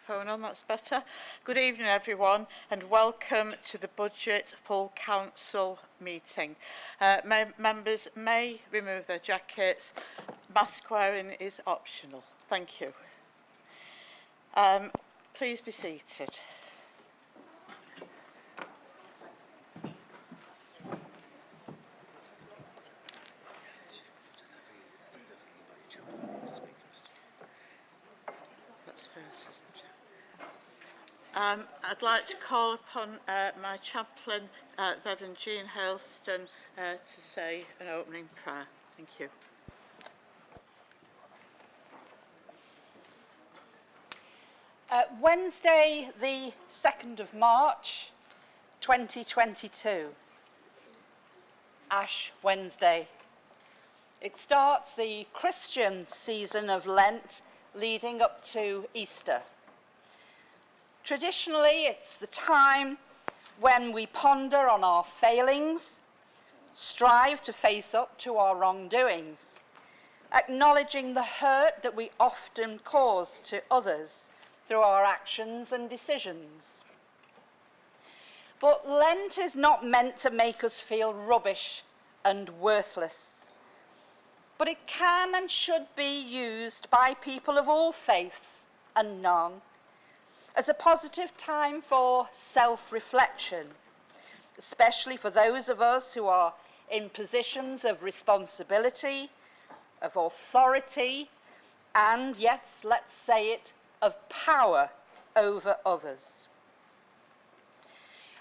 microphone on, that's better. Good evening everyone and welcome to the Budget Full Council meeting. Members may remove their jackets. Mask wearing is optional. Thank you. Please be seated. I'd like to call upon my chaplain, Reverend Jean Hurlston, to say an opening prayer. Thank you. Wednesday, the 2nd of March, 2022. Ash Wednesday. It starts the Christian season of Lent leading up to Easter. Traditionally, it's the time when we ponder on our failings, strive to face up to our wrongdoings, acknowledging the hurt that we often cause to others through our actions and decisions. But Lent is not meant to make us feel rubbish and worthless, but it can and should be used by people of all faiths and none as a positive time for self-reflection, especially for those of us who are in positions of responsibility, of authority, and, yes, let's say it, of power over others.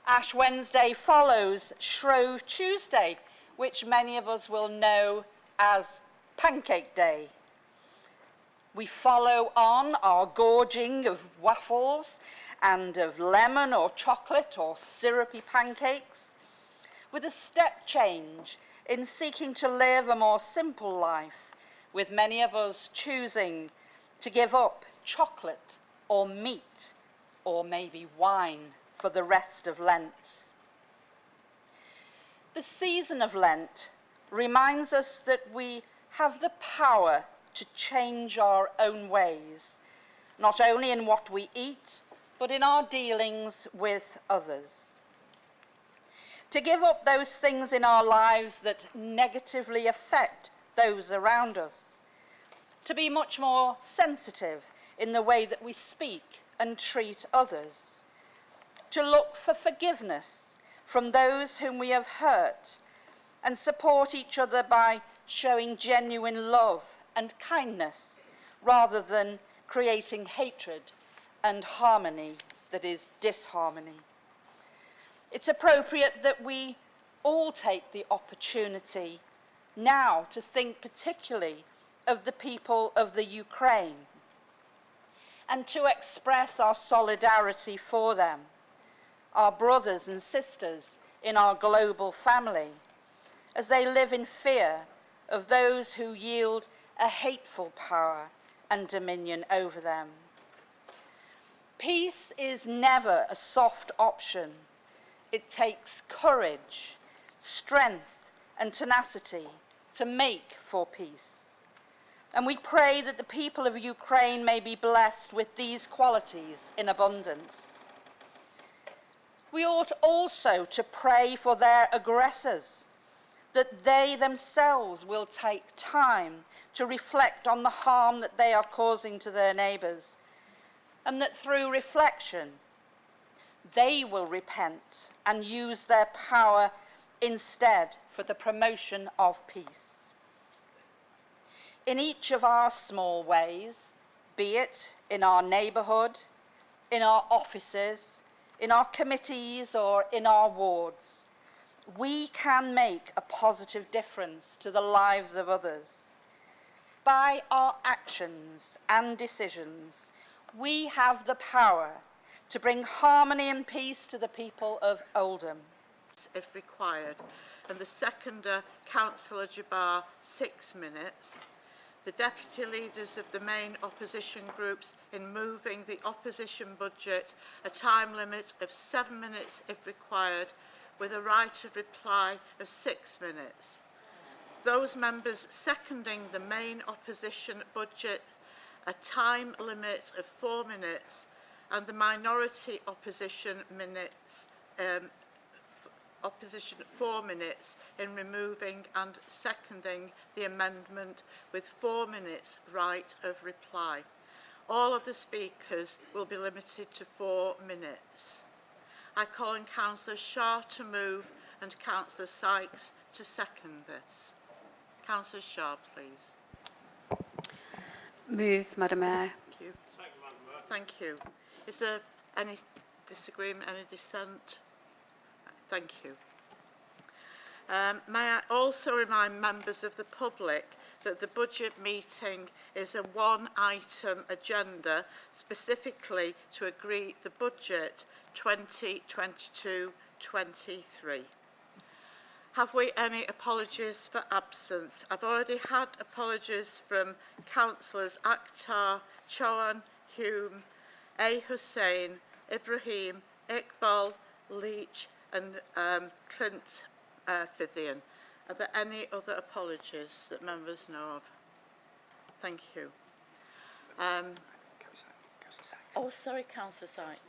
Ash Wednesday follows Shrove Tuesday, which many of us will know as Pancake Day. We follow on our gorging of waffles and of lemon or chocolate or syrupy pancakes with a step change in seeking to live a more simple life, with many of us choosing to give up chocolate or meat or maybe wine for the rest of Lent. The season of Lent reminds us that we have the power to change our own ways, not only in what we eat, but in our dealings with others. To give up those things in our lives that negatively affect those around us. To be much more sensitive in the way that we speak and treat others. To look for forgiveness from those whom we have hurt and support each other by showing genuine love and kindness, rather than creating hatred and harmony that is disharmony. It's appropriate that we all take the opportunity now to think particularly of the people of the Ukraine and to express our solidarity for them, our brothers and sisters in our global family, as they live in fear of those who yield a hateful power and dominion over them. Peace is never a soft option. It takes courage, strength, and tenacity to make for peace. And we pray that the people of Ukraine may be blessed with these qualities in abundance. We ought also to pray for their aggressors, that they themselves will take time to reflect on the harm that they are causing to their neighbours, and that through reflection, they will repent and use their power instead for the promotion of peace. In each of our small ways, be it in our neighbourhood, in our offices, in our committees, or in our wards, we can make a positive difference to the lives of others. By our actions and decisions, we have the power to bring harmony and peace to the people of Oldham. If required, and the seconder, Councillor Jabbar, 6 minutes. The deputy leaders of the main opposition groups in moving the opposition budget, a time limit of 7 minutes if required, with a right of reply of 6 minutes. Those members seconding the main opposition budget, a time limit of 4 minutes, and the minority opposition minutes, opposition 4 minutes in removing and seconding the amendment with 4 minutes right of reply. All of the speakers will be limited to 4 minutes. I call on Councillor Shah to move and Councillor Sykes to second this. Councillor Shah, please. Move, Madam Mayor. Thank you. Thank you. Is there any disagreement, any dissent? Thank you. May I also remind members of the public that the budget meeting is a one-item agenda specifically to agree the budget 2022-23. Have we any apologies for absence? I've already had apologies from Councillors Akhtar, Chauhan, Hume, A. Hussain, Ibrahim, Iqbal, Leach and Clint Fithian. Are there any other apologies that members know of? Thank you. Oh, sorry, Councillor Sykes.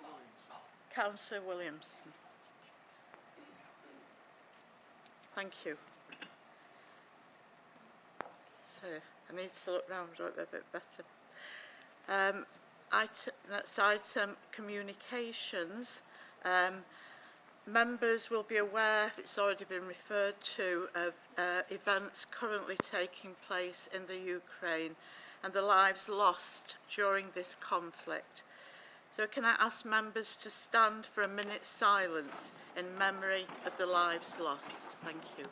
Councillor Williamson. Thank you. So I need to look round a little bit better. Next item, communications. Members will be aware, it's already been referred to, of events currently taking place in the Ukraine and the lives lost during this conflict. So can I ask members to stand for a minute's silence in memory of the lives lost? Thank you.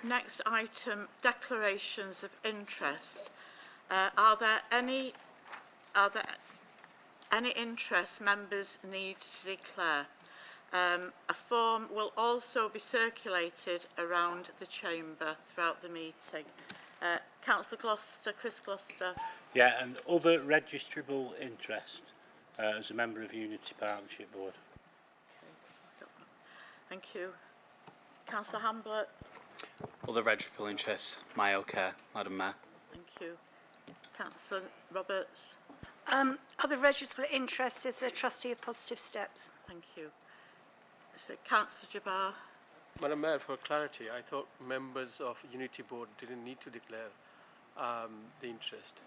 Next item, declarations of interest. Are there any interests members need to declare? A form will also be circulated around the chamber throughout the meeting. Councillor Gloucester, Chris Gloucester. Yeah, and other registrable interest as a member of the Unity Partnership Board. Okay. Thank you. Councillor Hamblett. Other registrable interests, my care, Madam Mayor. Thank you. Councillor Roberts. Other registrable interest is a trustee of Positive Steps. Thank you. So, Councillor Jabbar. Madam Mayor, for clarity, I thought members of Unity Board didn't need to declare the interest.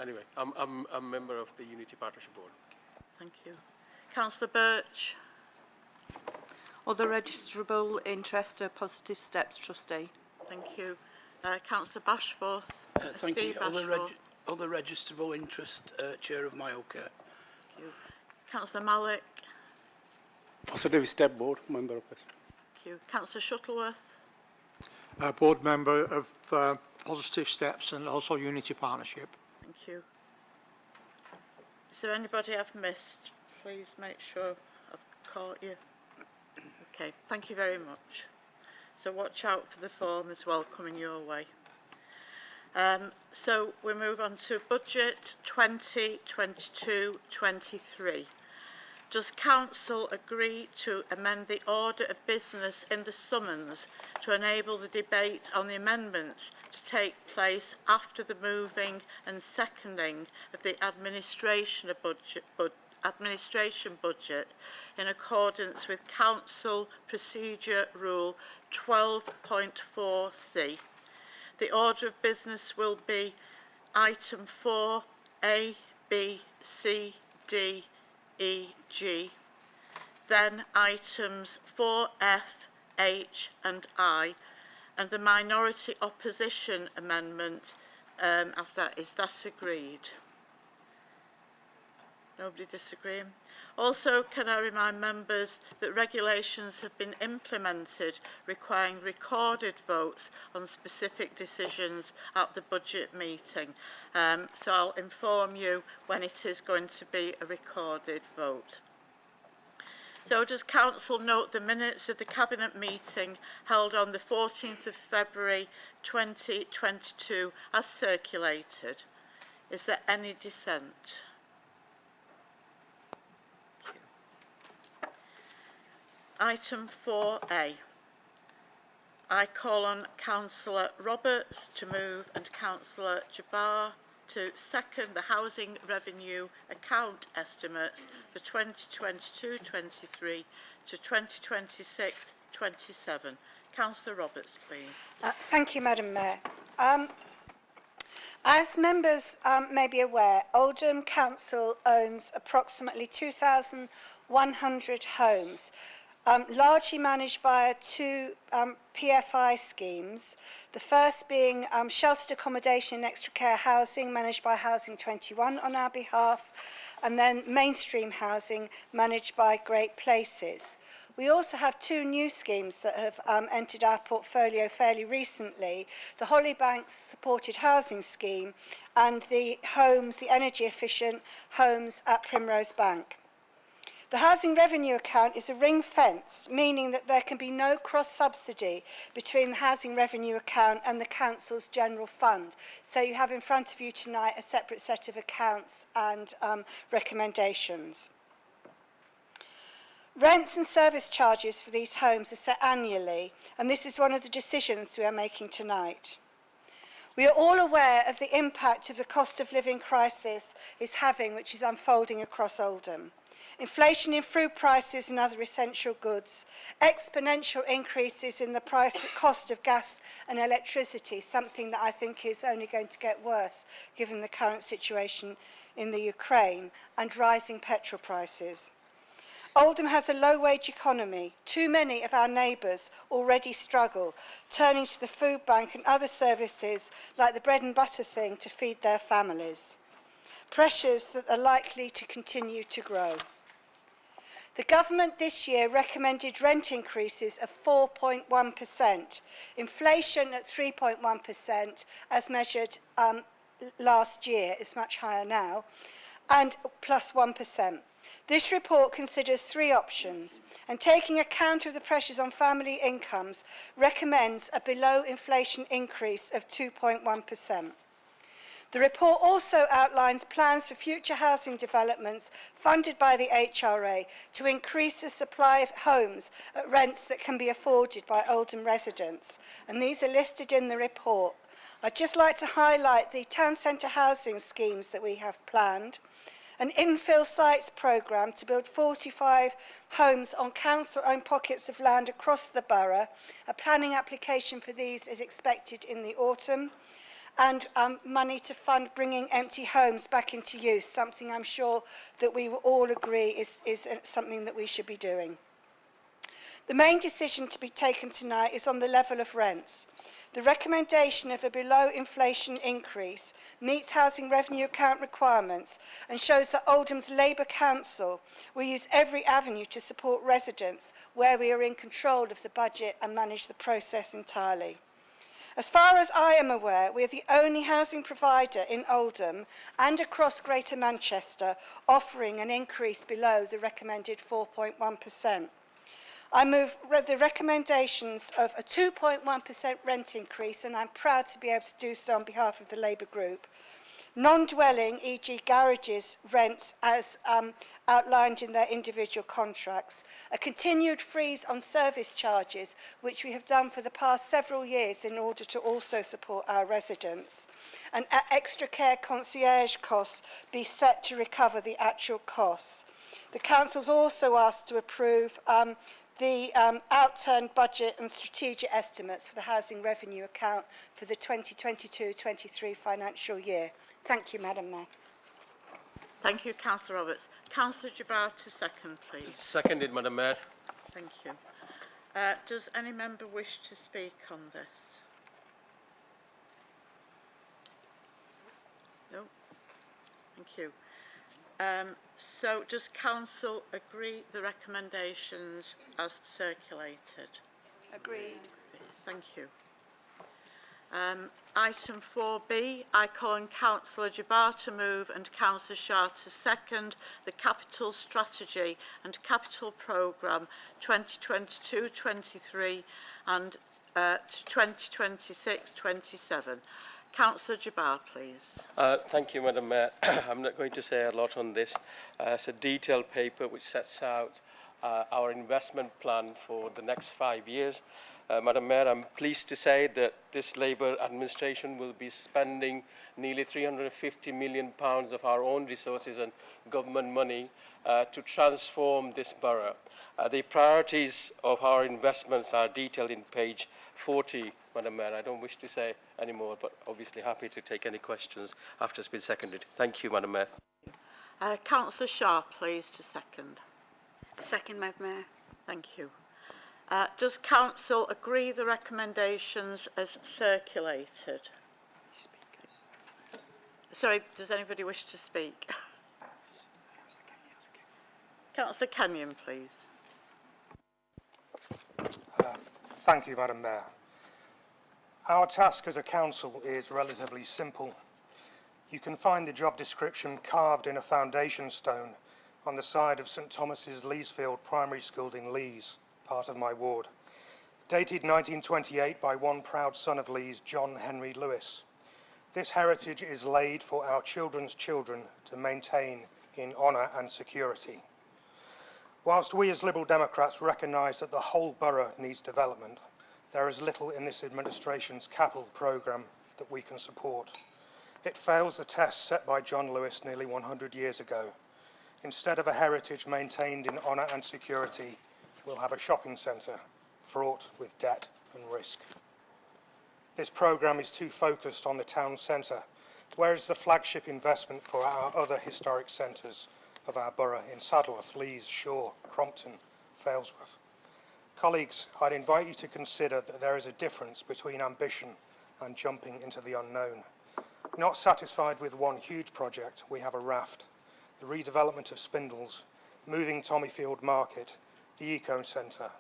Anyway, I'm a member of the Unity Partnership Board. Thank you. Councillor Birch. Other registrable interest, a Positive Steps trustee. Thank you. Councillor Bashforth. Thank Steve you. Bashforth. Other registrable interest, Chair of my care. Thank you. Councillor Malik. Positive Step Board, member of this. Thank you. Councillor Shuttleworth. Board member of Positive Steps and also Unity Partnership. Thank you. Is there anybody I've missed? Please make sure I've caught you. Okay, thank you very much. So watch out for the form as well coming your way. So we move on to Budget 2022-23. Does Council agree to amend the order of business in the summons to enable the debate on the amendments to take place after the moving and seconding of the administration of administration budget in accordance with Council Procedure Rule 12.4C. The order of business will be item 4A, B, C, D, E, G. Then items 4F, H and I, and the minority opposition amendment after that. Is that agreed? Nobody disagreeing? Also, can I remind members that regulations have been implemented requiring recorded votes on specific decisions at the budget meeting. So I'll inform you when it is going to be a recorded vote. So does Council note the minutes of the Cabinet meeting held on the 14th of February 2022 as circulated? Is there any dissent? Item 4A. I call on Councillor Roberts to move and Councillor Jabbar to second the housing revenue account estimates for 2022-23 to 2026-27. Councillor Roberts, please. Thank you, Madam Mayor. As members may be aware, Oldham Council owns approximately 2,100 homes, largely managed via two PFI schemes, the first being sheltered accommodation and extra care housing managed by Housing 21 on our behalf, and then mainstream housing managed by Great Places. We also have two new schemes that have entered our portfolio fairly recently, the Hollybanks Supported Housing Scheme and the energy efficient homes at Primrose Bank. The housing revenue account is a ring-fenced, meaning that there can be no cross-subsidy between the housing revenue account and the council's general fund. So you have in front of you tonight a separate set of accounts and recommendations. Rents and service charges for these homes are set annually, and this is one of the decisions we are making tonight. We are all aware of the impact of the cost of living crisis is having, which is unfolding across Oldham. Inflation in food prices and other essential goods, exponential increases in the cost of gas and electricity, something that I think is only going to get worse given the current situation in the Ukraine, and rising petrol prices. Oldham has a low-wage economy. Too many of our neighbours already struggle, turning to the food bank and other services like the bread and butter thing to feed their families. Pressures that are likely to continue to grow. The government this year recommended rent increases of 4.1%, inflation at 3.1% as measured last year, is much higher now, and plus 1%. This report considers three options and, taking account of the pressures on family incomes, recommends a below-inflation increase of 2.1%. The report also outlines plans for future housing developments funded by the HRA to increase the supply of homes at rents that can be afforded by Oldham residents, and these are listed in the report. I'd just like to highlight the town centre housing schemes that we have planned, an infill sites programme to build 45 homes on council-owned pockets of land across the borough. A planning application for these is expected in the autumn, and money to fund bringing empty homes back into use, something I'm sure that we will all agree is something that we should be doing. The main decision to be taken tonight is on the level of rents. The recommendation of a below-inflation increase meets housing revenue account requirements and shows that Oldham's Labour Council will use every avenue to support residents where we are in control of the budget and manage the process entirely. As far as I am aware, we are the only housing provider in Oldham and across Greater Manchester offering an increase below the recommended 4.1%. I move the recommendations of a 2.1% rent increase, and I'm proud to be able to do so on behalf of the Labour group, Non-dwelling, e.g. garages, rents as outlined in their individual contracts. A continued freeze on service charges, which we have done for the past several years in order to also support our residents. And extra care concierge costs be set to recover the actual costs. The Council's also asked to approve the outturned budget and strategic estimates for the housing revenue account for the 2022-23 financial year. Thank you, Madam Mayor. Thank you, Councillor Roberts. Councillor Jabbar to second, please. Seconded, Madam Mayor. Thank you. Does any member wish to speak on this? No? Thank you. So does Council agree the recommendations as circulated? Agreed. Thank you. Item 4B, I call on Councillor Jabbar to move and Councillor Shah to second the Capital Strategy and Capital Programme 2022-23 and 2026-27. Councillor Jabbar, please. Thank you, Madam Mayor. I'm not going to say a lot on this. It's a detailed paper which sets out our investment plan for the next 5 years. Madam Mayor, I'm pleased to say that this Labour administration will be spending nearly £350 million of our own resources and government money to transform this borough. The priorities of our investments are detailed in page 40, Madam Mayor. I don't wish to say any more, but obviously happy to take any questions after it's been seconded. Thank you, Madam Mayor. Councillor Shah, please, to second. Second, Madam Mayor. Thank you. Does Council agree the recommendations as circulated? Sorry, does anybody wish to speak? Councillor Kenyon, please. Thank you, Madam Mayor. Our task as a council is relatively simple. You can find the job description carved in a foundation stone on the side of St Thomas's Leesfield Primary School in Lees, part of my ward, dated 1928 by one proud son of Lees, John Henry Lewis. This heritage is laid for our children's children to maintain in honour and security. Whilst we as Liberal Democrats recognise that the whole borough needs development, there is little in this administration's capital programme that we can support. It fails the test set by John Lewis nearly 100 years ago. Instead of a heritage maintained in honour and security, we'll have a shopping centre fraught with debt and risk. This programme is too focused on the town centre, whereas the flagship investment for our other historic centres of our borough in Saddleworth, Lees, Shaw, Crompton, Failsworth. Colleagues, I'd invite you to consider that there is a difference between ambition and jumping into the unknown. Not satisfied with one huge project, we have a raft. The redevelopment of Spindles, moving Tommyfield Market, the Eco Centre,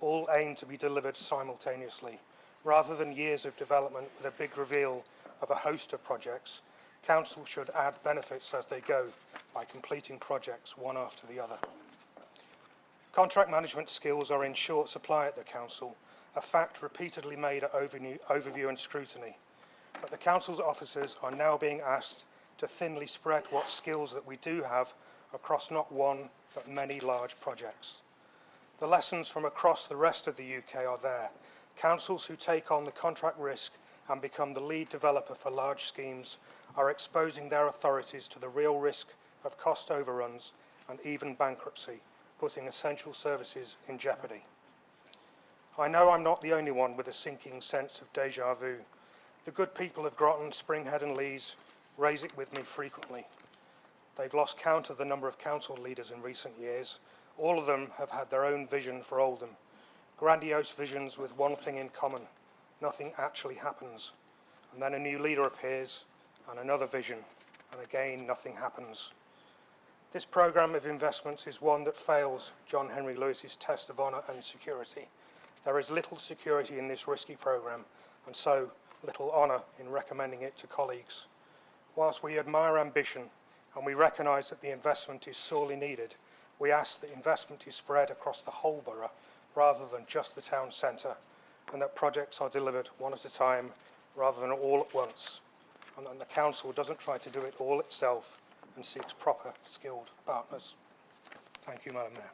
all aim to be delivered simultaneously. Rather than years of development with a big reveal of a host of projects, Council should add benefits as they go by completing projects one after the other. Contract management skills are in short supply at the Council, a fact repeatedly made at overview and scrutiny. But the Council's officers are now being asked to thinly spread what skills that we do have across not one, but many large projects. The lessons from across the rest of the UK are there. Councils who take on the contract risk and become the lead developer for large schemes are exposing their authorities to the real risk of cost overruns and even bankruptcy, putting essential services in jeopardy. I know I'm not the only one with a sinking sense of déjà vu. The good people of Groton, Springhead and Lees raise it with me frequently. They've lost count of the number of council leaders in recent years. All of them have had their own vision for Oldham. Grandiose visions with one thing in common: nothing actually happens. And then a new leader appears, and another vision, and again nothing happens. This programme of investments is one that fails John Henry Lewis's test of honour and security. There is little security in this risky programme, and so little honour in recommending it to colleagues. Whilst we admire ambition and we recognise that the investment is sorely needed, we ask that investment is spread across the whole borough rather than just the town centre, and that projects are delivered one at a time rather than all at once. and the council doesn't try to do it all itself and seeks proper, skilled partners. Thank you, Madam Mayor.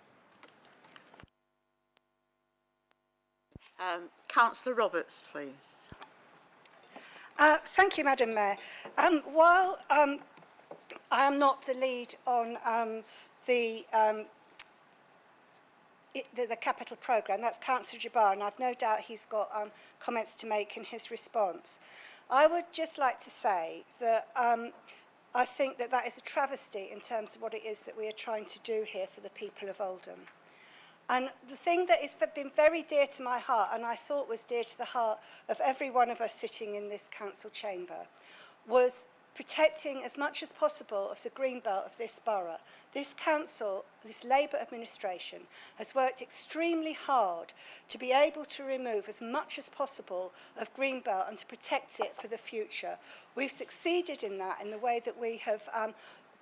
Councillor Roberts, please. Thank you, Madam Mayor. While I am not the lead on the capital programme, that's Councillor Jabbar, and I've no doubt he's got comments to make in his response. I would just like to say that I think that that is a travesty in terms of what it is that we are trying to do here for the people of Oldham. And the thing that has been very dear to my heart, and I thought was dear to the heart of every one of us sitting in this council chamber, was protecting as much as possible of the green belt of this borough. This council, this Labour administration, has worked extremely hard to be able to remove as much as possible of green belt and to protect it for the future. We've succeeded in that in the way that we have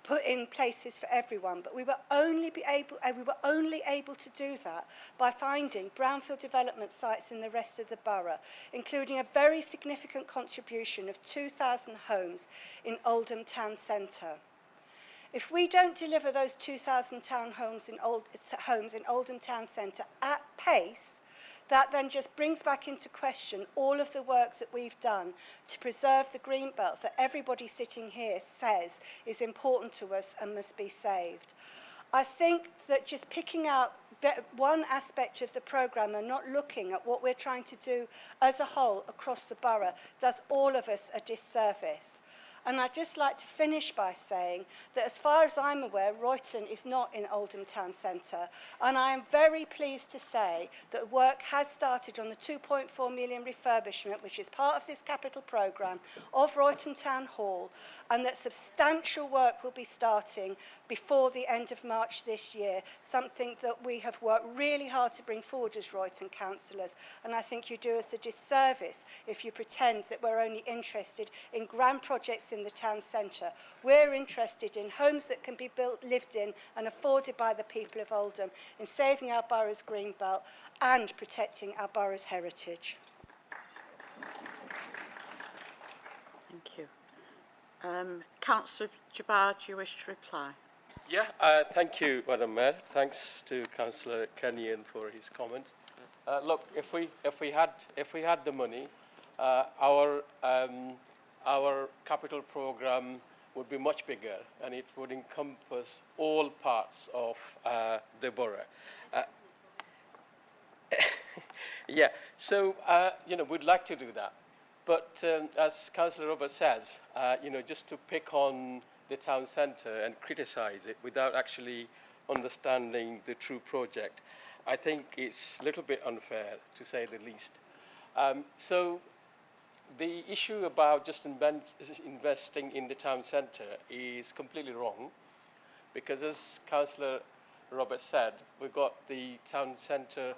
put in places for everyone, but we were only able to do that by finding brownfield development sites in the rest of the borough, including a very significant contribution of 2,000 homes in Oldham town centre. If we don't deliver those 2,000 homes in Oldham town centre at pace, that then just brings back into question all of the work that we've done to preserve the green belt that everybody sitting here says is important to us and must be saved. I think that just picking out one aspect of the programme and not looking at what we're trying to do as a whole across the borough does all of us a disservice. And I'd just like to finish by saying that as far as I'm aware, Royton is not in Oldham Town Centre. And I am very pleased to say that work has started on the 2.4 million refurbishment, which is part of this capital programme, of Royton Town Hall, and that substantial work will be starting before the end of March this year, something that we have worked really hard to bring forward as Royton councillors. And I think you do us a disservice if you pretend that we're only interested in grand projects in the town centre. We're interested in homes that can be built, lived in and afforded by the people of Oldham, in saving our borough's green belt and protecting our borough's heritage. Thank you. Councillor Jabbar, do you wish to reply? Yeah, thank you, Madam Mayor. Thanks to Councillor Kenyon for his comments. Look, if we had the money, our capital programme would be much bigger, and it would encompass all parts of the borough. Yeah, so we'd like to do that, but as Councillor Roberts says, just to pick on the town centre and criticise it without actually understanding the true project, I think it's a little bit unfair, to say the least. So the issue about just investing in the town centre is completely wrong, because as Councillor Roberts said, we've got the town centre,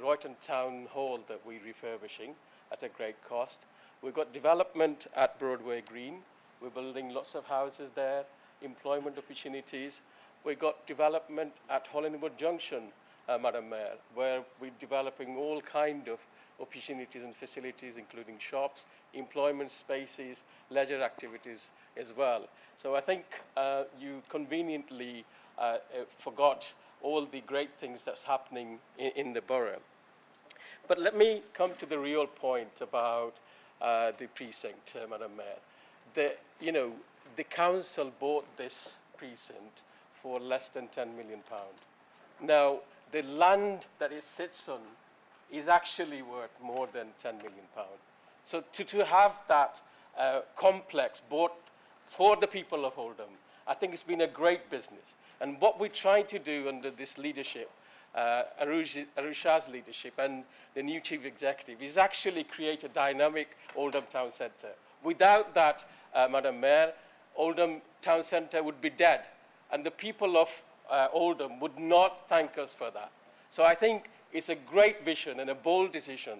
Royton Town Hall that we're refurbishing at a great cost. We've got development at Broadway Green. We're building lots of houses there, employment opportunities. We've got development at Hollingwood Junction, Madam Mayor, where we're developing all kind of opportunities and facilities, including shops, employment spaces, leisure activities as well. So I think you conveniently forgot all the great things that's happening in the borough. But let me come to the real point about the precinct, Madam Mayor. The council bought this precinct for less than £10 million. Now, the land that it sits on is actually worth more than £10 million. So to have that complex bought for the people of Oldham, I think it's been a great business. And what we're trying to do under this leadership, Arusha's leadership and the new chief executive, is actually create a dynamic Oldham Town Centre. Without that, Madam Mayor, Oldham Town Centre would be dead, and the people of Oldham would not thank us for that. So I think it's a great vision and a bold decision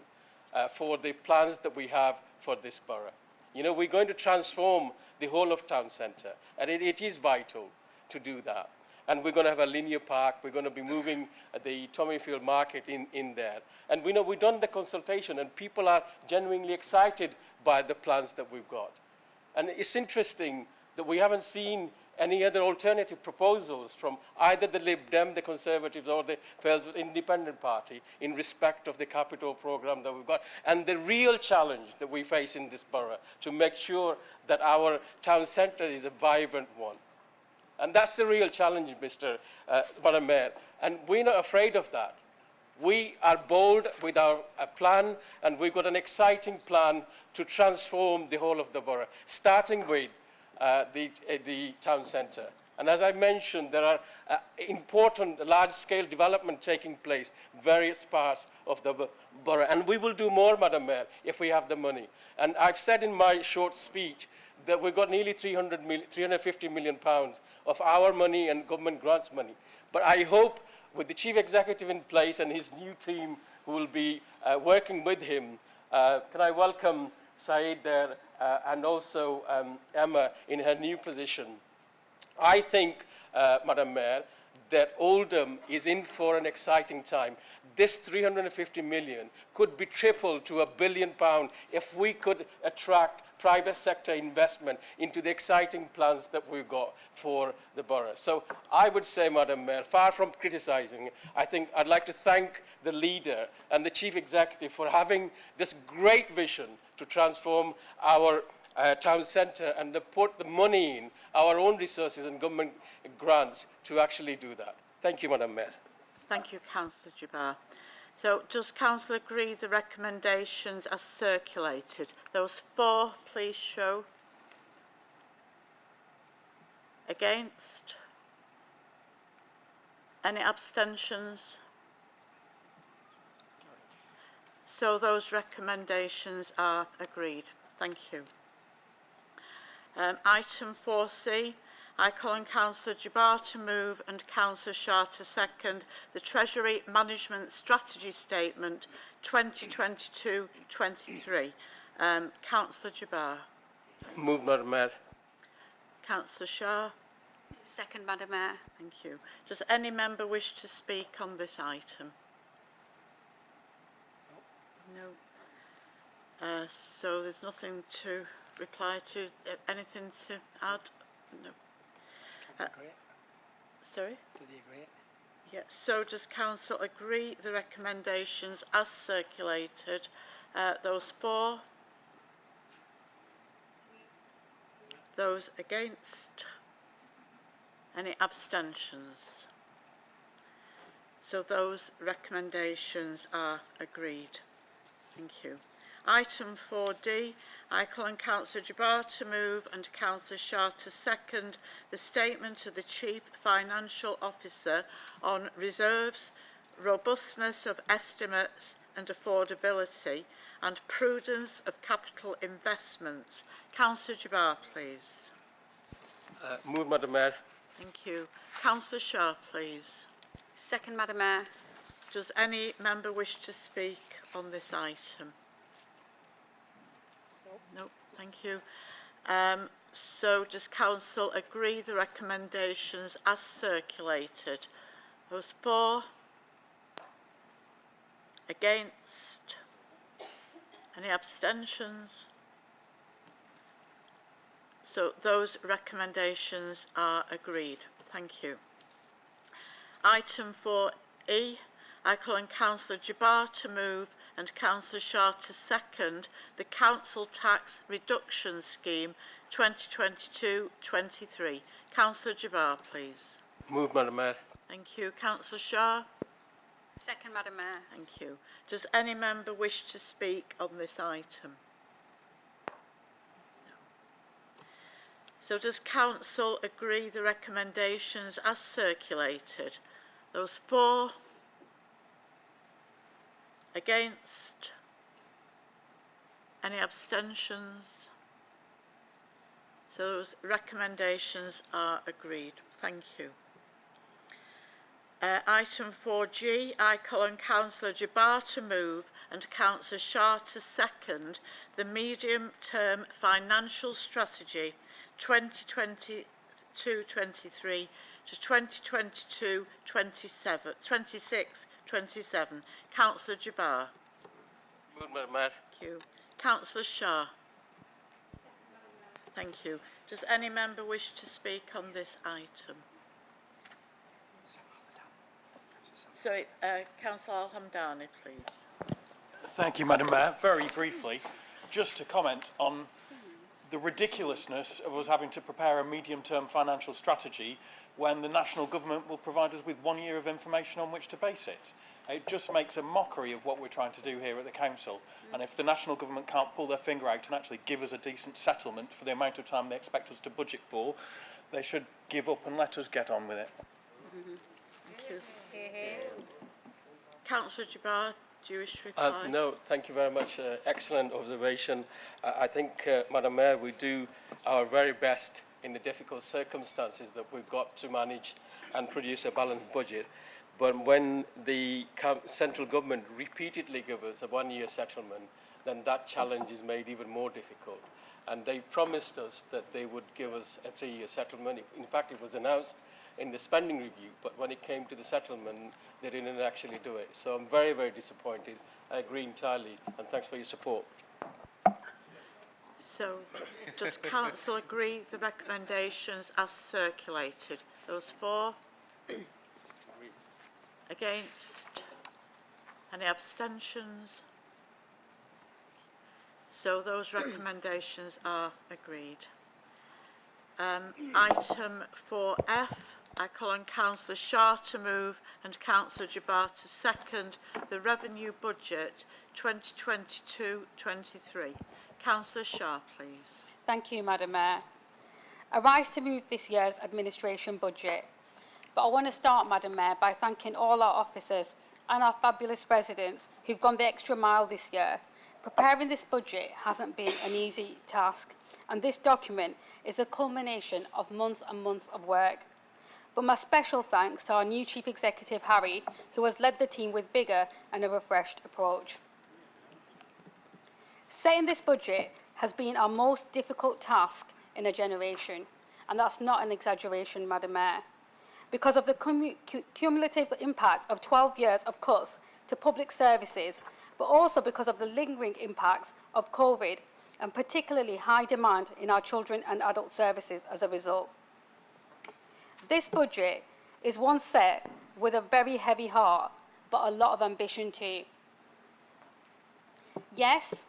for the plans that we have for this borough. We're going to transform the whole of town centre, and it is vital to do that. And we're going to have a linear park. We're going to be moving the Tommyfield Market in there. And we've done the consultation, and people are genuinely excited by the plans that we've got. And it's interesting that we haven't seen any other alternative proposals from either the Lib Dem, the Conservatives, or the Failsworth Independent Party in respect of the capital programme that we've got. And the real challenge that we face in this borough to make sure that our town centre is a vibrant one. And that's the real challenge, Madam Mayor. And we're not afraid of that. We are bold with our plan, and we've got an exciting plan to transform the whole of the borough, starting with the town centre. And as I mentioned, there are important large-scale development taking place in various parts of the borough. And we will do more, Madam Mayor, if we have the money. And I've said in my short speech that we've got nearly 350 million pounds of our money and government grants money. But I hope with the Chief Executive in place and his new team who will be working with him, can I welcome Saeed there and also Emma in her new position. I think, Madam Mayor, that Oldham is in for an exciting time. This 350 million could be tripled to £1 billion if we could attract private sector investment into the exciting plans that we've got for the borough. So I would say, Madam Mayor, far from criticising, I think I'd like to thank the leader and the Chief Executive for having this great vision to transform our town centre and to put the money in, our own resources and government grants to actually do that. Thank you, Madam Mayor. Thank you, Councillor Jabbar. So does Council agree the recommendations as circulated? Those for, please show. Against? Any abstentions? So those recommendations are agreed. Thank you. Item 4C. I call on Councillor Jabbar to move and Councillor Shah to second the Treasury Management Strategy Statement 2022-23. Councillor Jabbar. Move, Madam Mayor. Councillor Shah. Second, Madam Mayor. Thank you. Does any member wish to speak on this item? No. So there's nothing to reply to. Anything to add? No. Sorry? Do they agree? Yeah, so does Council agree the recommendations as circulated? Those for? Those against? Any abstentions? So those recommendations are agreed. Thank you. Item 4D, I call on Councillor Jabbar to move and Councillor Shah to second the statement of the Chief Financial Officer on reserves, robustness of estimates and affordability and prudence of capital investments. Councillor Jabbar, please. Move, Madam Mayor. Thank you. Councillor Shah, please. Second, Madam Mayor. Does any member wish to speak on this item? No, thank you. So does Council agree the recommendations as circulated? Those for? Against? Any abstentions? So those recommendations are agreed. Thank you. Item 4E, I call on Councillor Jabbar to move and Councillor Shah to second the Council Tax Reduction Scheme 2022-23. Councillor Jabbar, please. Move, Madam Mayor. Thank you. Councillor Shah. Second, Madam Mayor. Thank you. Does any member wish to speak on this item? No. So does Council agree the recommendations as circulated? Those for? Against? Any abstentions? So those recommendations are agreed. Thank you. Item 4G, I call on Councillor Jabbar to move and Councillor Shah to second the medium-term financial strategy 2022-23 to 2022-26-27. Councillor Jabbar. Move, Madam Mayor. Thank you. Councillor Shah. Thank you. Does any member wish to speak on this item? Sorry, Councillor Al-Hamdani, please. Thank you, Madam Mayor. Very briefly, just to comment on the ridiculousness of us having to prepare a medium-term financial strategy when the national government will provide us with 1 year of information on which to base it. It just makes a mockery of what we're trying to do here at the council. And if the national government can't pull their finger out and actually give us a decent settlement for the amount of time they expect us to budget for, they should give up and let us get on with it. Thank you. Councillor Jabbar, do you wish to reply? No, thank you very much. Excellent observation. I think, Madam Mayor, we do our very best in the difficult circumstances that we've got to manage and produce a balanced budget. But when the central government repeatedly gives us a 1 year settlement, then that challenge is made even more difficult. And they promised us that they would give us a 3 year settlement. In fact, it was announced in the spending review, but when it came to the settlement, they didn't actually do it. So I'm very, very disappointed. I agree entirely, and thanks for your support. So, does Council agree the recommendations as circulated? Those for? Against? Any abstentions? So those recommendations are agreed. Item 4F, I call on Councillor Shah to move and Councillor Jabbar to second the Revenue Budget 2022-23. Councillor Shah, please. Thank you, Madam Mayor. I rise to move this year's administration budget. But I want to start, Madam Mayor, by thanking all our officers and our fabulous residents who've gone the extra mile this year. Preparing this budget hasn't been an easy task, and this document is a culmination of months and months of work. But my special thanks to our new Chief Executive, Harry, who has led the team with vigour and a refreshed approach. Setting this budget has been our most difficult task in a generation, and that's not an exaggeration, Madam Mayor, because of the cumulative impact of 12 years of cuts to public services, but also because of the lingering impacts of COVID and particularly high demand in our children and adult services as a result. This budget is one set with a very heavy heart, but a lot of ambition too. Yes,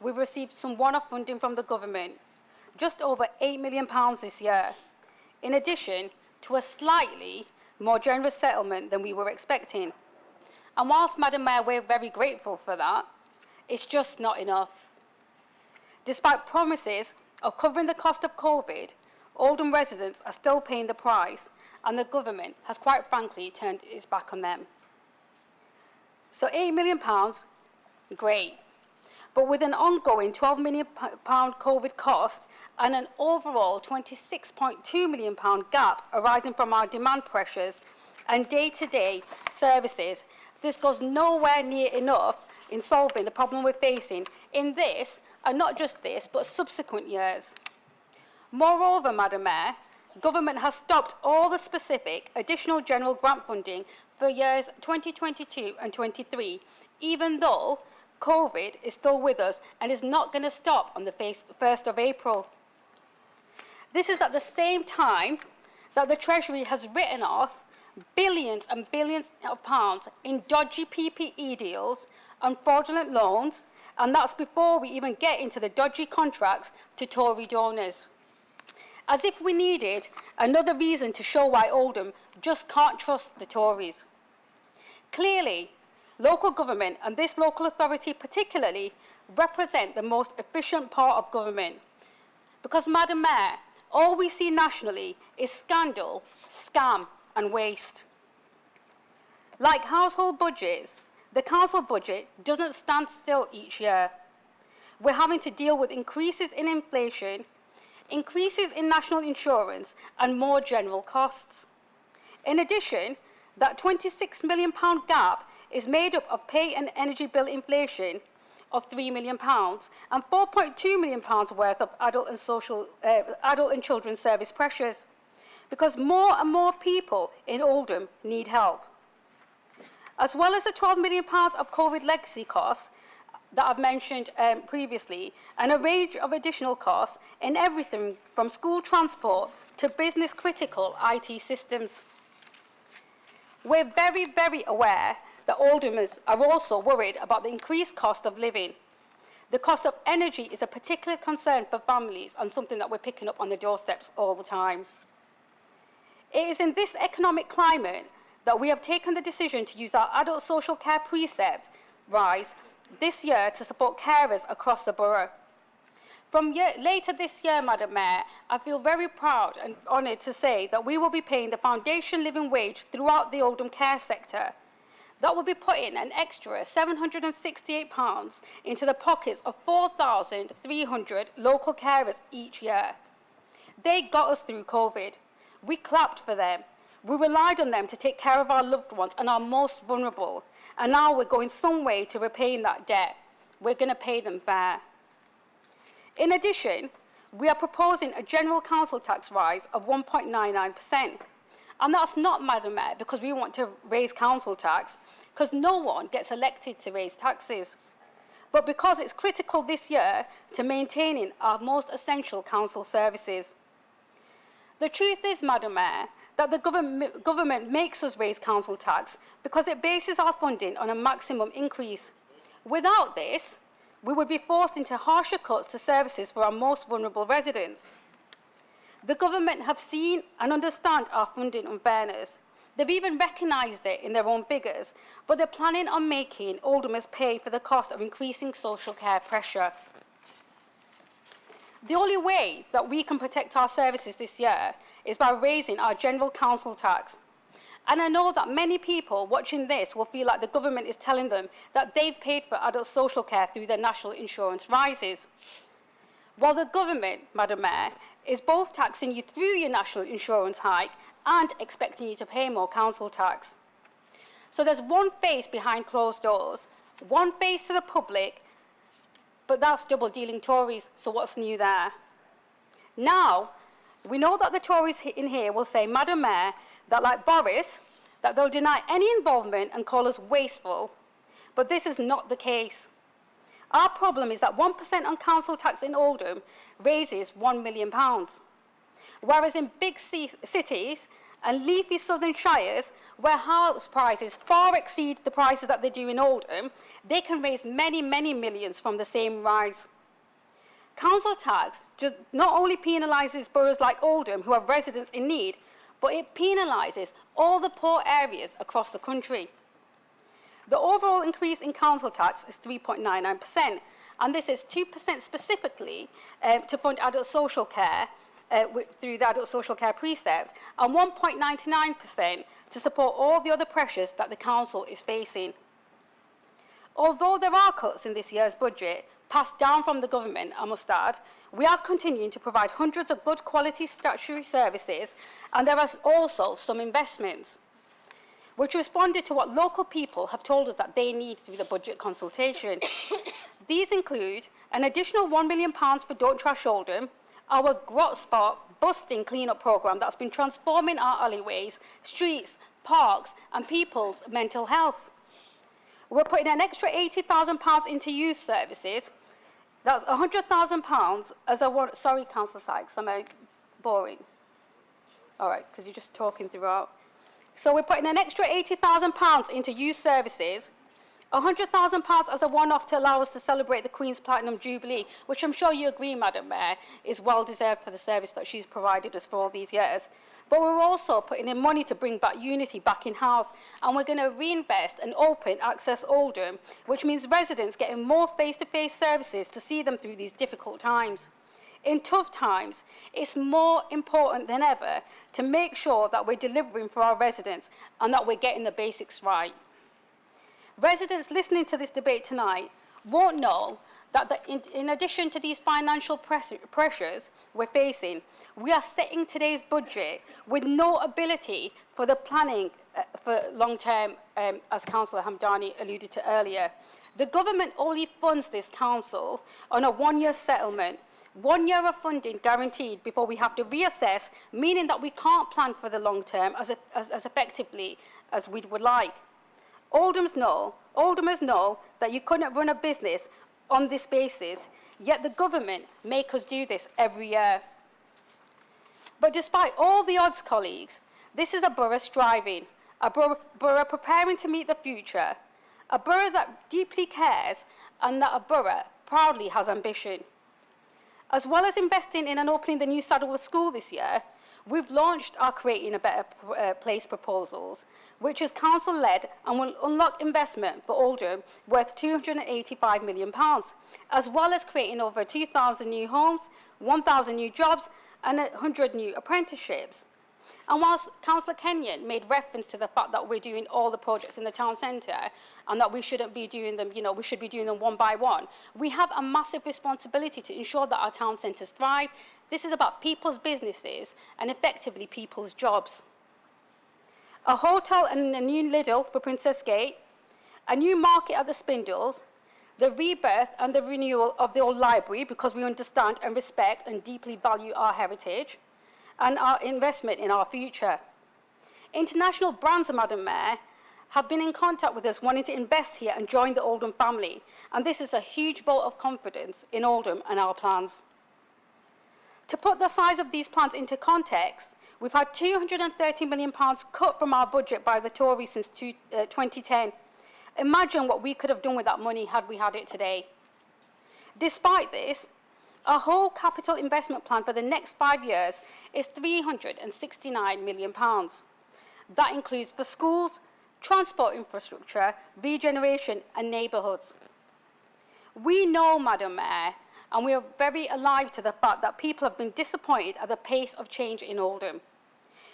we've received some one-off funding from the government, just over £8 million this year, in addition to a slightly more generous settlement than we were expecting. And whilst, Madam Mayor, we're very grateful for that, it's just not enough. Despite promises of covering the cost of COVID, Oldham residents are still paying the price, and the government has quite frankly turned its back on them. So £8 million, great. But with an ongoing £12 million COVID cost and an overall £26.2 million gap arising from our demand pressures and day-to-day services, this goes nowhere near enough in solving the problem we're facing in this, and not just this, but subsequent years. Moreover, Madam Mayor, government has stopped all the specific additional general grant funding for years 2022 and 23, even though COVID is still with us and is not going to stop on the 1st of April. This is at the same time that the Treasury has written off billions and billions of pounds in dodgy PPE deals and fraudulent loans, and that's before we even get into the dodgy contracts to Tory donors. As if we needed another reason to show why Oldham just can't trust the Tories. Clearly, local government, and this local authority particularly, represent the most efficient part of government. Because, Madam Mayor, all we see nationally is scandal, scam and waste. Like household budgets, the council budget doesn't stand still each year. We're having to deal with increases in inflation, increases in national insurance and more general costs. In addition, that £26 million gap is made up of pay and energy bill inflation of £3 million and £4.2 million worth of adult and children's service pressures, because more and more people in Oldham need help. As well as the £12 million of COVID legacy costs, that I've mentioned previously, and a range of additional costs in everything from school transport to business-critical IT systems. We're very, very aware that Oldhamers are also worried about the increased cost of living. The cost of energy is a particular concern for families and something that we're picking up on the doorsteps all the time. It is in this economic climate that we have taken the decision to use our adult social care precept rise this year to support carers across the borough. Later this year, Madam Mayor, I feel very proud and honoured to say that we will be paying the foundation living wage throughout the Oldham care sector. That will be putting an extra £768 into the pockets of 4,300 local carers each year. They got us through COVID. We clapped for them. We relied on them to take care of our loved ones and our most vulnerable. And now we're going some way to repaying that debt. We're going to pay them fair. In addition, we are proposing a general council tax rise of 1.99%. And that's not, Madam Mayor, because we want to raise council tax, because no one gets elected to raise taxes, but because it's critical this year to maintaining our most essential council services. The truth is, Madam Mayor, that the government makes us raise council tax because it bases our funding on a maximum increase. Without this, we would be forced into harsher cuts to services for our most vulnerable residents. The government have seen and understand our funding unfairness. They've even recognised it in their own figures, but they're planning on making Oldhamers pay for the cost of increasing social care pressure. The only way that we can protect our services this year is by raising our general council tax. And I know that many people watching this will feel like the government is telling them that they've paid for adult social care through their national insurance rises. While the government, Madam Mayor, is both taxing you through your national insurance hike and expecting you to pay more council tax. So there's one face behind closed doors, one face to the public, but that's double-dealing Tories, so what's new there? Now, we know that the Tories in here will say, Madam Mayor, that like Boris, that they'll deny any involvement and call us wasteful, but this is not the case. Our problem is that 1% on council tax in Oldham raises £1 million. Whereas in big cities and leafy southern shires, where house prices far exceed the prices that they do in Oldham, they can raise many, many millions from the same rise. Council tax just not only penalises boroughs like Oldham who have residents in need, but it penalises all the poor areas across the country. The overall increase in council tax is 3.99%, and this is 2% specifically to fund adult social care through the adult social care precept, and 1.99% to support all the other pressures that the council is facing. Although there are cuts in this year's budget, passed down from the government, I must add, we are continuing to provide hundreds of good quality statutory services, and there are also some investments, which responded to what local people have told us that they need through the budget consultation. These include an additional £1 million for Don't Trash Oldham, our Grot Spot busting clean-up programme that's been transforming our alleyways, streets, parks and people's mental health. We're putting an extra £80,000 into youth services. That's £100,000 as a one. Sorry, Councillor Sykes, am I boring? All right, because you're just talking throughout. So we're putting an extra £80,000 into youth services, £100,000 as a one-off to allow us to celebrate the Queen's Platinum Jubilee, which I'm sure you agree, Madam Mayor, is well-deserved for the service that she's provided us for all these years. But we're also putting in money to bring back unity back in-house, and we're going to reinvest and open Access Oldham, which means residents getting more face-to-face services to see them through these difficult times. In tough times, it's more important than ever to make sure that we're delivering for our residents and that we're getting the basics right. Residents listening to this debate tonight won't know that in addition to these financial pressures we're facing, we are setting today's budget with no ability for the planning for long-term, as Councillor Hamdani alluded to earlier. The government only funds this council on a one-year settlement, 1 year of funding guaranteed before we have to reassess, meaning that we can't plan for the long term as effectively as we would like. Oldhamers know that you couldn't run a business on this basis, yet the government make us do this every year. But despite all the odds, colleagues, this is a borough striving, a borough preparing to meet the future, a borough that deeply cares, and that a borough proudly has ambition. As well as investing in and opening the new Saddleworth School this year, we've launched our Creating a Better Place proposals, which is council-led and will unlock investment for Oldham worth £285 million, as well as creating over 2,000 new homes, 1,000 new jobs, and 100 new apprenticeships. And whilst Councillor Kenyon made reference to the fact that we're doing all the projects in the town centre and that we shouldn't be doing them, we should be doing them one by one, we have a massive responsibility to ensure that our town centres thrive. This is about people's businesses and effectively people's jobs. A hotel and a new Lidl for Princess Gate, a new market at the Spindles, the rebirth and the renewal of the old library because we understand and respect and deeply value our heritage, and our investment in our future. International brands, Madam Mayor, have been in contact with us wanting to invest here and join the Oldham family, and this is a huge vote of confidence in Oldham and our plans. To put the size of these plans into context, we've had £230 million cut from our budget by the Tories since 2010. Imagine what we could have done with that money had we had it today. Despite this, our whole capital investment plan for the next 5 years is £369 million. That includes for schools, transport infrastructure, regeneration and neighbourhoods. We know, Madam Mayor, and we are very alive to the fact that people have been disappointed at the pace of change in Oldham.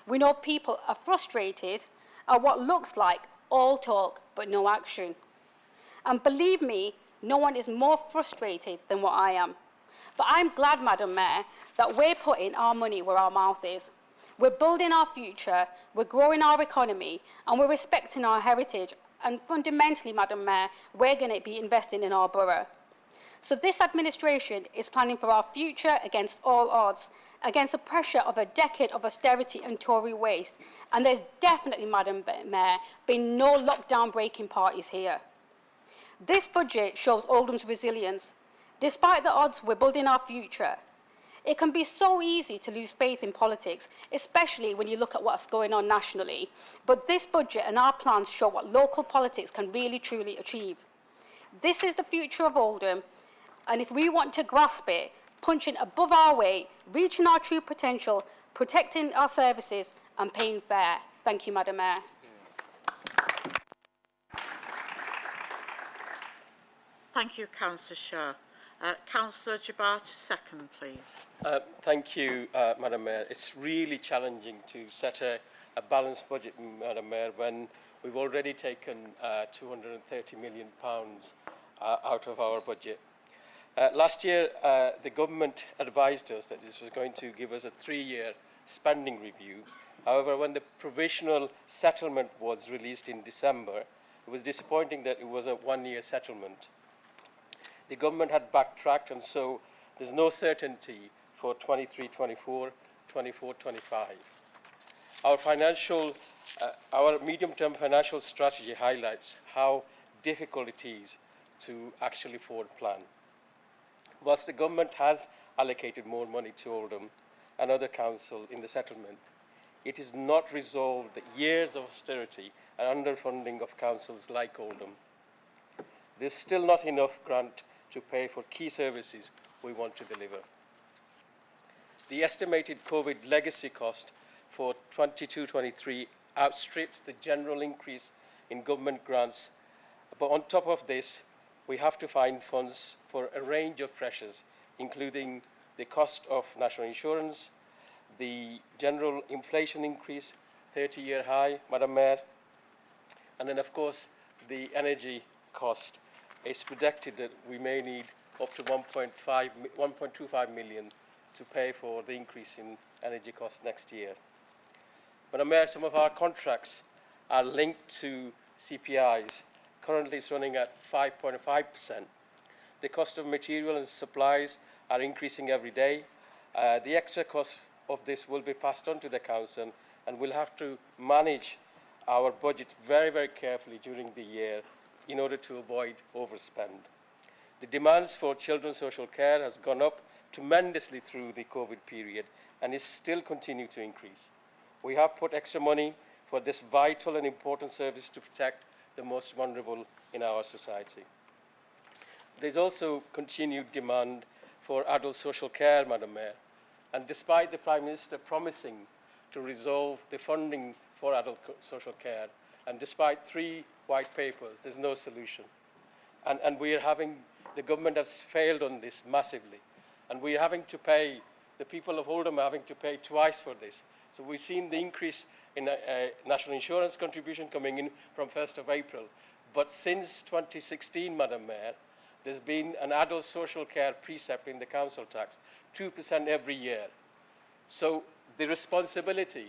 We know people are frustrated at what looks like all talk but no action. And believe me, no one is more frustrated than what I am. But I'm glad, Madam Mayor, that we're putting our money where our mouth is. We're building our future, we're growing our economy, and we're respecting our heritage. And fundamentally, Madam Mayor, we're going to be investing in our borough. So this administration is planning for our future against all odds, against the pressure of a decade of austerity and Tory waste. And there's definitely, Madam Mayor, been no lockdown breaking parties here. This budget shows Oldham's resilience. Despite the odds, we're building our future. It can be so easy to lose faith in politics, especially when you look at what's going on nationally. But this budget and our plans show what local politics can really, truly achieve. This is the future of Oldham, and if we want to grasp it, punching above our weight, reaching our true potential, protecting our services and paying fair. Thank you, Madam Mayor. Thank you, Councillor Shah. Councillor Jabbar, second, please. Thank you, Madam Mayor. It's really challenging to set a balanced budget, Madam Mayor, when we've already taken £230 million out of our budget. Last year, the government advised us that this was going to give us a 3-year spending review. However, when the provisional settlement was released in December, it was disappointing that it was a 1-year settlement. The government had backtracked, and so there's no certainty for 23-24, 24-25. Our medium-term financial strategy highlights how difficult it is to actually forward plan. Whilst the government has allocated more money to Oldham and other councils in the settlement, it is not resolved the years of austerity and underfunding of councils like Oldham. There's still not enough grant to pay for key services we want to deliver. The estimated COVID legacy cost for 22-23 outstrips the general increase in government grants. But on top of this, we have to find funds for a range of pressures, including the cost of national insurance, the general inflation increase, 30-year high, Madam Mayor, and then, of course, the energy cost. It's predicted that we may need up to 1.25 million to pay for the increase in energy costs next year. Madam Mayor, some of our contracts are linked to CPIs. Currently, it's running at 5.5%. The cost of material and supplies are increasing every day. The extra cost of this will be passed on to the council, and we'll have to manage our budget very, very carefully during the year in order to avoid overspend. The demands for children's social care has gone up tremendously through the COVID period and is still continuing to increase. We have put extra money for this vital and important service to protect the most vulnerable in our society. There's also continued demand for adult social care, Madam Mayor, and despite the Prime Minister promising to resolve the funding for adult social care, and despite 3 white papers, there's no solution. And we are having, the government has failed on this massively, and we are having to pay, the people of Oldham are having to pay twice for this. So we've seen the increase in national insurance contribution coming in from 1st of April. But since 2016, Madam Mayor, there's been an adult social care precept in the council tax, 2% every year. So the responsibility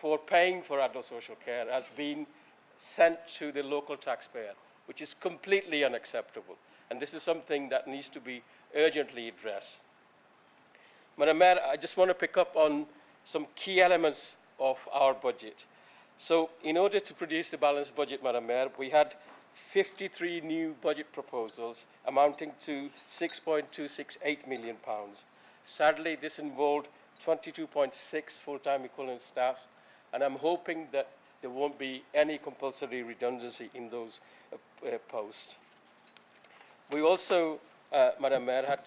for paying for adult social care has been sent to the local taxpayer, which is completely unacceptable. And this is something that needs to be urgently addressed. Madam Mayor, I just want to pick up on some key elements of our budget. So in order to produce a balanced budget, Madam Mayor, we had 53 new budget proposals amounting to £6.268 million. Sadly, this involved 22.6 full-time equivalent staff, and I'm hoping that there won't be any compulsory redundancy in those posts. We also, Madam Mayor,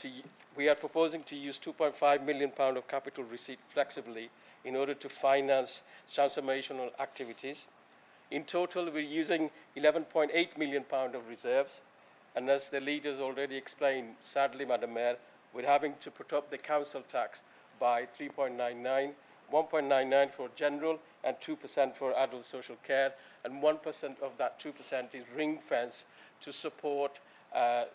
we are proposing to use £2.5 million of capital receipt flexibly in order to finance transformational activities. In total, we're using £11.8 million of reserves, and as the leaders already explained, sadly, Madam Mayor, we're having to put up the council tax by 3.99, 1.99 for general and 2% for adult social care, and 1% of that 2% is ring-fence to support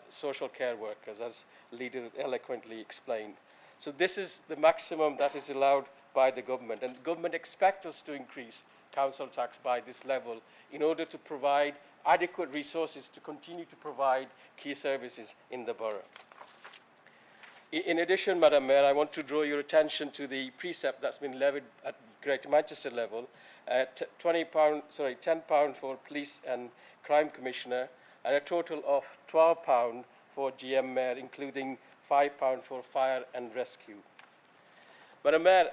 social care workers, as leader eloquently explained. So this is the maximum that is allowed by the government, and the government expects us to increase council tax by this level in order to provide adequate resources to continue to provide key services in the borough. In addition, Madam Mayor, I want to draw your attention to the precept that's been levied at Greater Manchester level, £10 for Police and Crime Commissioner, and a total of £12 for GM Mayor, including £5 for Fire and Rescue. Madam Mayor,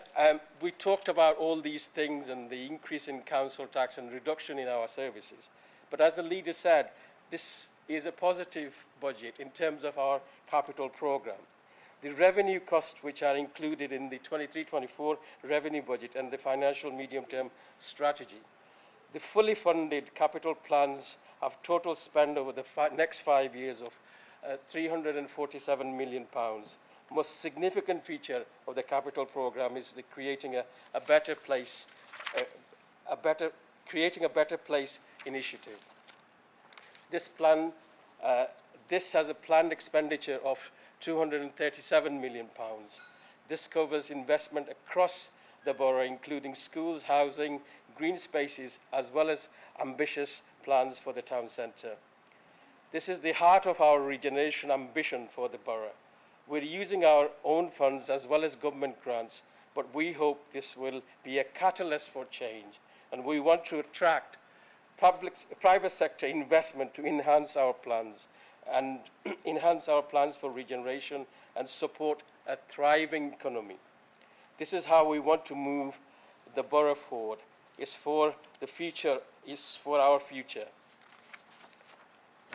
we talked about all these things and the increase in council tax and reduction in our services. But as the leader said, this is a positive budget in terms of our capital programme. The revenue costs which are included in the 23-24 revenue budget and the financial medium-term strategy. The fully funded capital plans have total spend over the next 5 years of £347 million. Most significant feature of the capital programme is the creating a better place initiative. This has a planned expenditure of £237 million. This covers investment across the borough, including schools, housing, green spaces, as well as ambitious plans for the town centre. This is the heart of our regeneration ambition for the borough. We're using our own funds as well as government grants, but we hope this will be a catalyst for change, and we want to attract private sector investment to enhance our plans and enhance our plans for regeneration and support a thriving economy. This is how we want to move the borough forward. It's for the future, it's for our future.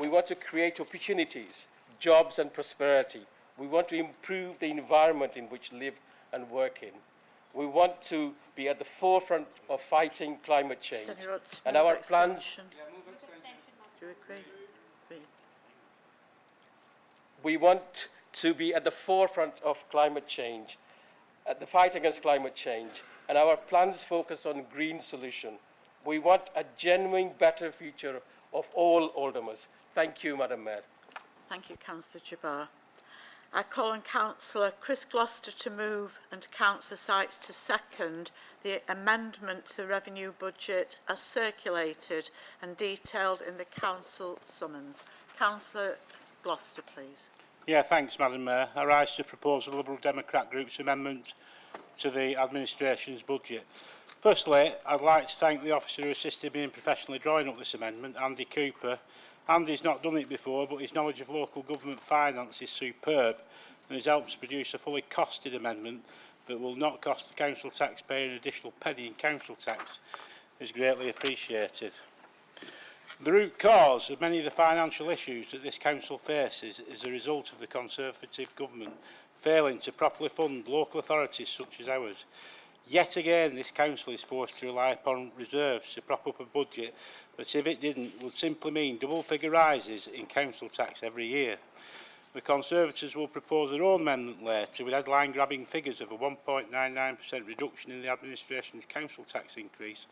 We want to create opportunities, jobs and prosperity. We want to improve the environment in which we live and work in. We want to be at the forefront of fighting climate change. And our plans... Do you agree? We want to be at the forefront of climate change, at the fight against climate change, and our plans focus on green solution. We want a genuine better future of all Oldhamers. Thank you, Madam Mayor. Thank you, Councillor Jabbar. I call on Councillor Chris Gloucester to move and Councillor Sykes to second the amendment to the revenue budget as circulated and detailed in the council summons. Councillor Gloucester, please. Yeah, thanks, Madam Mayor. I rise to propose the Liberal Democrat Group's amendment to the administration's budget. Firstly, I'd like to thank the officer who assisted me in professionally drawing up this amendment, Andy Cooper. Andy's not done it before, but his knowledge of local government finance is superb and has helped to produce a fully costed amendment that will not cost the council taxpayer an additional penny in council tax. Is greatly appreciated. The root cause of many of the financial issues that this council faces is the result of the Conservative government failing to properly fund local authorities such as ours. Yet again, this council is forced to rely upon reserves to prop up a budget that, if it didn't, would simply mean double-figure rises in council tax every year. The Conservatives will propose their own amendment later with headline-grabbing figures of a 1.99% reduction in the administration's council tax increase,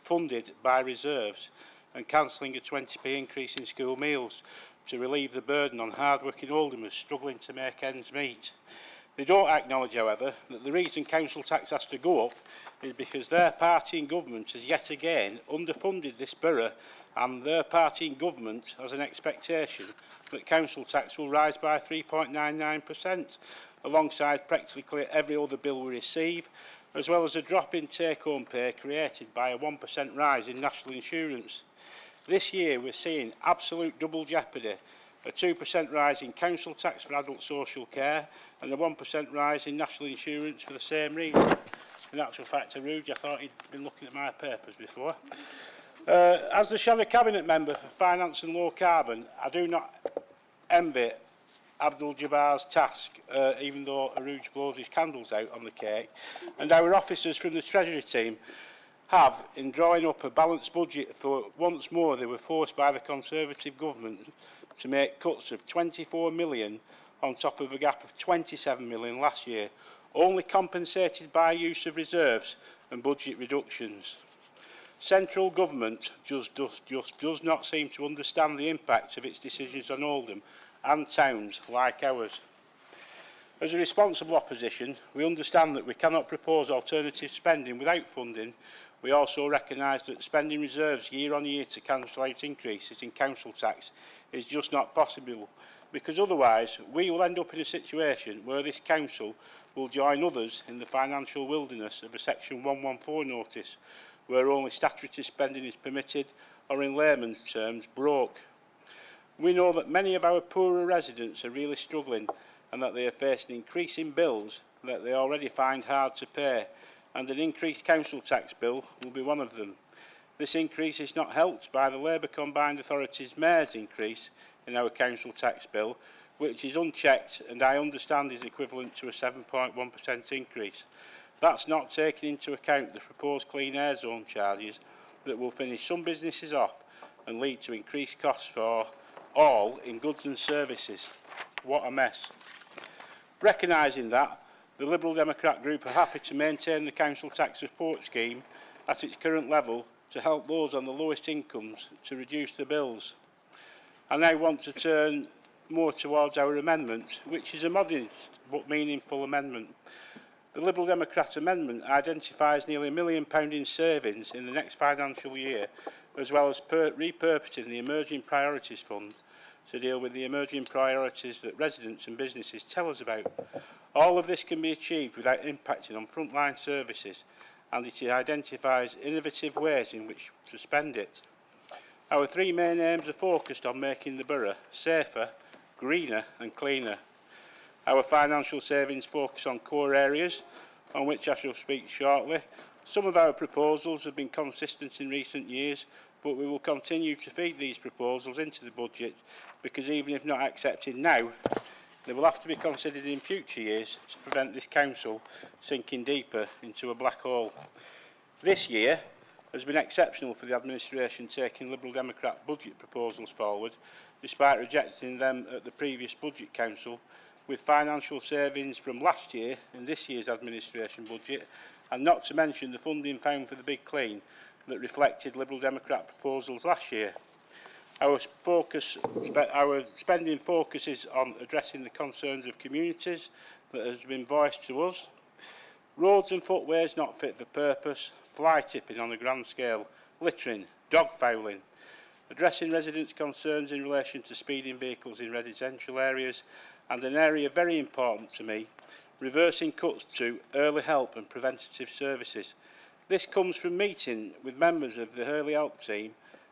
funded by reserves, and cancelling a 20p increase in school meals to relieve the burden on hard-working Oldhamers struggling to make ends meet. They don't acknowledge, however, that the reason council tax has to go up is because their party in government has yet again underfunded this borough, and their party in government has an expectation that council tax will rise by 3.99%, alongside practically every other bill we receive, as well as a drop in take-home pay created by a 1% rise in national insurance. This year we're seeing absolute double jeopardy, a 2% rise in council tax for adult social care and a 1% rise in national insurance for the same reason. In actual fact, Aruj, I thought he'd been looking at my papers before. As the Shadow Cabinet Member for Finance and Low Carbon, I do not envy Abdul Jabbar's task, even though Aruj blows his candles out on the cake, and our officers from the Treasury team have, in drawing up a balanced budget, for once more they were forced by the Conservative government to make cuts of 24 million on top of a gap of 27 million last year, only compensated by use of reserves and budget reductions. Central government just does not seem to understand the impact of its decisions on Oldham and towns like ours. As a responsible opposition, we understand that we cannot propose alternative spending without funding. We also recognise that spending reserves year on year to cancel out increases in council tax is just not possible, because otherwise we will end up in a situation where this council will join others in the financial wilderness of a Section 114 notice, where only statutory spending is permitted, or in layman's terms, broke. We know that many of our poorer residents are really struggling and that they are facing increasing bills that they already find hard to pay, and an increased council tax bill will be one of them. This increase is not helped by the Labour Combined Authorities Mayor's increase in our council tax bill, which is unchecked and I understand is equivalent to a 7.1% increase. That's not taking into account the proposed clean air zone charges that will finish some businesses off and lead to increased costs for all in goods and services. What a mess. Recognising that, the Liberal Democrat group are happy to maintain the council tax support scheme at its current level to help those on the lowest incomes to reduce the bills. I now want to turn more towards our amendment, which is a modest but meaningful amendment. The Liberal Democrat amendment identifies nearly £1 million in savings in the next financial year, as well as repurposing the Emerging Priorities Fund to deal with the emerging priorities that residents and businesses tell us about. All of this can be achieved without impacting on frontline services, and it identifies innovative ways in which to spend it. Our three main aims are focused on making the borough safer, greener and cleaner. Our financial savings focus on core areas, on which I shall speak shortly. Some of our proposals have been consistent in recent years, but we will continue to feed these proposals into the budget, because even if not accepted now, they will have to be considered in future years to prevent this council sinking deeper into a black hole. This year has been exceptional for the administration taking Liberal Democrat budget proposals forward, despite rejecting them at the previous budget council, with financial savings from last year in this year's administration budget, and not to mention the funding found for the big clean that reflected Liberal Democrat proposals last year. Our spending focuses on addressing the concerns of communities that has been voiced to us. Roads and footways not fit for purpose, fly tipping on a grand scale, littering, dog fouling, addressing residents' concerns in relation to speeding vehicles in residential areas, and an area very important to me, reversing cuts to early help and preventative services. This comes from meeting with members of the early help team,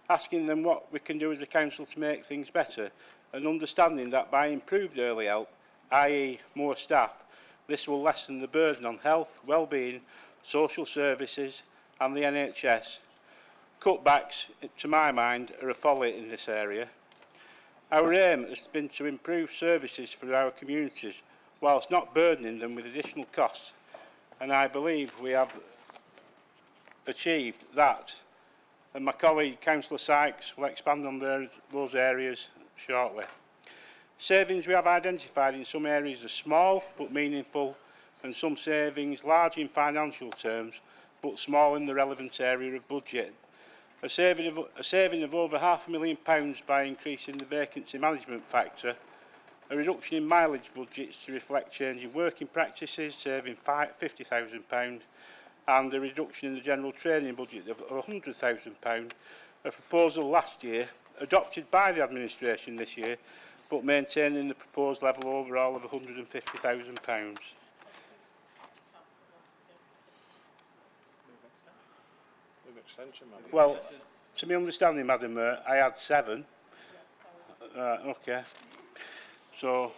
asking them what we can do as a council to make things better, and understanding that by improved early help, i.e. more staff, this will lessen the burden on health, well-being, social services and the NHS. Cutbacks, to my mind, are a folly in this area. Our aim has been to improve services for our communities whilst not burdening them with additional costs, and I believe we have achieved that. And my colleague, Councillor Sykes, will expand on those areas shortly. Savings we have identified in some areas are small but meaningful, and some savings large in financial terms but small in the relevant area of budget. A saving of over £500,000 by increasing the vacancy management factor, a reduction in mileage budgets to reflect changing working practices, saving £50,000, and a reduction in the general training budget of £100,000, a proposal last year, adopted by the administration this year, but maintaining the proposed level overall of £150,000. Well, to my understanding, Madam Mayor, I had 7. Okay. So,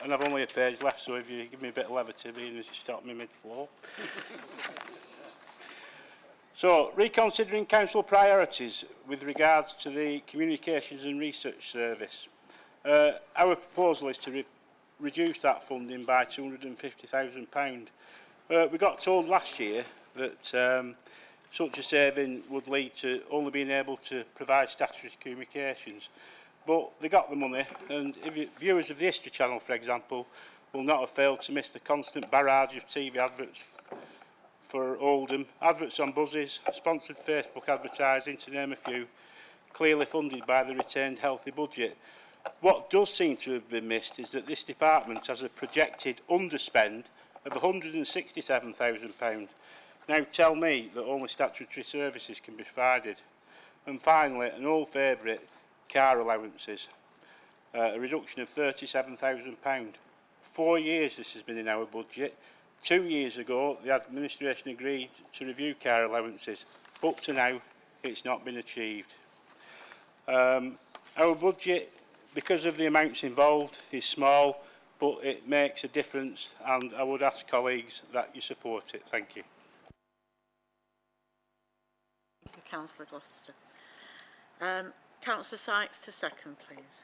and I've only a page left, so if you give me a bit of levity, being as you stop me mid-flow. So, reconsidering council priorities with regards to the Communications and Research Service. Our proposal is to reduce that funding by £250,000. We got told last year that such a saving would lead to only being able to provide statutory communications. But they got the money, and viewers of the History Channel, for example, will not have failed to miss the constant barrage of TV adverts for Oldham, adverts on buses, sponsored Facebook advertising, to name a few, clearly funded by the retained healthy budget. What does seem to have been missed is that this department has a projected underspend of £167,000. Now tell me that only statutory services can be provided. And finally, an old favourite, car allowances, a reduction of £37,000. 4 years this has been in our budget. 2 years ago, the administration agreed to review car allowances, but to now, it's not been achieved. Our budget, because of the amounts involved, is small, but it makes a difference, and I would ask colleagues that you support it. Thank you. Thank you, Councillor Gloucester. Councillor Sykes to second, please.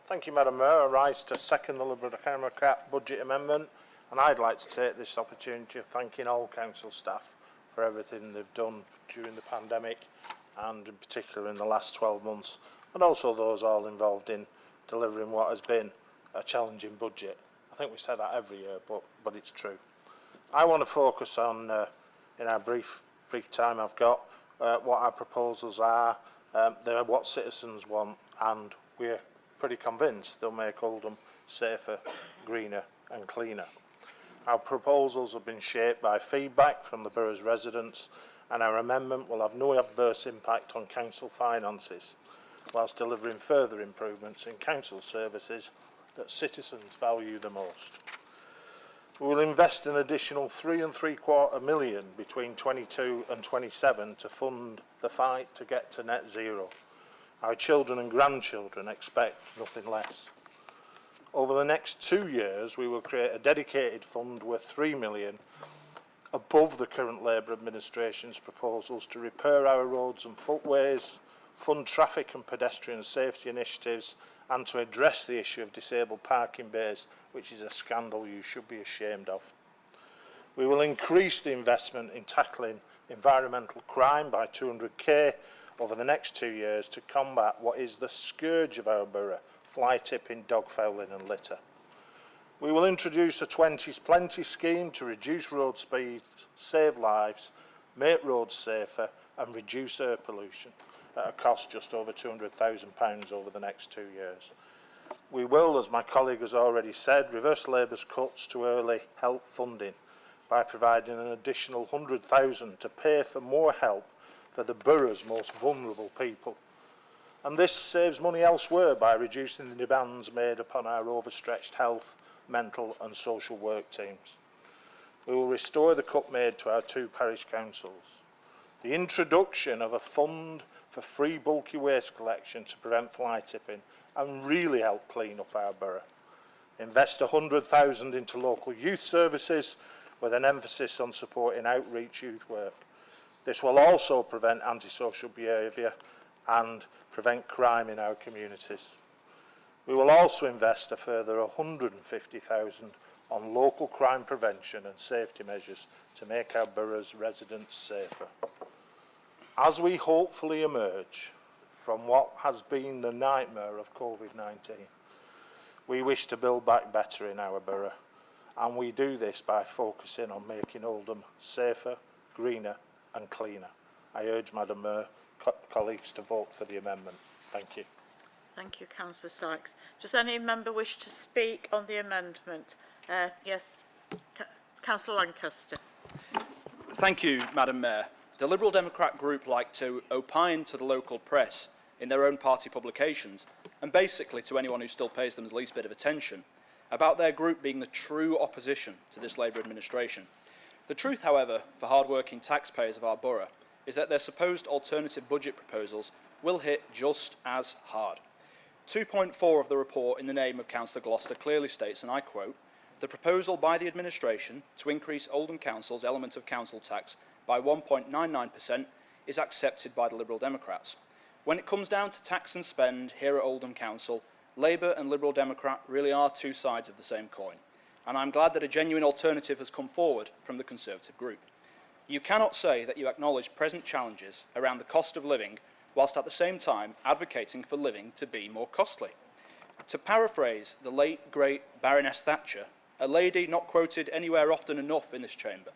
Thank you, Madam Mayor. I rise to second the Liberal Democrat budget amendment, and I'd like to take this opportunity of thanking all council staff for everything they've done during the pandemic, and in particular in the last 12 months, and also those all involved in delivering what has been a challenging budget. I think we say that every year, but it's true. I want to focus on, in our brief time I've got, what our proposals are, they're what citizens want, and we're pretty convinced they'll make Oldham safer, greener and cleaner. Our proposals have been shaped by feedback from the borough's residents, and our amendment will have no adverse impact on council finances, whilst delivering further improvements in council services that citizens value the most. We will invest an additional £3.75 million between 22 and 27 to fund the fight to get to net zero. Our children and grandchildren expect nothing less. Over the next 2 years, we will create a dedicated fund worth £3 million above the current Labour administration's proposals to repair our roads and footways, fund traffic and pedestrian safety initiatives, and to address the issue of disabled parking bays, which is a scandal you should be ashamed of. We will increase the investment in tackling environmental crime by £200,000 over the next 2 years to combat what is the scourge of our borough, fly tipping, dog fouling and litter. We will introduce a 20s plenty scheme to reduce road speeds, save lives, make roads safer and reduce air pollution at a cost just over £200,000 over the next 2 years. We will, as my colleague has already said, reverse Labour's cuts to early help funding by providing an additional £100,000 to pay for more help for the borough's most vulnerable people. and this saves money elsewhere by reducing the demands made upon our overstretched health, mental and social work teams. We will restore the cut made to our 2 parish councils. The introduction of a fund for free bulky waste collection to prevent fly tipping and really help clean up our borough. Invest 100,000 into local youth services with an emphasis on supporting outreach youth work. This will also prevent antisocial behaviour and prevent crime in our communities. We will also invest a further 150,000 on local crime prevention and safety measures to make our borough's residents safer. As we hopefully emerge from what has been the nightmare of COVID-19, we wish to build back better in our borough, and we do this by focusing on making Oldham safer, greener and cleaner. I urge Madam Mayor, colleagues to vote for the amendment. Thank you. Thank you, Councillor Sykes. Does any member wish to speak on the amendment? Yes, Councillor Lancaster. Thank you, Madam Mayor. The Liberal Democrat group like to opine to the local press in their own party publications, and basically to anyone who still pays them the least bit of attention, about their group being the true opposition to this Labour administration. The truth, however, for hard-working taxpayers of our borough is that their supposed alternative budget proposals will hit just as hard. 2.4 of the report in the name of Councillor Gloucester clearly states, and I quote, "The proposal by the administration to increase Oldham Council's element of council tax by 1.99% is accepted by the Liberal Democrats. When it comes down to tax and spend here at Oldham Council, Labour and Liberal Democrat really are two sides of the same coin, and I'm glad that a genuine alternative has come forward from the Conservative group. You cannot say that you acknowledge present challenges around the cost of living whilst at the same time advocating for living to be more costly. To paraphrase the late, great Baroness Thatcher, a lady not quoted anywhere often enough in this chamber,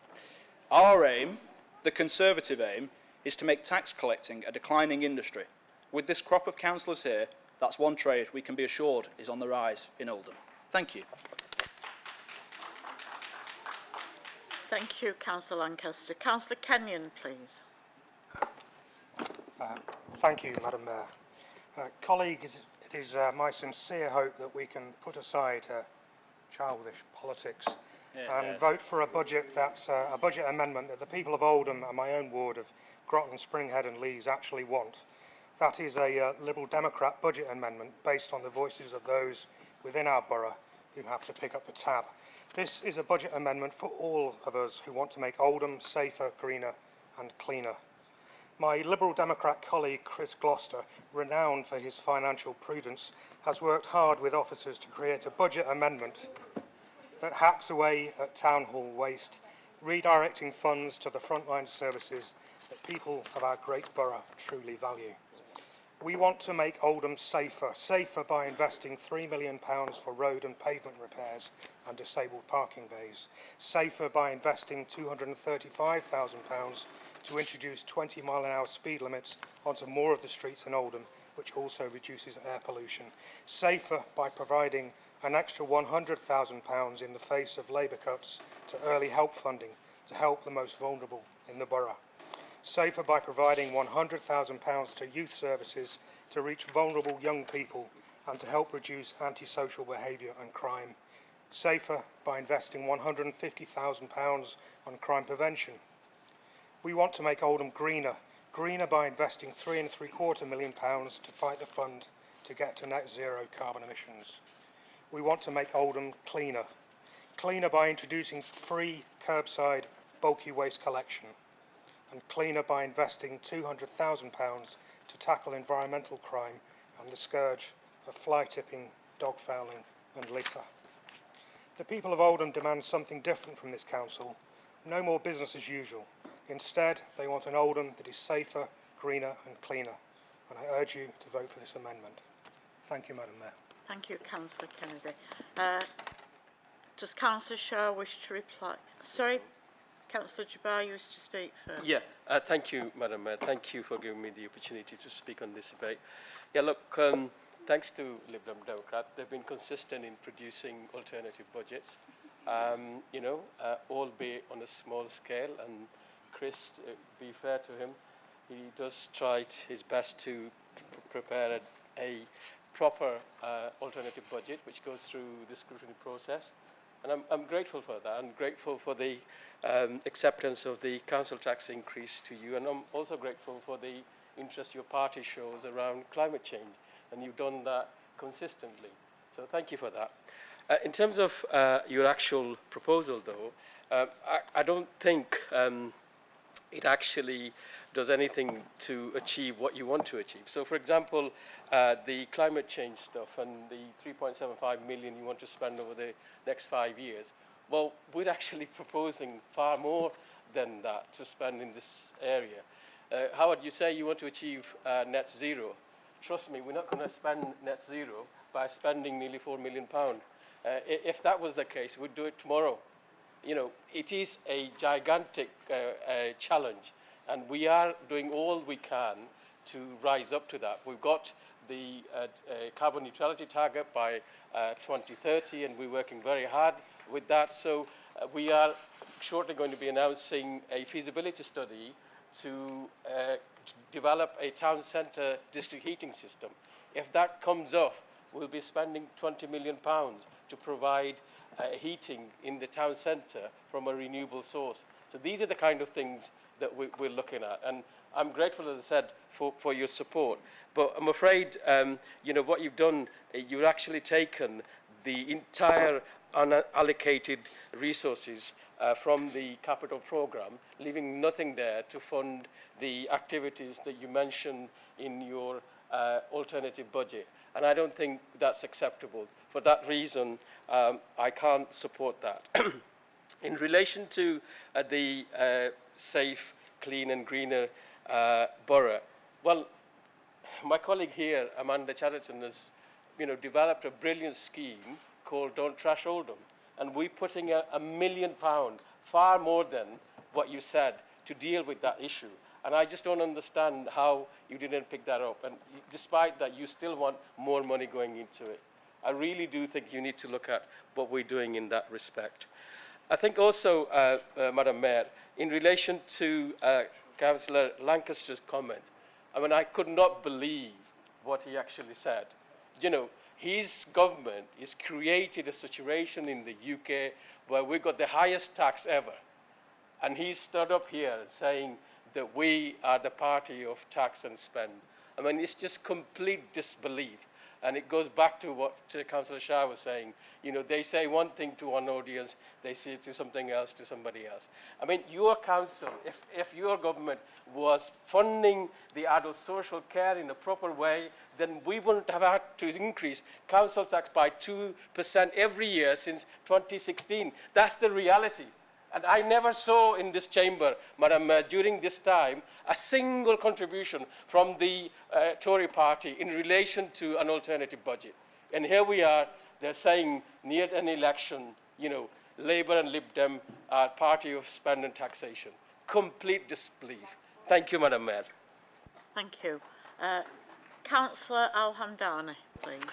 our aim, the Conservative aim, is to make tax collecting a declining industry. With this crop of councillors here, that's one trade we can be assured is on the rise in Oldham. Thank you. Thank you, Councillor Lancaster. Councillor Kenyon, please. Thank you, Madam Mayor. Colleagues, it is my sincere hope that we can put aside childish politics and vote for a budget that's a budget amendment that the people of Oldham and my own ward of Groton, Springhead and Lees actually want. That is a Liberal Democrat budget amendment based on the voices of those within our borough who have to pick up the tab. This is a budget amendment for all of us who want to make Oldham safer, greener and cleaner. My Liberal Democrat colleague Chris Gloucester, renowned for his financial prudence, has worked hard with officers to create a budget amendment that hacks away at town hall waste, redirecting funds to the frontline services that people of our great borough truly value. We want to make Oldham safer by investing £3 million for road and pavement repairs and disabled parking bays, safer by investing £235,000 to introduce 20-mile-an-hour speed limits onto more of the streets in Oldham, which also reduces air pollution, safer by providing an extra £100,000 in the face of Labour cuts to early help funding to help the most vulnerable in the borough, safer by providing £100,000 to youth services to reach vulnerable young people and to help reduce antisocial behaviour and crime, safer by investing £150,000 on crime prevention. We want to make Oldham greener by investing £3.75 million to fight the fund to get to net zero carbon emissions. We want to make Oldham cleaner by introducing free curbside bulky waste collection, and cleaner by investing £200,000 to tackle environmental crime and the scourge of fly tipping, dog fouling and litter. The people of Oldham demand something different from this council. No more business as usual. Instead, they want an Oldham that is safer, greener and cleaner. And I urge you to vote for this amendment. Thank you, Madam Mayor. Thank you, Councillor Kennedy. Does Councillor Shaw wish to reply? Sorry, Councillor Jabbar, you wish to speak first. Yeah, thank you, Madam Mayor. Thank you for giving me the opportunity to speak on this debate. Yeah, look, thanks to Liberal Democrat, they've been consistent in producing alternative budgets, albeit on a small scale. And Chris, be fair to him, he does try his best to prepare a proper alternative budget which goes through the scrutiny process. And I'm grateful for that. I'm grateful for the acceptance of the council tax increase to you. And I'm also grateful for the interest your party shows around climate change. And you've done that consistently. So thank you for that. In terms of your actual proposal, though, I don't think it actually does anything to achieve what you want to achieve. So, for example, the climate change stuff and the 3.75 million you want to spend over the next 5 years, well, we're actually proposing far more than that to spend in this area. Howard, you say you want to achieve net zero. Trust me, we're not going to spend net zero by spending nearly £4 million. If that was the case, we'd do it tomorrow. You know, it is a gigantic challenge, and we are doing all we can to rise up to that. We've got the carbon neutrality target by 2030, and we're working very hard with that. So we are shortly going to be announcing a feasibility study to develop a town centre district heating system. If that comes off, we'll be spending £20 million to provide heating in the town centre from a renewable source. So these are the kind of things that we're looking at. And I'm grateful, as I said, for your support. But I'm afraid, you know, what you've done, you've actually taken the entire unallocated resources from the capital programme, leaving nothing there to fund the activities that you mentioned in your alternative budget. And I don't think that's acceptable. For that reason, I can't support that. In relation to the safe, clean and greener borough, well, my colleague here, Amanda Chatterton, has developed a brilliant scheme called Don't Trash Oldham. And we're putting £1 million, far more than what you said, to deal with that issue. And I just don't understand how you didn't pick that up. And despite that, you still want more money going into it. I really do think you need to look at what we're doing in that respect. I think also, Madam Mayor, in relation to Councillor Lancaster's comment, I mean, I could not believe what he actually said. You know, his government has created a situation in the UK where we've got the highest tax ever. And he stood up here saying that we are the party of tax and spend. I mean, it's just complete disbelief. And it goes back to what Councillor Shah was saying. You know, they say one thing to one audience, they say to something else to somebody else. I mean, your council, if your government was funding the adult social care in a proper way, then we wouldn't have had to increase council tax by 2% every year since 2016. That's the reality. And I never saw in this chamber, Madam Mayor, during this time, a single contribution from the Tory party in relation to an alternative budget. And here we are, they're saying near an election, you know, Labour and Lib Dem are party of spend and taxation. Complete disbelief. Thank you, Madam Mayor. Thank you. Councillor Al-Hamdani, please.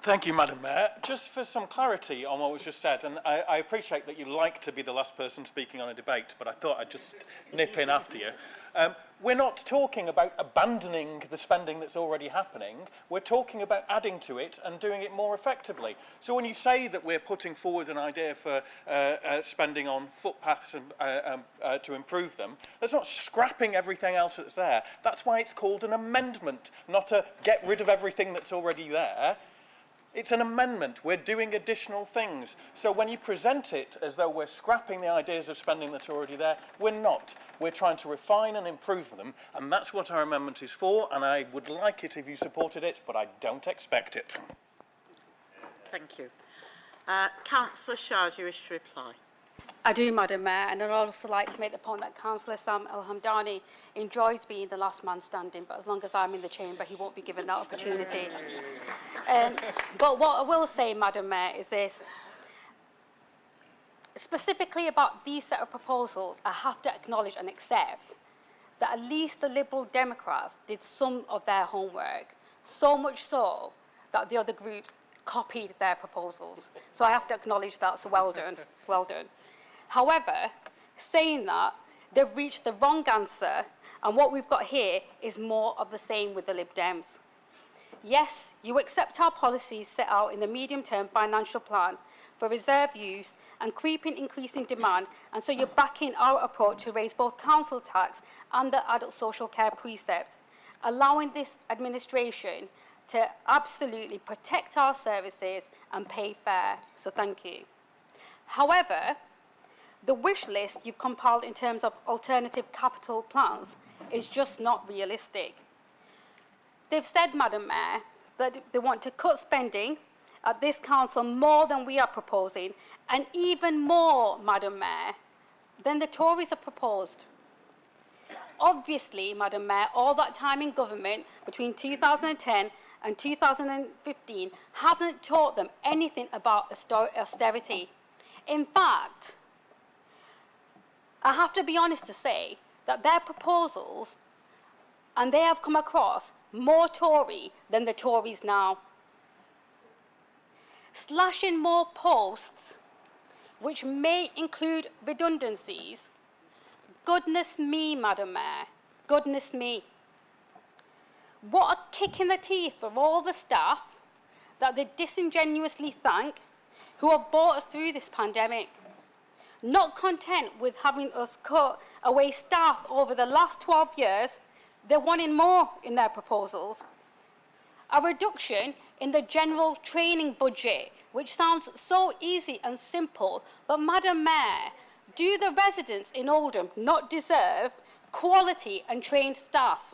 Thank you, Madam Mayor. Just for some clarity on what was just said, and I appreciate that you like to be the last person speaking on a debate, but I thought I'd just nip in after you. We're not talking about abandoning the spending that's already happening. We're talking about adding to it and doing it more effectively. So when you say that we're putting forward an idea for spending on footpaths and, to improve them, that's not scrapping everything else that's there. That's why it's called an amendment, not a get rid of everything that's already there. It's an amendment. We're doing additional things. So when you present it as though we're scrapping the ideas of spending that's already there, we're not. We're trying to refine and improve them, and that's what our amendment is for, and I would like it if you supported it, but I don't expect it. Thank you. Councillor Shah, do you wish to reply? I do, Madam Mayor, and I'd also like to make the point that Councillor Sam Al-Hamdani enjoys being the last man standing, but as long as I'm in the chamber, he won't be given that opportunity. But what I will say, Madam Mayor, is this. Specifically about these set of proposals, I have to acknowledge and accept that at least the Liberal Democrats did some of their homework, so much so that the other groups copied their proposals. So I have to acknowledge that, so well done, well done. However, saying that, they've reached the wrong answer, and what we've got here is more of the same with the Lib Dems. Yes, you accept our policies set out in the medium-term financial plan for reserve use and creeping increasing demand, and so you're backing our approach to raise both council tax and the adult social care precept, allowing this administration to absolutely protect our services and pay fair. So thank you. However, the wish list you've compiled in terms of alternative capital plans is just not realistic. They've said, Madam Mayor, that they want to cut spending at this council more than we are proposing, and even more, Madam Mayor, than the Tories have proposed. Obviously, Madam Mayor, all that time in government between 2010 and 2015 hasn't taught them anything about austerity. In fact, I have to be honest to say that their proposals, and they have come across more Tory than the Tories now. Slashing more posts, which may include redundancies. Goodness me, Madam Mayor, goodness me. What a kick in the teeth for all the staff that they disingenuously thank who have brought us through this pandemic. Not content with having us cut away staff over the last 12 years, they're wanting more in their proposals. A reduction in the general training budget, which sounds so easy and simple, but Madam Mayor, do the residents in Oldham not deserve quality and trained staff?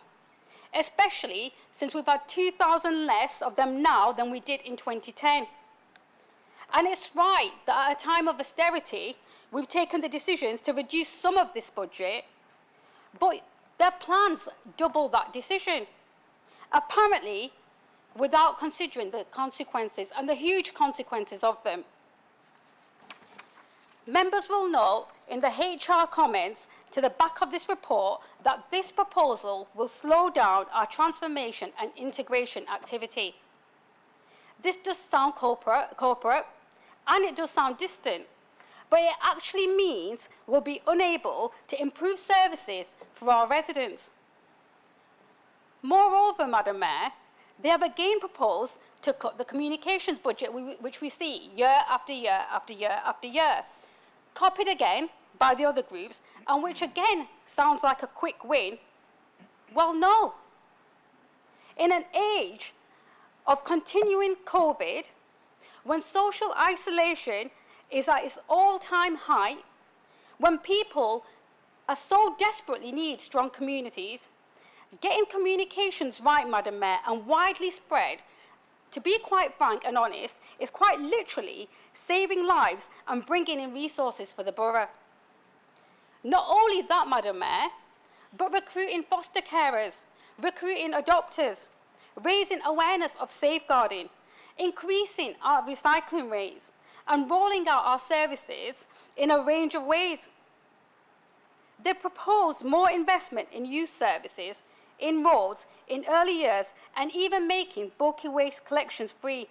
Especially since we've had 2,000 less of them now than we did in 2010. And it's right that at a time of austerity, we've taken the decisions to reduce some of this budget, but their plans double that decision, apparently without considering the consequences and the huge consequences of them. Members will note in the HR comments to the back of this report that this proposal will slow down our transformation and integration activity. This does sound corporate and it does sound distant, but it actually means we'll be unable to improve services for our residents. Moreover, Madam Mayor, they have again proposed to cut the communications budget, which we see year after year after year after year, copied again by the other groups, and which again sounds like a quick win. Well, no. In an age of continuing COVID, when social isolation is at its all-time high, when people are so desperately need strong communities, getting communications right, Madam Mayor, and widely spread, to be quite frank and honest, is quite literally saving lives and bringing in resources for the borough. Not only that, Madam Mayor, but recruiting foster carers, recruiting adopters, raising awareness of safeguarding, increasing our recycling rates, and rolling out our services in a range of ways. They proposed more investment in youth services, in roads, in early years, and even making bulky waste collections free.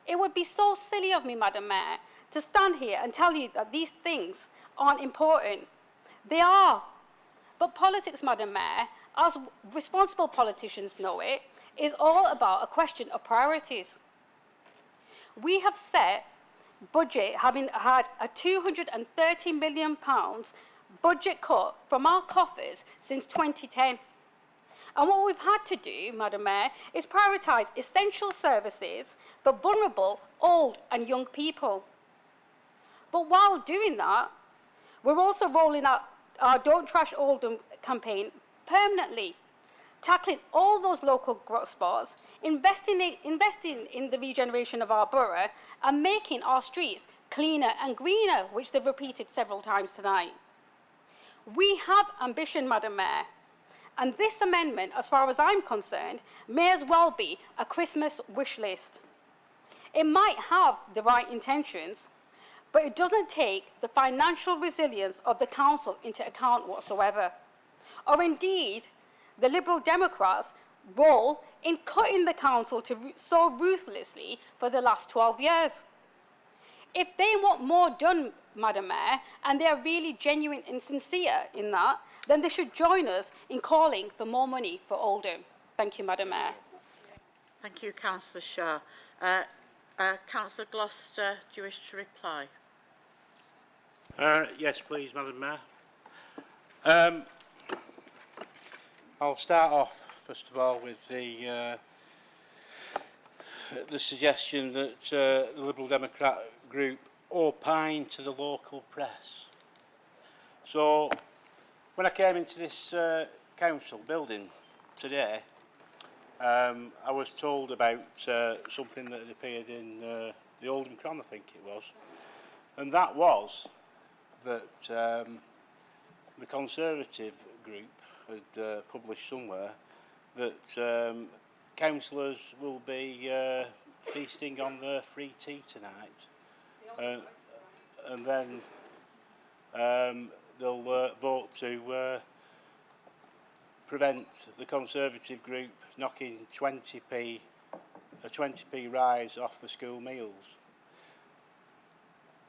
It would be so silly of me, Madam Mayor, to stand here and tell you that these things aren't important. They are. But politics, Madam Mayor, as responsible politicians know it, is all about a question of priorities. We have set budget having had a £230 million budget cut from our coffers since 2010. And what we've had to do, Madam Mayor, is prioritise essential services for vulnerable, old and young people. But while doing that, we're also rolling out our Don't Trash Oldham campaign permanently, tackling all those local spots, investing in the regeneration of our borough, and making our streets cleaner and greener, which they've repeated several times tonight. We have ambition, Madam Mayor, and this amendment, as far as I'm concerned, may as well be a Christmas wish list. It might have the right intentions, but it doesn't take the financial resilience of the council into account whatsoever, or indeed the Liberal Democrats' role in cutting the council so ruthlessly for the last 12 years. If they want more done, Madam Mayor, and they are really genuine and sincere in that, then they should join us in calling for more money for Oldham. Thank you, Madam Mayor. Thank you, Councillor Shah. Councillor Gloucester, do you wish to reply? Yes, please, Madam Mayor. I'll start off, first of all, with the suggestion that the Liberal Democrat group opine to the local press. So, when I came into this council building today, I was told about something that had appeared in the Oldham Cron, I think it was, and that was that the Conservative group had published somewhere that councillors will be feasting on their free tea tonight, and then they'll vote to prevent the Conservative group knocking a 20p rise off the school meals.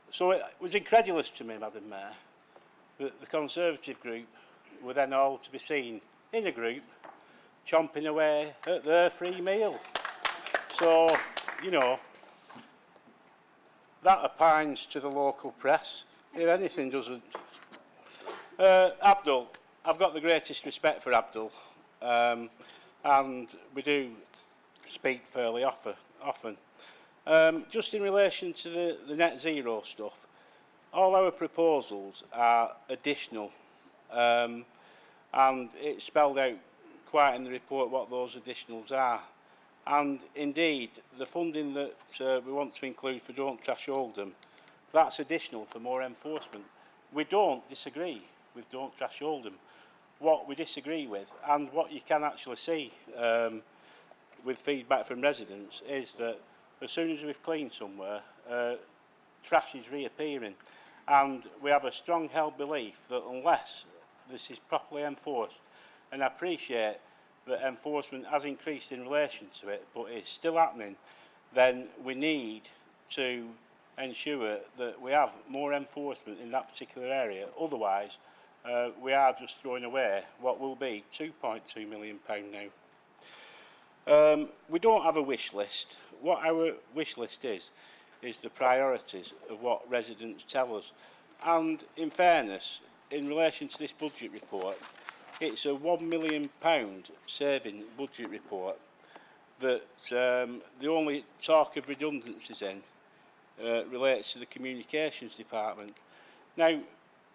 So it was incredulous to me, Madam Mayor, that the Conservative group were then all to be seen in a group chomping away at their free meal. So, you know, that opines to the local press, if anything doesn't. Abdul, I've got the greatest respect for Abdul, and we do speak fairly often. Just in relation to the net zero stuff, all our proposals are additional, and it's spelled out quite in the report what those additionals are. And indeed, the funding that we want to include for Don't Trash Oldham, that's additional for more enforcement. We don't disagree with Don't Trash Oldham. What we disagree with, and what you can actually see with feedback from residents, is that as soon as we've cleaned somewhere, trash is reappearing. And we have a strong held belief that unless this is properly enforced, and I appreciate that enforcement has increased in relation to it, but it's still happening, then we need to ensure that we have more enforcement in that particular area. Otherwise, we are just throwing away what will be £2.2 million now. We don't have a wish list. What our wish list is the priorities of what residents tell us. And in fairness, in relation to this budget report, it's a £1 million saving budget report that the only talk of redundancies in relates to the communications department. Now,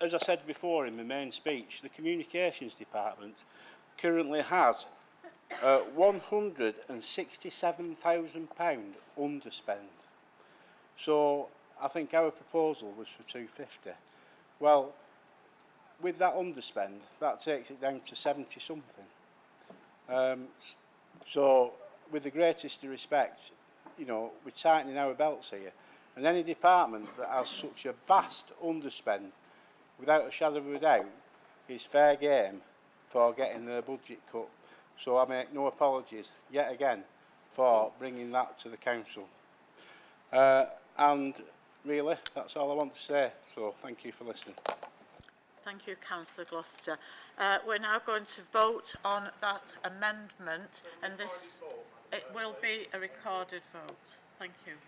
as I said before in my main speech, the communications department currently has £167,000 underspend. So I think our proposal was for 250. Well, with that underspend, that takes it down to 70 something. So with the greatest of respect, you know, we're tightening our belts here. And any department that has such a vast underspend, without a shadow of a doubt, is fair game for getting their budget cut. So I make no apologies, yet again, for bringing that to the council. And really, that's all I want to say. So thank you for listening. Thank you, Councillor Gloucester. We're now going to vote on that amendment, and it will be a recorded vote. Thank you.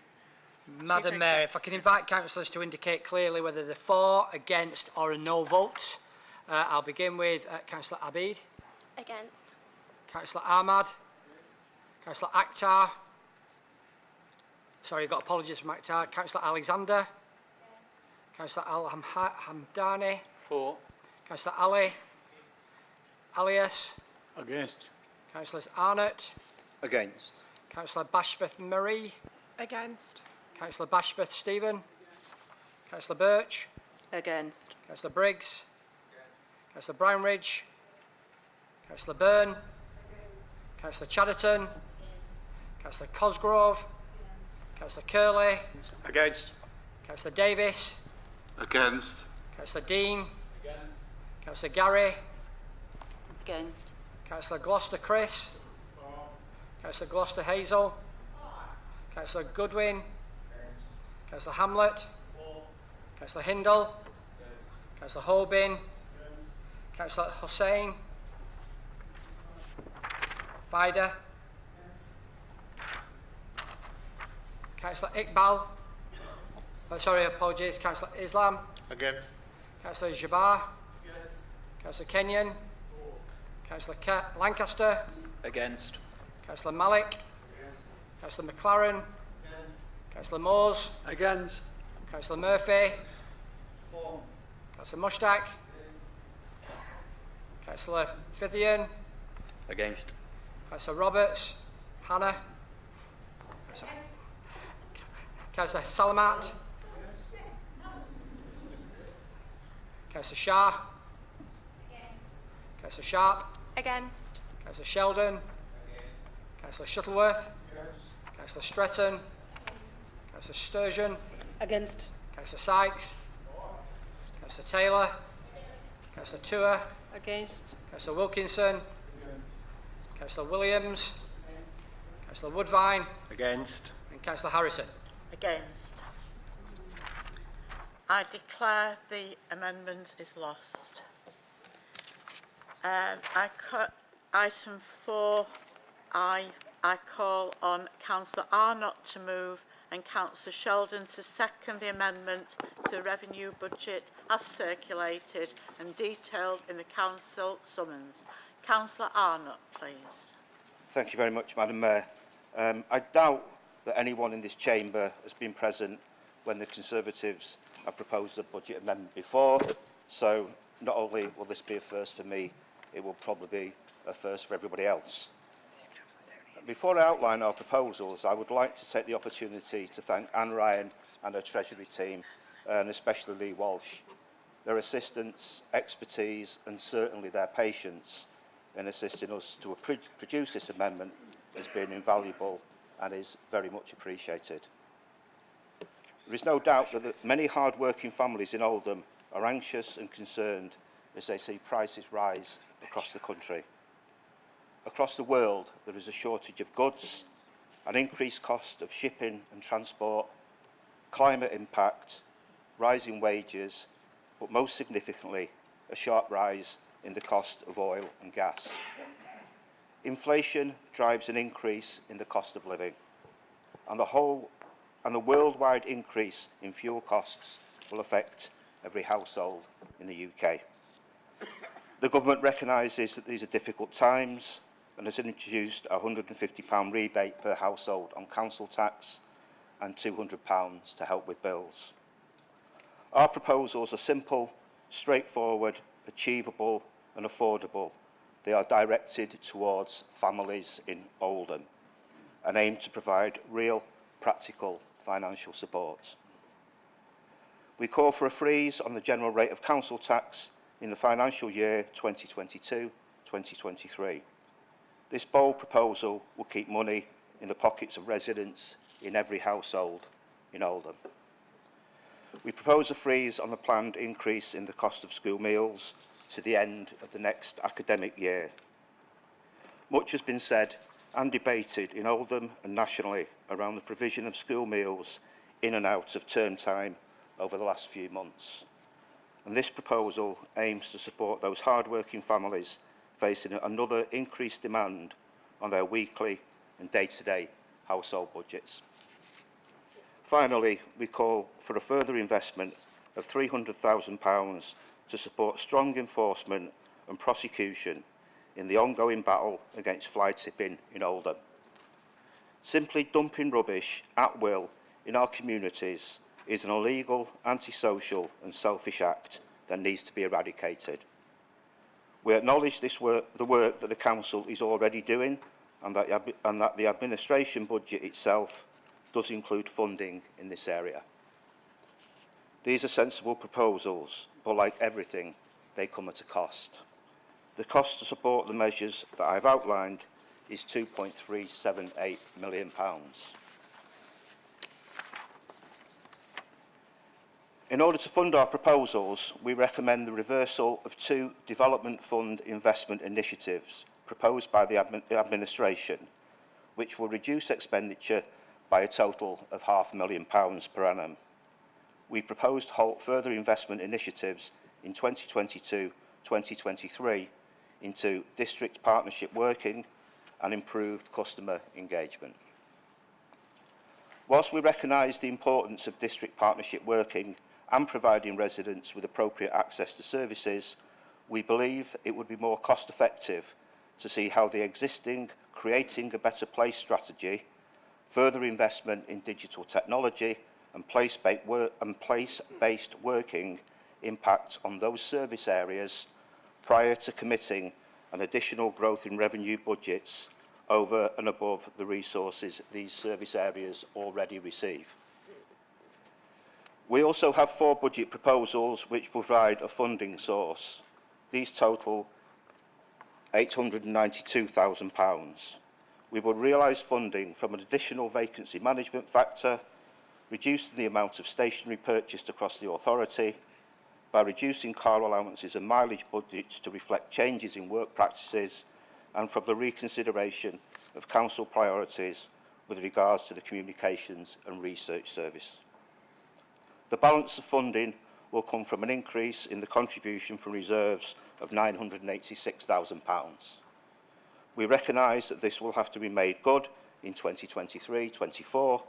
Madam Mayor, if I can invite councillors to indicate clearly whether they're for, against or a no vote. I'll begin with Councillor Abid. Against. Councillor Ahmad. Councillor Akhtar. Sorry, I've got apologies from Akhtar. Councillor Alexander. Councillor Al-Hamdani. For. Councillor Ali. Alias. Against. Councillors Arnott. Against. Councillor Bashforth Marie. Against. Councillor Bashforth Stephen. Councillor Birch. Against. Councillor Briggs. Councillor Brownridge. Councillor Byrne. Councillor Chatterton. Councillor Cosgrove. Councillor Curley. Against. Councillor Davis. Against. Councillor Dean. Against. Councillor Gary. Against. Councillor Gloucester Chris. Councillor Gloucester Hazel. Councillor Goodwin. Councillor Hamlet. Councillor Hindle. Councillor Hobin. Councillor Hussain. Fida. Councillor Iqbal. Sorry, apologies. Councillor Islam. Against. Councillor Jabbar. Against. Councillor Kenyon. Councillor Lancaster. Against. Councillor Malik. Against. Councillor McLaren. Against. Councillor Moores. Against. Councillor Murphy. For. Councillor Mushtaq. Councillor Fithian. Against. Councillor Roberts. Hannah. Councillor Salamat. Councillor Shah. Councillor Sharp. Against. Councillor Sheldon. Councillor Shuttleworth. Councillor Stretton. Councillor Sturgeon. Against. Councillor Sykes. Councillor Taylor. Councillor Tour. Against. Councillor Wilkinson. Councillor Williams. Councillor Woodvine. Against. And Councillor Harrison. Against. I declare the amendment is lost. Item 4I, I call on Councillor Arnott to move and Councillor Sheldon to second the amendment to the revenue budget as circulated and detailed in the council summons. Councillor Arnott, please. Thank you very much, Madam Mayor. I doubt that anyone in this chamber has been present when the Conservatives have proposed a budget amendment before, so not only will this be a first for me, it will probably be a first for everybody else. Before I outline our proposals, I would like to take the opportunity to thank Anne Ryan and her Treasury team, and especially Lee Walsh. Their assistance, expertise and certainly their patience in assisting us to produce this amendment has been invaluable and is very much appreciated. There is no doubt that many hard-working families in Oldham are anxious and concerned as they see prices rise across the country. Across the world, there is a shortage of goods, an increased cost of shipping and transport, climate impact, rising wages, but most significantly, a sharp rise in the cost of oil and gas. Inflation drives an increase in the cost of living, and the worldwide increase in fuel costs will affect every household in the UK. The government recognises that these are difficult times and has introduced a £150 rebate per household on council tax and £200 to help with bills. Our proposals are simple, straightforward, achievable and affordable. They are directed towards families in Oldham and aim to provide real, practical financial support. We call for a freeze on the general rate of council tax in the financial year 2022-2023. This bold proposal will keep money in the pockets of residents in every household in Oldham. We propose a freeze on the planned increase in the cost of school meals to the end of the next academic year. Much has been said and debated in Oldham and nationally around the provision of school meals in and out of term time over the last few months. And this proposal aims to support those hard-working families facing another increased demand on their weekly and day-to-day household budgets. Finally, we call for a further investment of £300,000 to support strong enforcement and prosecution in the ongoing battle against fly tipping in Oldham. Simply dumping rubbish at will in our communities is an illegal, antisocial and selfish act that needs to be eradicated. We acknowledge the work that the Council is already doing and that the administration budget itself does include funding in this area. These are sensible proposals, but like everything, they come at a cost. The cost to support the measures that I've outlined is £2.378 million. In order to fund our proposals, we recommend the reversal of 2 Development Fund investment initiatives proposed by the administration, which will reduce expenditure by a total of £500,000 per annum. We propose to halt further investment initiatives in 2022-2023 into district partnership working and improved customer engagement. Whilst we recognise the importance of district partnership working and providing residents with appropriate access to services, we believe it would be more cost-effective to see how the existing Creating a Better Place strategy, further investment in digital technology and place-based working impacts on those service areas prior to committing an additional growth in revenue budgets over and above the resources these service areas already receive. We also have 4 budget proposals which provide a funding source. These total £892,000. We will realise funding from an additional vacancy management factor, reducing the amount of stationery purchased across the authority, by reducing car allowances and mileage budgets to reflect changes in work practices, and from the reconsideration of council priorities with regards to the communications and research service. The balance of funding will come from an increase in the contribution from reserves of £986,000. We recognise that this will have to be made good in 2023-24,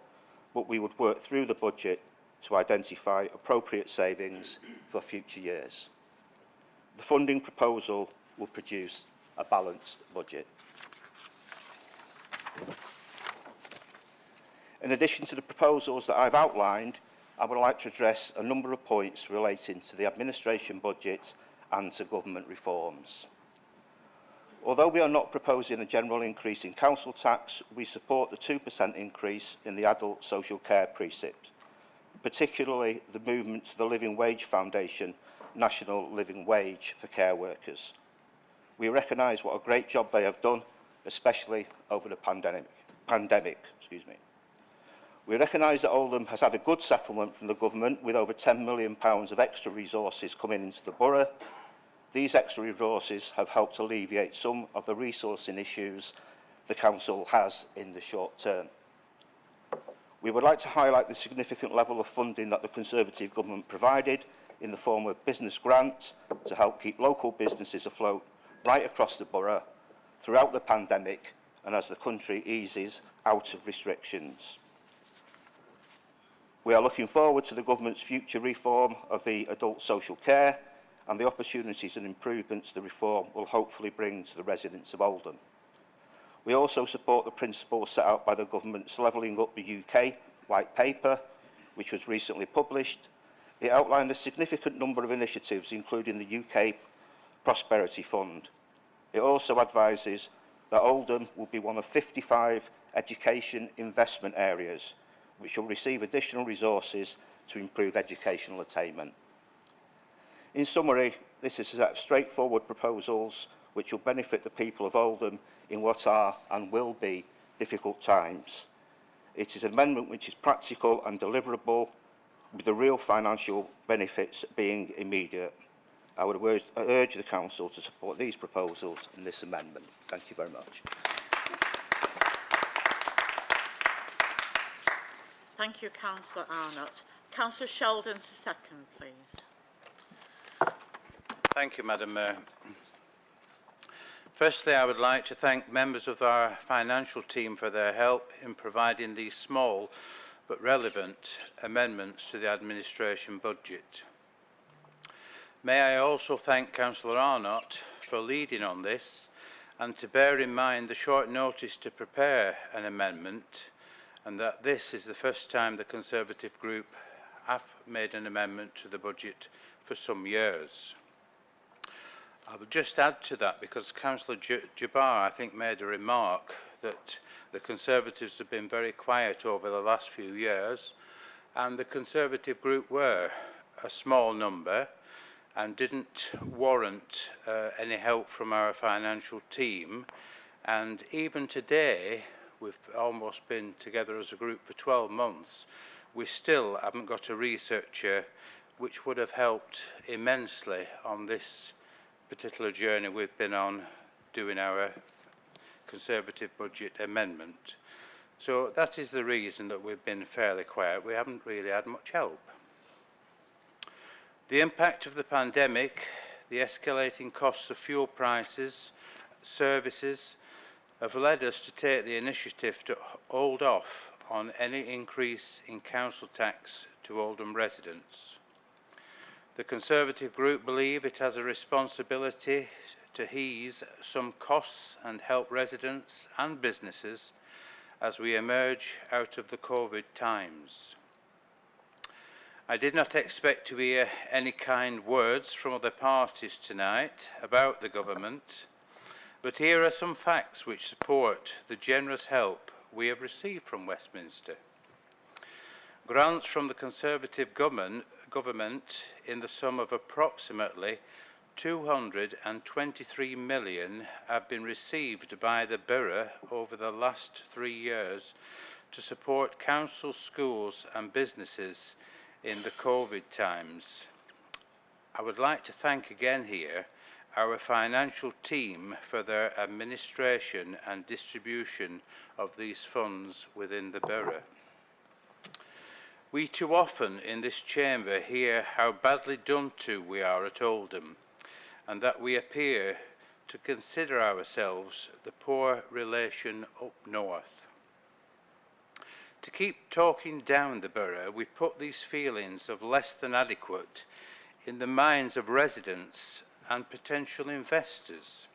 but we would work through the budget to identify appropriate savings for future years. The funding proposal will produce a balanced budget. In addition to the proposals that I've outlined, I would like to address a number of points relating to the administration budget and to government reforms. Although we are not proposing a general increase in council tax, we support the 2% increase in the adult social care precept, particularly the movement to the Living Wage Foundation National Living Wage for care workers. We recognise what a great job they have done, especially over the pandemic. We recognise that Oldham has had a good settlement from the government with over £10 million of extra resources coming into the borough. These extra resources have helped alleviate some of the resourcing issues the council has in the short term. We would like to highlight the significant level of funding that the Conservative government provided in the form of business grants to help keep local businesses afloat right across the borough throughout the pandemic and as the country eases out of restrictions. We are looking forward to the government's future reform of the adult social care and the opportunities and improvements the reform will hopefully bring to the residents of Oldham. We also support the principles set out by the government's Levelling Up the UK White Paper, which was recently published. It outlined a significant number of initiatives, including the UK Prosperity Fund. It also advises that Oldham will be one of 55 education investment areas, which will receive additional resources to improve educational attainment. In summary, this is a set of straightforward proposals which will benefit the people of Oldham in what are and will be difficult times. It is an amendment which is practical and deliverable, with the real financial benefits being immediate. I would urge the Council to support these proposals and this amendment. Thank you very much. Thank you, Councillor Arnott. Councillor Sheldon to second, please. Thank you, Madam Mayor. Firstly, I would like to thank members of our financial team for their help in providing these small but relevant amendments to the administration budget. May I also thank Councillor Arnott for leading on this and to bear in mind the short notice to prepare an amendment, and that this is the first time the Conservative group have made an amendment to the budget for some years. I will just add to that because Councillor Jabbar, I think, made a remark that the Conservatives have been very quiet over the last few years, and the Conservative group were a small number and didn't warrant any help from our financial team. And even today, we've almost been together as a group for 12 months, we still haven't got a researcher, which would have helped immensely on this particular journey we've been on doing our Conservative budget amendment. So that is the reason that we've been fairly quiet. We haven't really had much help. The impact of the pandemic, the escalating costs of fuel prices, services, have led us to take the initiative to hold off on any increase in council tax to Oldham residents. The Conservative group believe it has a responsibility to ease some costs and help residents and businesses as we emerge out of the COVID times. I did not expect to hear any kind words from other parties tonight about the government, but here are some facts which support the generous help we have received from Westminster. Grants from the Conservative government in the sum of approximately 223 million have been received by the borough over the last 3 years to support councils, schools and businesses in the COVID times. I would like to thank again here our financial team for their administration and distribution of these funds within the borough. We too often in this chamber hear how badly done to we are at Oldham, and that we appear to consider ourselves the poor relation up north. To keep talking down the borough, we put these feelings of less than adequate in the minds of residents and potential investors.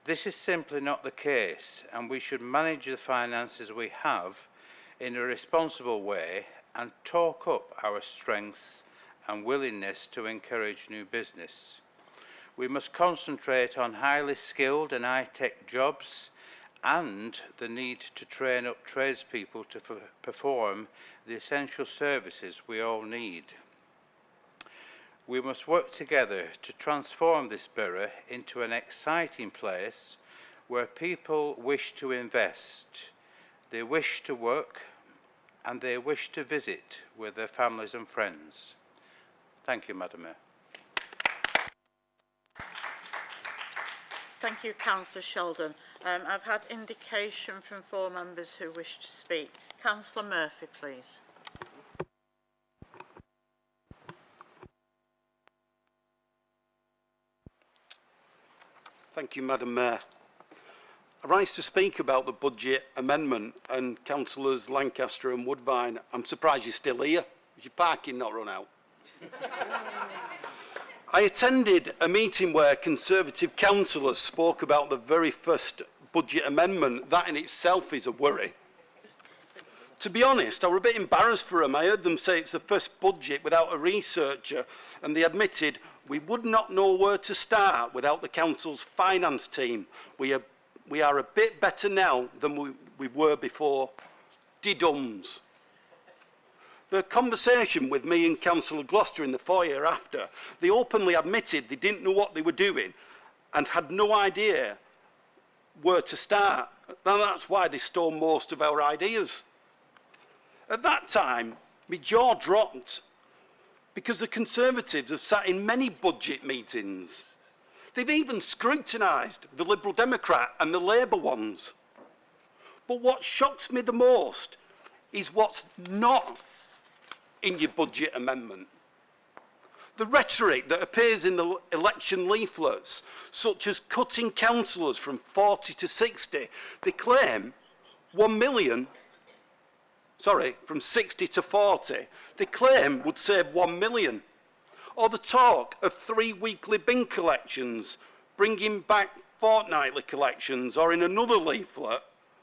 This is simply not the case, and we should manage the finances we have in a responsible way and talk up our strengths and willingness to encourage new business. We must concentrate on highly skilled and high-tech jobs and the need to train up tradespeople to perform the essential services we all need. We must work together to transform this borough into an exciting place where people wish to invest, they wish to work, and they wish to visit with their families and friends. Thank you, Madam Mayor. Thank you, Councillor Sheldon. I've had indication from 4 members who wish to speak. Councillor Murphy, please. Thank you, Madam Mayor. I rise to speak about the budget amendment, and Councillors Lancaster and Woodvine, I'm surprised you're still here. Is your parking not run out? I attended a meeting where Conservative councillors spoke about the very first budget amendment. That in itself is a worry. To be honest, I was a bit embarrassed for them. I heard them say it's the first budget without a researcher, and they admitted we would not know where to start without the council's finance team. We are a bit better now than we were before. Didums. The conversation with me and Councillor Gloucester in the foyer after, they openly admitted they didn't know what they were doing and had no idea where to start. And that's why they stole most of our ideas. At that time, my jaw dropped because the Conservatives have sat in many budget meetings. They've even scrutinised the Liberal Democrat and the Labour ones. But what shocks me the most is what's not in your budget amendment. The rhetoric that appears in the election leaflets, such as cutting councillors from 40 to 60, they claim 1 million, from 60 to 40, they claim would save 1 million. Or the talk of 3 weekly bin collections, bringing back fortnightly collections, or in another leaflet,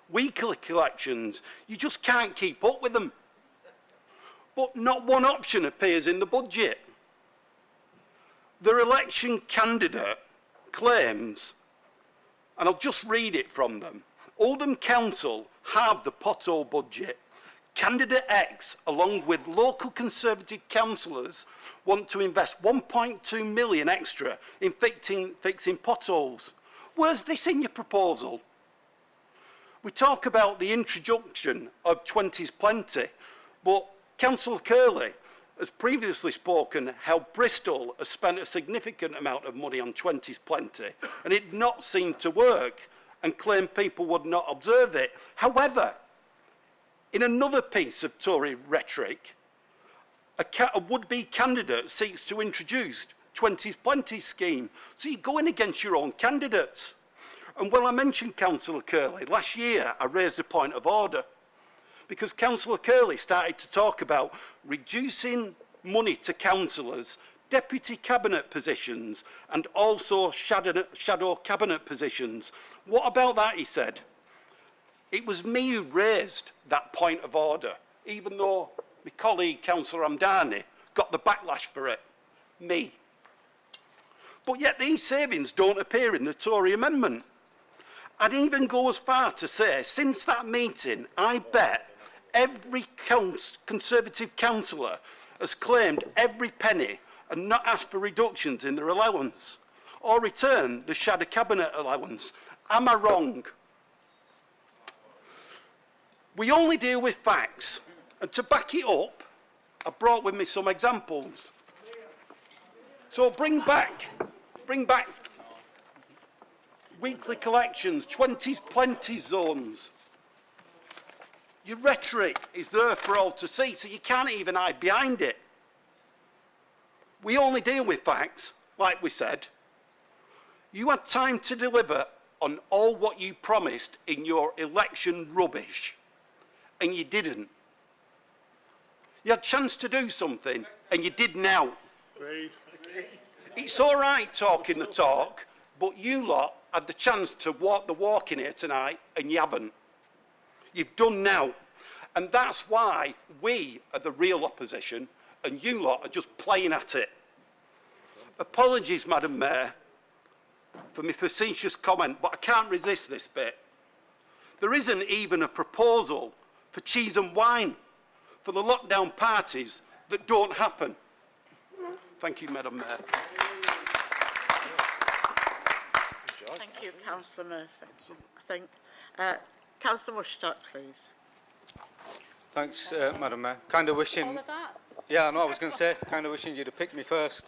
weekly collections. You just can't keep up with them. But not one option appears in the budget. Their election candidate claims, and I'll just read it from them, Oldham Council halved the pothole budget. Candidate X, along with local Conservative councillors, want to invest 1.2 million extra in fixing potholes. Where's this in your proposal? We talk about the introduction of 20's Plenty, but Councillor Curley has previously spoken how Bristol has spent a significant amount of money on 20's Plenty and it did not seem to work and claimed people would not observe it. However, in another piece of Tory rhetoric, a would-be candidate seeks to introduce 20's Plenty scheme. So you're going against your own candidates. And when I mentioned Councillor Curley, last year I raised a point of order because Councillor Curley started to talk about reducing money to councillors, deputy cabinet positions and also shadow cabinet positions. What about that, he said? It was me who raised that point of order, even though my colleague Councillor Amdani got the backlash for it. Me. But yet these savings don't appear in the Tory amendment. I'd even go as far to say, since that meeting, I bet every Conservative councillor has claimed every penny and not asked for reductions in their allowance, or return the shadow cabinet allowance. Am I wrong? We only deal with facts, and to back it up, I brought with me some examples. So bring back weekly collections, 20s plenty zones. Your rhetoric is there for all to see, so you can't even hide behind it. We only deal with facts, like we said. You had time to deliver on all what you promised in your election rubbish, and you didn't. You had a chance to do something, and you did now. It's all right talking the talk, but you lot had the chance to walk the walk in here tonight, and you haven't. You've done now. And that's why we are the real opposition, and you lot are just playing at it. Apologies, Madam Mayor, for my facetious comment, but I can't resist this bit. There isn't even a proposal for cheese and wine for the lockdown parties that don't happen. Thank you, Madam Mayor. Thank you, Councillor Murphy. I think Councillor Mushtack, please. Thanks, Madam Mayor. Kind of wishing... All of that? Yeah, I know, I was going to say, kind of wishing you'd have picked me first,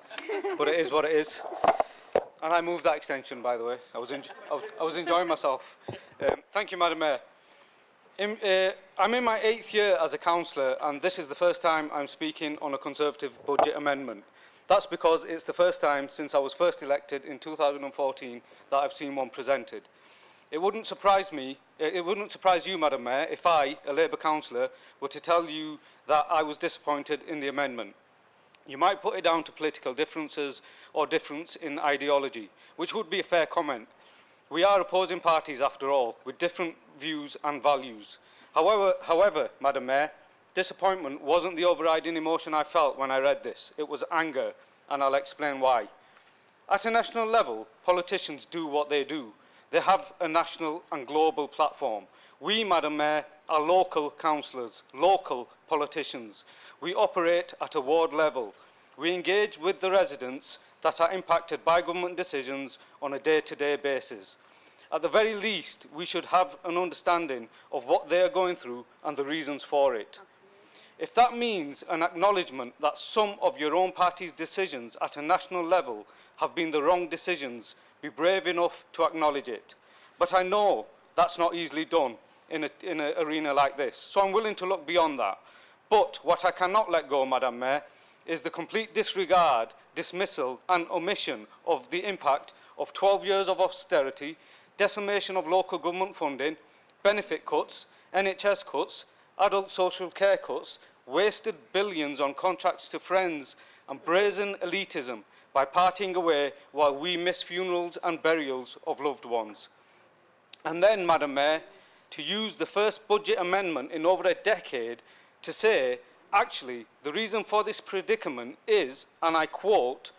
but it is what it is. And I moved that extension, by the way. I was enjoying myself. Thank you, Madam Mayor. I'm in my 8th year as a councillor, and this is the first time I'm speaking on a Conservative budget amendment. That's because it's the first time since I was first elected in 2014 that I've seen one presented. It wouldn't surprise you, Madam Mayor, if I, a Labour councillor, were to tell you that I was disappointed in the amendment. You might put it down to political differences or difference in ideology, which would be a fair comment. We are opposing parties, after all, with different views and values. However, Madam Mayor, disappointment wasn't the overriding emotion I felt when I read this. It was anger, and I'll explain why. At a national level, politicians do what they do. They have a national and global platform. We, Madam Mayor, are local councillors, local politicians. We operate at a ward level. We engage with the residents that are impacted by government decisions on a day-to-day basis. At the very least, we should have an understanding of what they are going through and the reasons for it. If that means an acknowledgement that some of your own party's decisions at a national level have been the wrong decisions, be brave enough to acknowledge it. But I know that's not easily done in an arena like this, so I'm willing to look beyond that. But what I cannot let go, Madam Mayor, is the complete disregard, dismissal and omission of the impact of 12 years of austerity, decimation of local government funding, benefit cuts, NHS cuts, adult social care cuts, wasted billions on contracts to friends and brazen elitism by partying away while we miss funerals and burials of loved ones. And then, Madam Mayor, to use the first budget amendment in over a decade to say, actually, the reason for this predicament is, and I quote,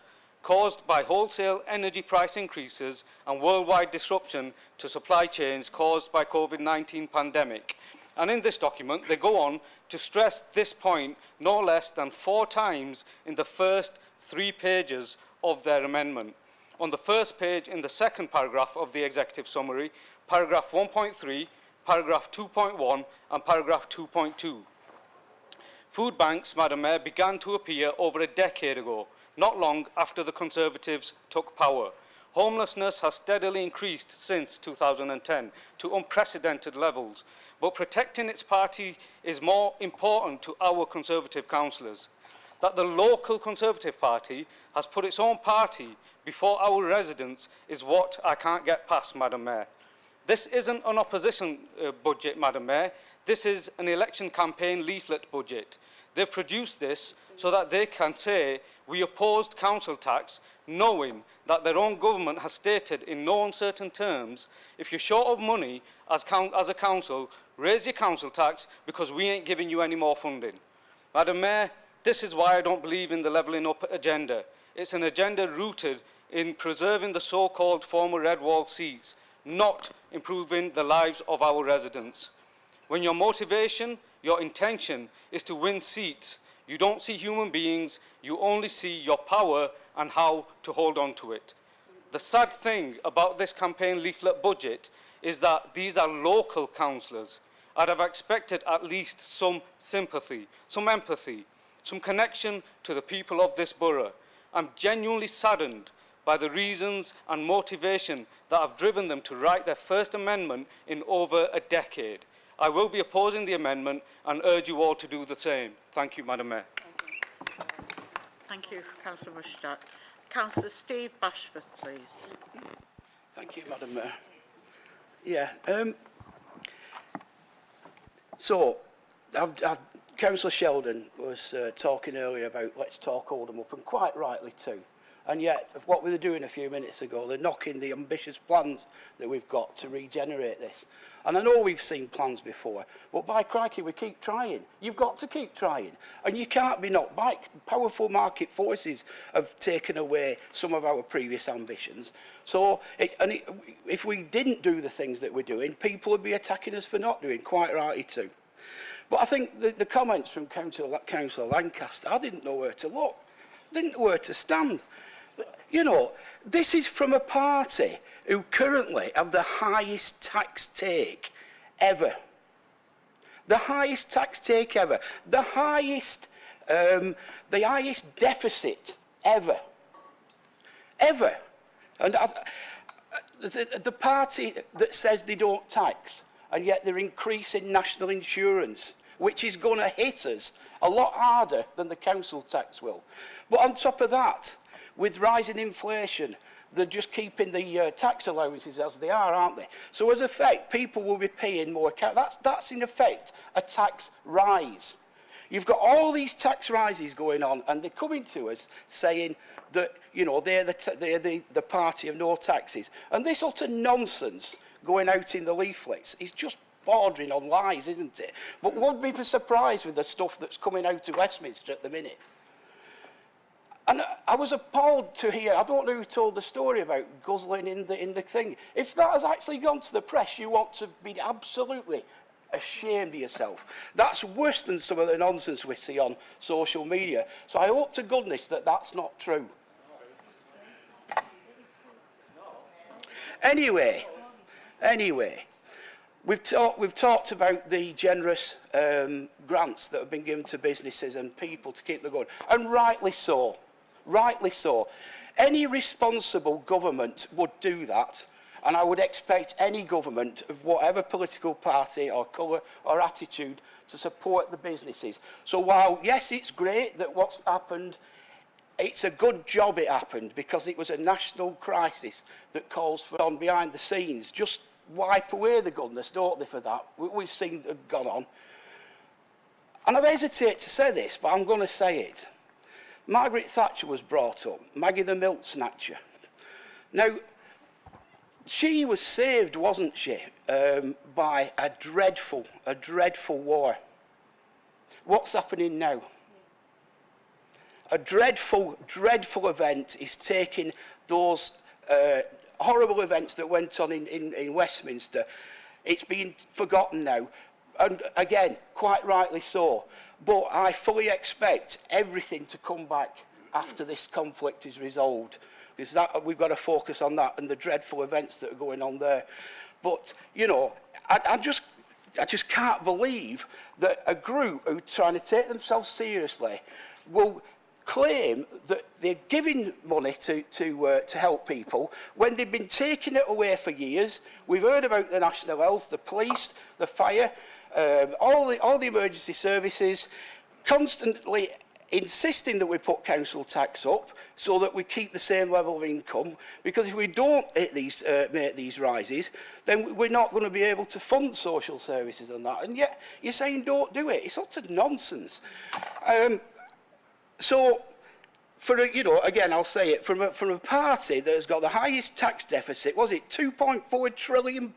caused by wholesale energy price increases and worldwide disruption to supply chains caused by COVID-19 pandemic. And in this document, they go on to stress this point no less than 4 times in the first 3 pages of their amendment. On the first page, in the second paragraph of the executive summary, paragraph 1.3, paragraph 2.1 and paragraph 2.2. Food banks, Madam Mayor, began to appear over a decade ago, not long after the Conservatives took power. Homelessness has steadily increased since 2010 to unprecedented levels, but protecting its party is more important to our Conservative councillors. That the local Conservative Party has put its own party before our residents is what I can't get past, Madam Mayor. This isn't an opposition budget, Madam Mayor. This is an election campaign leaflet budget. They've produced this so that they can say, we opposed council tax, knowing that their own government has stated in no uncertain terms, if you're short of money as a council, raise your council tax because we ain't giving you any more funding. Madam Mayor, this is why I don't believe in the levelling up agenda. It's an agenda rooted in preserving the so-called former red wall seats, not improving the lives of our residents. When your motivation, your intention is to win seats, you don't see human beings, you only see your power and how to hold on to it. The sad thing about this campaign leaflet budget is that these are local councillors. I'd have expected at least some sympathy, some empathy, some connection to the people of this borough. I'm genuinely saddened by the reasons and motivation that have driven them to write their first amendment in over a decade. I will be opposing the amendment and urge you all to do the same. Thank you, Madam Mayor. Thank you, Councillor Mushtaq. Councillor Steve Bashforth, please. Thank you, Madam Mayor. Yeah. So, Councillor Sheldon was talking earlier about let's talk Oldham up, and quite rightly too. And yet, what we were doing a few minutes ago, they're knocking the ambitious plans that we've got to regenerate this. And I know we've seen plans before, but by crikey, we keep trying. You've got to keep trying. And you can't be knocked back. Powerful market forces have taken away some of our previous ambitions. So, if we didn't do the things that we're doing, people would be attacking us for not doing, quite rightly too. But I think the comments from Councillor Lancaster, I didn't know where to look, didn't know where to stand. You know, this is from a party who currently have the highest tax take ever. The highest tax take ever. The highest deficit ever. Ever. And the party that says they don't tax, and yet they're increasing national insurance, which is going to hit us a lot harder than the council tax will. But on top of that, with rising inflation, they're just keeping the tax allowances as they are, aren't they? So as effect, people will be paying more. That's in effect a tax rise. You've got all these tax rises going on, and they're coming to us saying that, you know, they're the party of no taxes. And this utter nonsense going out in the leaflets is just bordering on lies, isn't it? But won't be surprised with the stuff that's coming out of Westminster at the minute. And I was appalled to hear, I don't know who told the story about guzzling in the thing. If that has actually gone to the press, you want to be absolutely ashamed of yourself. That's worse than some of the nonsense we see on social media. So I hope to goodness that that's not true. Anyway, we've talked about the generous grants that have been given to businesses and people to keep them going, and rightly so. Rightly so. Any responsible government would do that, and I would expect any government of whatever political party or colour or attitude to support the businesses. So while, yes, it's great that what's happened, it's a good job it happened, because it was a national crisis that calls for on behind the scenes. Just wipe away the goodness, don't they, for that? We've seen it gone on. And I hesitate to say this, but I'm going to say it. Margaret Thatcher was brought up, Maggie the Milk Snatcher. Now, she was saved, wasn't she, by a dreadful war. What's happening now? A dreadful event is taking those horrible events that went on in Westminster. It's being forgotten now. And again, quite rightly so. But I fully expect everything to come back after this conflict is resolved, because we've got to focus on that and the dreadful events that are going on there. But, you know, I just can't believe that a group who are trying to take themselves seriously will claim that they're giving money to help people when they've been taking it away for years. We've heard about the National Health, the police, the fire, all the emergency services, constantly insisting that we put council tax up so that we keep the same level of income, because if we don't hit these, make these rises, then we're not going to be able to fund social services and that. And yet you're saying don't do it. It's utter nonsense. So, you know, again, I'll say it, from a party that has got the highest tax deficit, was it £2.4 trillion?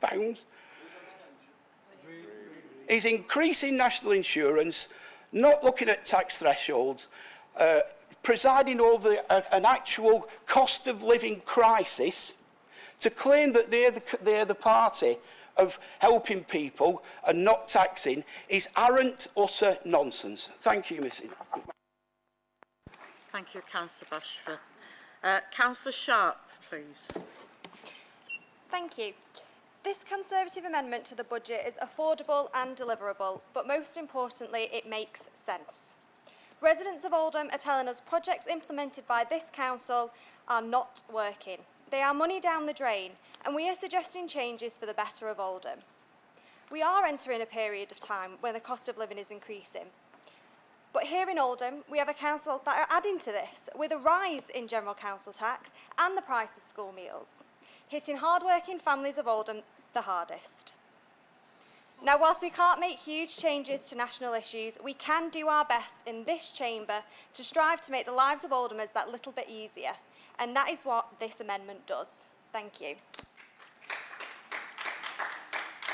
Is increasing national insurance, not looking at tax thresholds, presiding over an actual cost of living crisis, to claim that they're the party of helping people and not taxing is arrant, utter nonsense. Thank you, Mrs. Thank you, Councillor Bashford. Councillor Sharp, please. Thank you. This Conservative amendment to the budget is affordable and deliverable, but most importantly, it makes sense. Residents of Oldham are telling us projects implemented by this council are not working. They are money down the drain, and we are suggesting changes for the better of Oldham. We are entering a period of time when the cost of living is increasing. But here in Oldham, we have a council that are adding to this with a rise in general council tax and the price of school meals, hitting hard-working families of Oldham the hardest. Now, whilst we can't make huge changes to national issues, we can do our best in this chamber to strive to make the lives of Oldhamers that little bit easier, and that is what this amendment does. Thank you.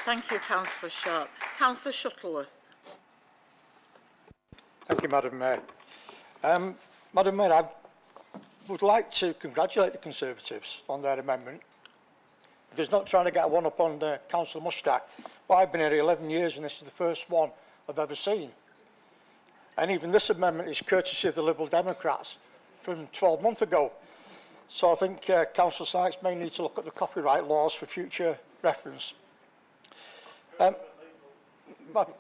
Thank you, Councillor Sharp. Councillor Shuttleworth. Thank you, Madam Mayor. Madam Mayor, I would like to congratulate the Conservatives on their amendment. Because not trying to get one up on Councillor Mushtaq, but I've been here 11 years and this is the first one I've ever seen. And even this amendment is courtesy of the Liberal Democrats from 12 months ago. So I think Councillor Sykes may need to look at the copyright laws for future reference.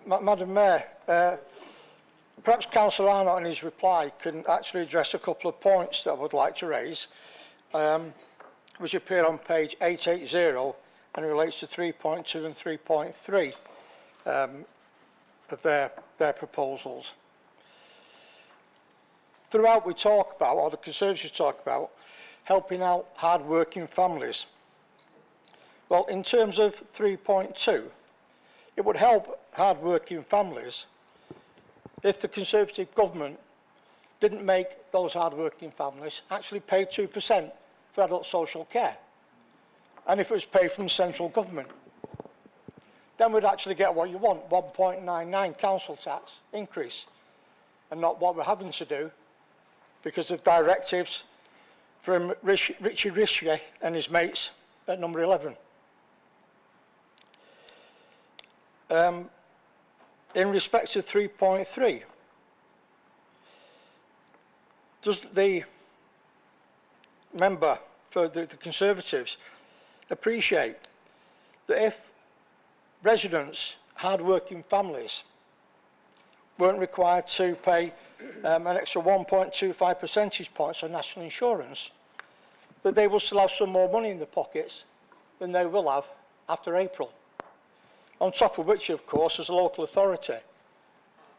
Madam Mayor, perhaps Councillor Arnott in his reply can actually address a couple of points that I would like to raise, which appear on page 880 and relates to 3.2 and 3.3 of their proposals. Throughout we talk about, or the Conservatives talk about, helping out hard-working families. Well, in terms of 3.2, it would help hard-working families if the Conservative government didn't make those hard-working families actually pay 2% for adult social care. And if it was paid from the central government, then we'd actually get what you want, 1.99 council tax increase, and not what we're having to do because of directives from Richie Richier and his mates at number 11. In respect to 3.3, does the member for the Conservatives appreciate that if residents, hard-working families, weren't required to pay an extra 1.25 percentage points on national insurance, that they will still have some more money in their pockets than they will have after April? On top of which, of course, as a local authority,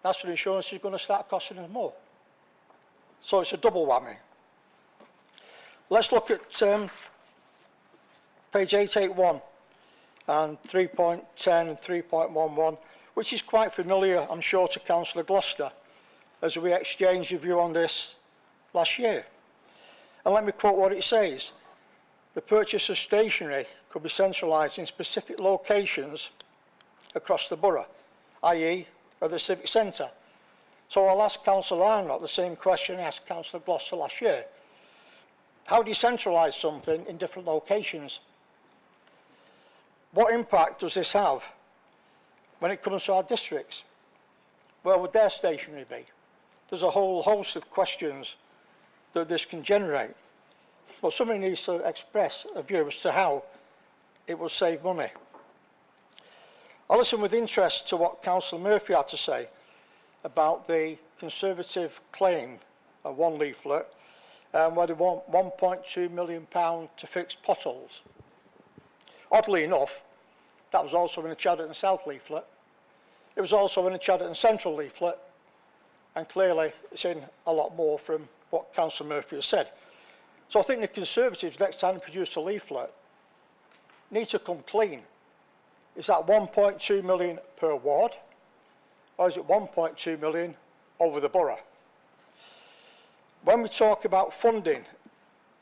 national insurance is going to start costing us more. So it's a double whammy. Let's look at page 881 and 3.10 and 3.11, which is quite familiar, I'm sure, to Councillor Gloucester, as we exchanged a view on this last year. And let me quote what it says. The purchase of stationery could be centralised in specific locations across the borough, i.e. at the Civic Centre. So I'll ask Councillor Arnott the same question I asked Councillor Gloucester last year. How do you centralise something in different locations? What impact does this have when it comes to our districts? Where would their stationery be? There's a whole host of questions that this can generate. But somebody needs to express a view as to how it will save money. I listened with interest to what Councillor Murphy had to say about the Conservative claim of one leaflet where they want £1.2 million to fix potholes. Oddly enough, that was also in a Chadderton South leaflet. It was also in a Chadderton Central leaflet, and clearly it's in a lot more from what Councillor Murphy has said. So I think the Conservatives, next time they produce a leaflet, need to come clean. Is that 1.2 million per ward, or is it 1.2 million over the borough? When we talk about funding,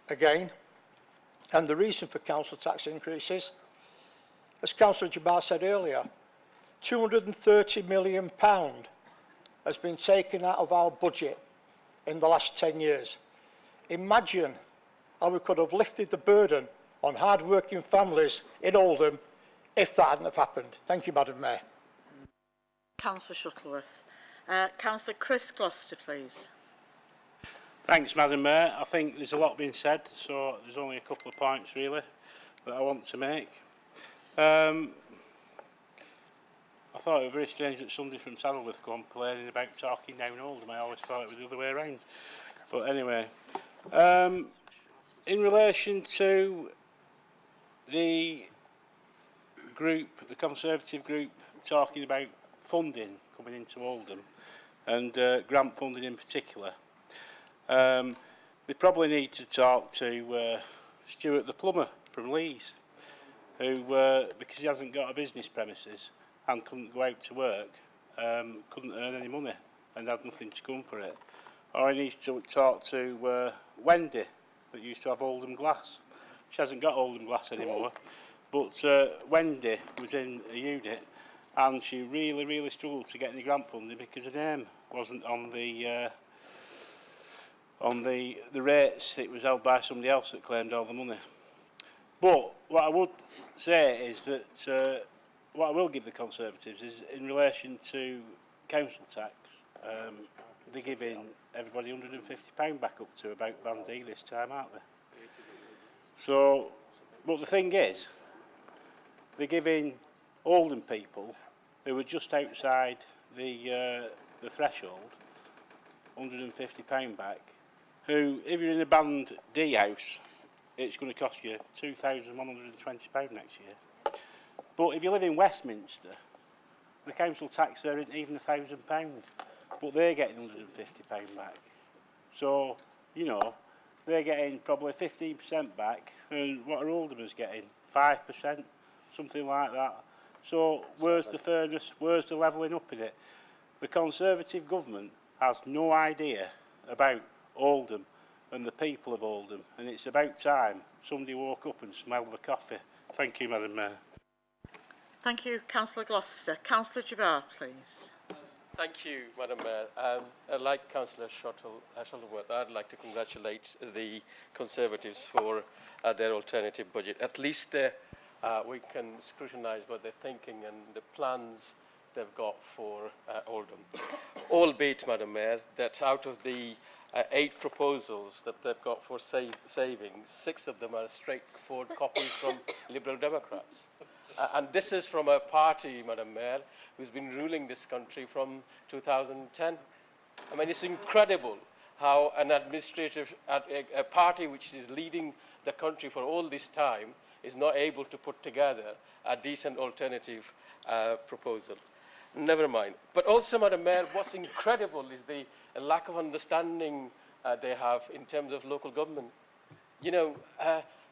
again, and the reason for council tax increases, as Councillor Jabbar said earlier, £230 million has been taken out of our budget in the last 10 years. Imagine how we could have lifted the burden on hard-working families in Oldham if that hadn't have happened. Thank you, Madam Mayor. Councillor Shuttleworth. Councillor Chris Gloucester, please. Thanks, Madam Mayor. I think there's a lot being said, so there's only a couple of points really that I want to make. I thought it was very strange that somebody from Saddleworth complaining about talking down Oldham. I always thought it was the other way around. But anyway, in relation to the group, the Conservative group, talking about funding coming into Oldham and grant funding in particular, we probably need to talk to Stuart the plumber from Lees, who, because he hasn't got a business premises and couldn't go out to work, couldn't earn any money and had nothing to come for it. Or he needs to talk to Wendy, that used to have Oldham Glass. She hasn't got Oldham Glass anymore, but Wendy was in a unit and she really struggled to get any grant funding because her name wasn't on the rates. It was held by somebody else that claimed all the money. But what I would say is that what I will give the Conservatives is in relation to council tax, they're giving everybody £150 back up to about Bandee this time, aren't they? So, but the thing is, they're giving Oldham people who are just outside the threshold £150 back, who, if you're in a Band D house, it's going to cost you £2,120 next year. But if you live in Westminster, the council tax there isn't even £1,000, but they're getting £150 back. So, you know, they're getting probably 15% back, and what are Oldhamers getting? 5%, something like that. So where's the fairness? Where's the levelling up in it? The Conservative government has no idea about Oldham and the people of Oldham, and it's about time somebody woke up and smelled the coffee. Thank you, Madam Mayor. Thank you, Councillor Gloucester. Councillor Jabbar, please. Thank you, Madam Mayor. Like Councillor Shuttleworth, I'd like to congratulate the Conservatives for their alternative budget. At least we can scrutinise what they're thinking and the plans they've got for Oldham. Albeit, Madam Mayor, that out of the 8 proposals that they've got for savings, 6 of them are straightforward copies from Liberal Democrats. And this is from a party, Madam Mayor, who's been ruling this country from 2010. I mean, it's incredible how an administrative, a party which is leading the country for all this time is not able to put together a decent alternative proposal. Never mind. But also, Madam Mayor, what's incredible is the lack of understanding they have in terms of local government. You know,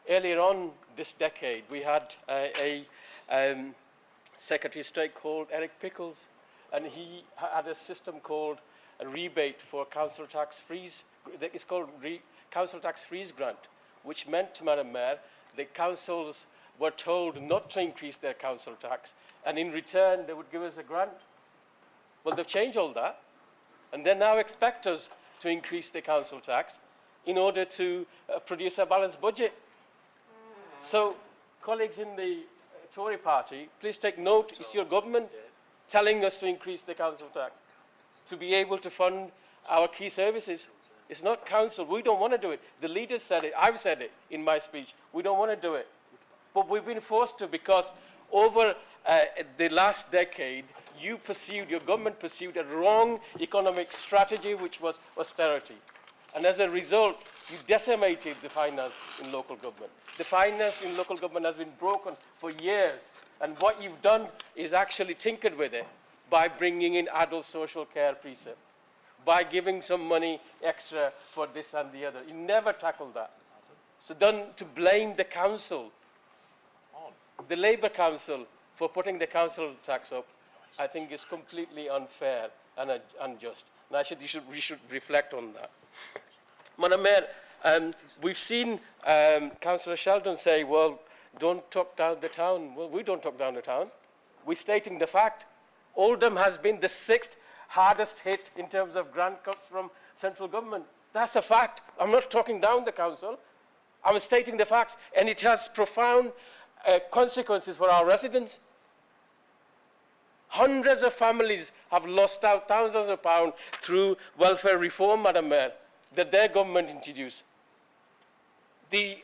earlier on this decade, we had a Secretary of State called Eric Pickles, and he had a system called a rebate for council tax freeze. It's called council tax freeze grant, which meant, Madam Mayor, the councils were told not to increase their council tax, and in return, they would give us a grant. Well, they've changed all that, and they now expect us to increase the council tax in order to produce a balanced budget. So, colleagues in the Tory party, please take note, it's your government telling us to increase the council tax to be able to fund our key services. It's not council. We don't want to do it. The leaders said it. I've said it in my speech. We don't want to do it. But we've been forced to because over the last decade, your government pursued a wrong economic strategy, which was austerity. And as a result, you decimated the finance in local government. The finance in local government has been broken for years. And what you've done is actually tinkered with it by bringing in adult social care precept, by giving some money extra for this and the other. You never tackled that. So then to blame the council, the Labour Council, for putting the council tax up, I think is completely unfair and unjust. And we should reflect on that. Madam Mayor, we've seen Councillor Sheldon say, well, don't talk down the town. Well, we don't talk down the town. We're stating the fact. Oldham has been the 6th hardest hit in terms of grant cuts from central government. That's a fact. I'm not talking down the council. I'm stating the facts. And it has profound consequences for our residents. Hundreds of families have lost out thousands of pounds through welfare reform, Madam Mayor, that their government introduced. The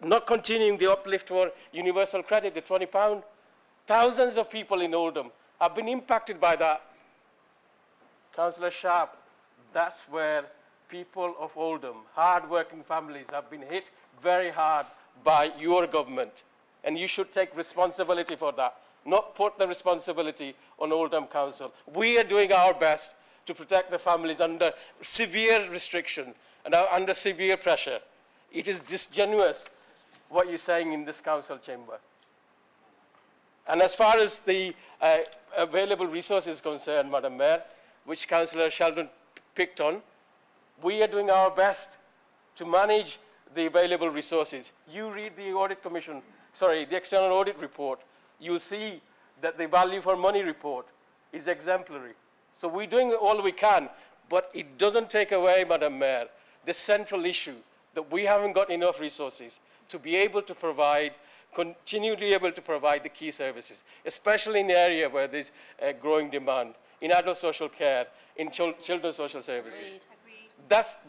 not continuing the uplift for universal credit, the £20, thousands of people in Oldham have been impacted by that. Councillor Sharp, that's where people of Oldham, hard-working families, have been hit very hard by your government. And you should take responsibility for that, not put the responsibility on Oldham Council. We are doing our best to protect the families under severe restriction and under severe pressure. It is disingenuous what you're saying in this council chamber. And as far as the available resources is concerned, Madam Mayor, which Councillor Sheldon picked on, we are doing our best to manage the available resources. You read the Audit Commission, the External Audit Report, you'll see that the value for money report is exemplary. So we're doing all we can, but it doesn't take away, Madam Mayor, the central issue that we haven't got enough resources to be able to provide, continually able to provide the key services, especially in the area where there's growing demand, in adult social care, in children's social services. Agreed.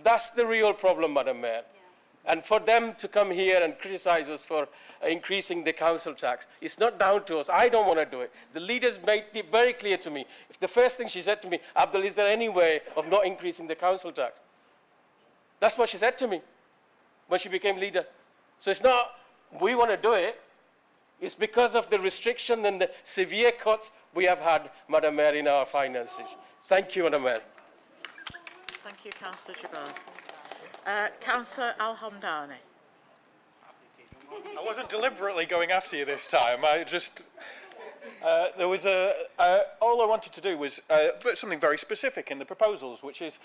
That's the real problem, Madam Mayor. Yeah. And for them to come here and criticize us for increasing the council tax, it's not down to us. I don't want to do it. The leaders made it very clear to me. If the first thing she said to me, Abdul, is there any way of not increasing the council tax? That's what she said to me when she became leader. So it's not we want to do it. It's because of the restriction and the severe cuts we have had, Madam Mayor, in our finances. Thank you, Madam Mayor. Thank you, Councillor Jabbar. Councillor Al-Hamdani. I wasn't deliberately going after you this time. I just... there was all I wanted to do was something very specific in the proposals, which is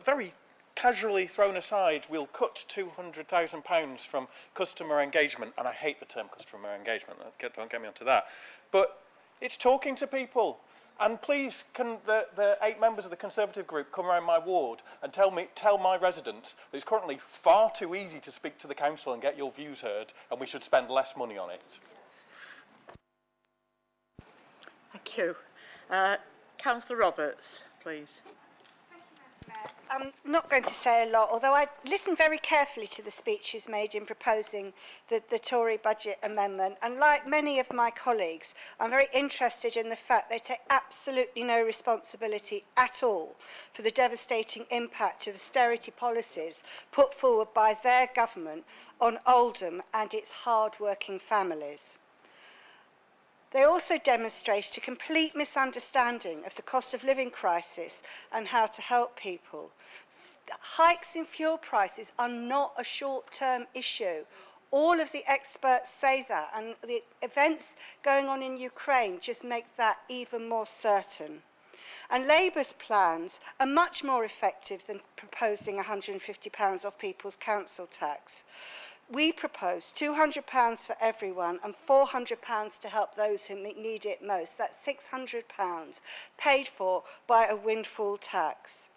very casually thrown aside, we'll cut £200,000 from customer engagement, and I hate the term customer engagement, don't get me onto that, but it's talking to people. And please, can the 8 members of the Conservative group come around my ward and tell my residents that it's currently far too easy to speak to the council and get your views heard, and we should spend less money on it. Thank you. Councillor Roberts, please. I'm not going to say a lot, although I listened very carefully to the speeches made in proposing the Tory budget amendment. And like many of my colleagues, I'm very interested in the fact they take absolutely no responsibility at all for the devastating impact of austerity policies put forward by their government on Oldham and its hard-working families. They also demonstrate a complete misunderstanding of the cost of living crisis and how to help people. Hikes in fuel prices are not a short-term issue. All of the experts say that, and the events going on in Ukraine just make that even more certain. And Labour's plans are much more effective than proposing £150 off people's council tax. We propose £200 for everyone and £400 to help those who need it most. That's £600 paid for by a windfall tax.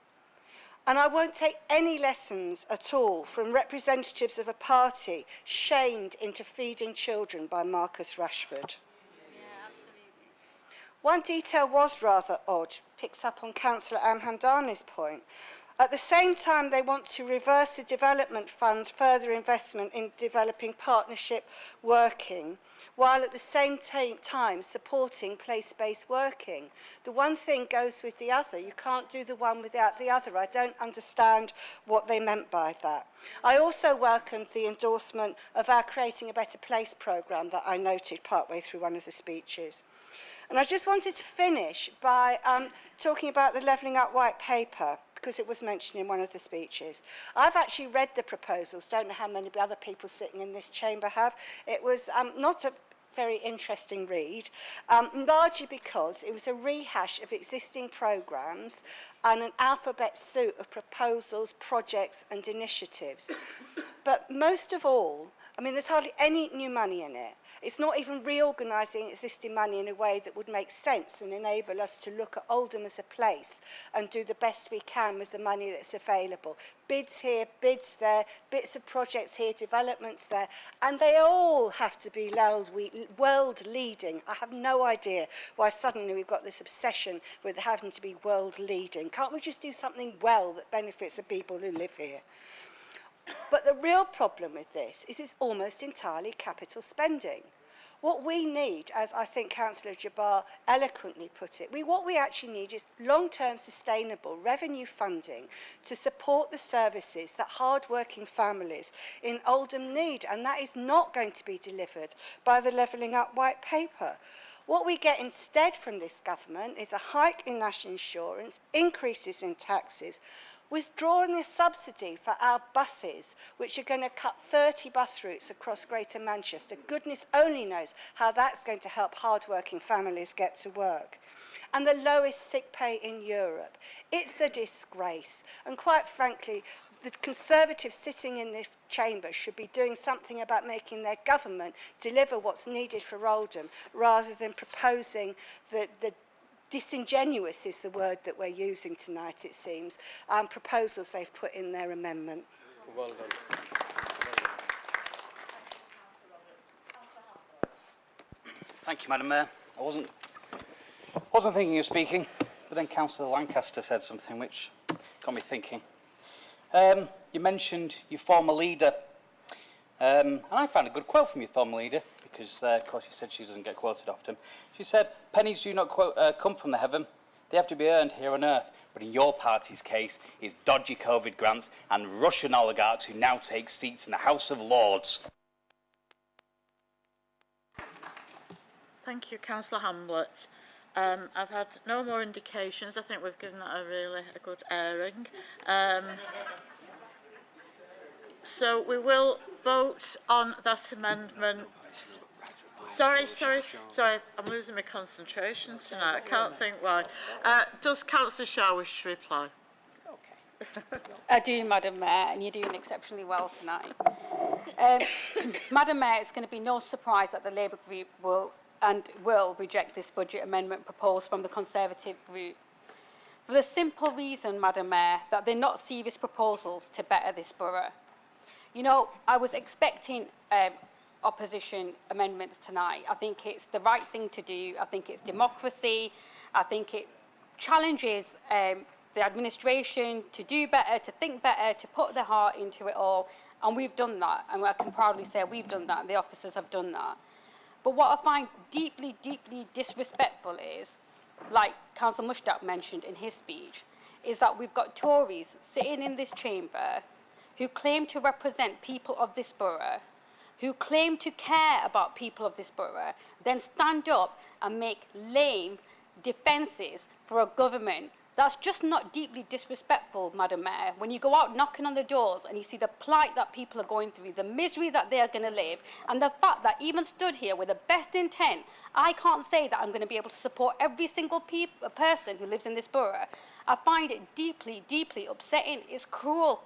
And I won't take any lessons at all from representatives of a party shamed into feeding children by Marcus Rashford. Yeah, absolutely. One detail was rather odd, picks up on Councillor Amhandani's point. At the same time, they want to reverse the development fund's further investment in developing partnership working, while at the same time supporting place-based working. The one thing goes with the other. You can't do the one without the other. I don't understand what they meant by that. I also welcomed the endorsement of our Creating a Better Place programme that I noted partway through one of the speeches. And I just wanted to finish by talking about the Levelling Up White Paper, because it was mentioned in one of the speeches. I've actually read the proposals, don't know how many other people sitting in this chamber have. It was not a very interesting read, largely because it was a rehash of existing programmes and an alphabet soup of proposals, projects and initiatives. But most of all, I mean, there's hardly any new money in it. It's not even reorganising existing money in a way that would make sense and enable us to look at Oldham as a place and do the best we can with the money that's available. Bids here, bids there, bits of projects here, developments there, and they all have to be world leading. I have no idea why suddenly we've got this obsession with having to be world leading. Can't we just do something well that benefits the people who live here? But the real problem with this is it's almost entirely capital spending. What we need, as I think Councillor Jabbar eloquently put it, what we actually need is long-term sustainable revenue funding to support the services that hard-working families in Oldham need, and that is not going to be delivered by the Levelling Up White Paper. What we get instead from this government is a hike in national insurance, increases in taxes, withdrawing a subsidy for our buses, which are going to cut 30 bus routes across Greater Manchester. Goodness only knows how that's going to help hard-working families get to work. And the lowest sick pay in Europe. It's a disgrace. And quite frankly, the Conservatives sitting in this chamber should be doing something about making their government deliver what's needed for Oldham, rather than proposing the disingenuous is the word that we're using tonight, it seems, proposals they've put in their amendment. Well done. Thank you, Madam Mayor. I wasn't thinking of speaking, but then Councillor Lancaster said something which got me thinking. You mentioned your former leader, and I found a good quote from your former leader, because, of course, she said she doesn't get quoted often. She said, pennies do not come from the heaven. They have to be earned here on earth. But in your party's case, it's dodgy COVID grants and Russian oligarchs who now take seats in the House of Lords. Thank you, Councillor Hamblett. I've had no more indications. I think we've given that a good airing. So we will vote on that amendment. Sorry, I'm losing my concentration tonight. I can't think why. Does Councillor Shah wish to reply? I do, Madam Mayor, and you're doing exceptionally well tonight. Madam Mayor, it's going to be no surprise that the Labour group will reject this budget amendment proposed from the Conservative group. For the simple reason, Madam Mayor, that they're not serious proposals to better this borough. You know, I was expecting opposition amendments tonight. I think it's the right thing to do. I think it's democracy. I think it challenges the administration to do better, to think better, to put their heart into it all. And we've done that. And I can proudly say we've done that. And the officers have done that. But what I find deeply, deeply disrespectful is, like Councillor Mushtaq mentioned in his speech, is that we've got Tories sitting in this chamber who claim to represent people of this borough, who claim to care about people of this borough, then stand up and make lame defences for a government that's just not deeply disrespectful, Madam Mayor. When you go out knocking on the doors and you see the plight that people are going through, the misery that they are going to live, and the fact that even stood here with the best intent, I can't say that I'm going to be able to support every single person who lives in this borough. I find it deeply, deeply upsetting. It's cruel.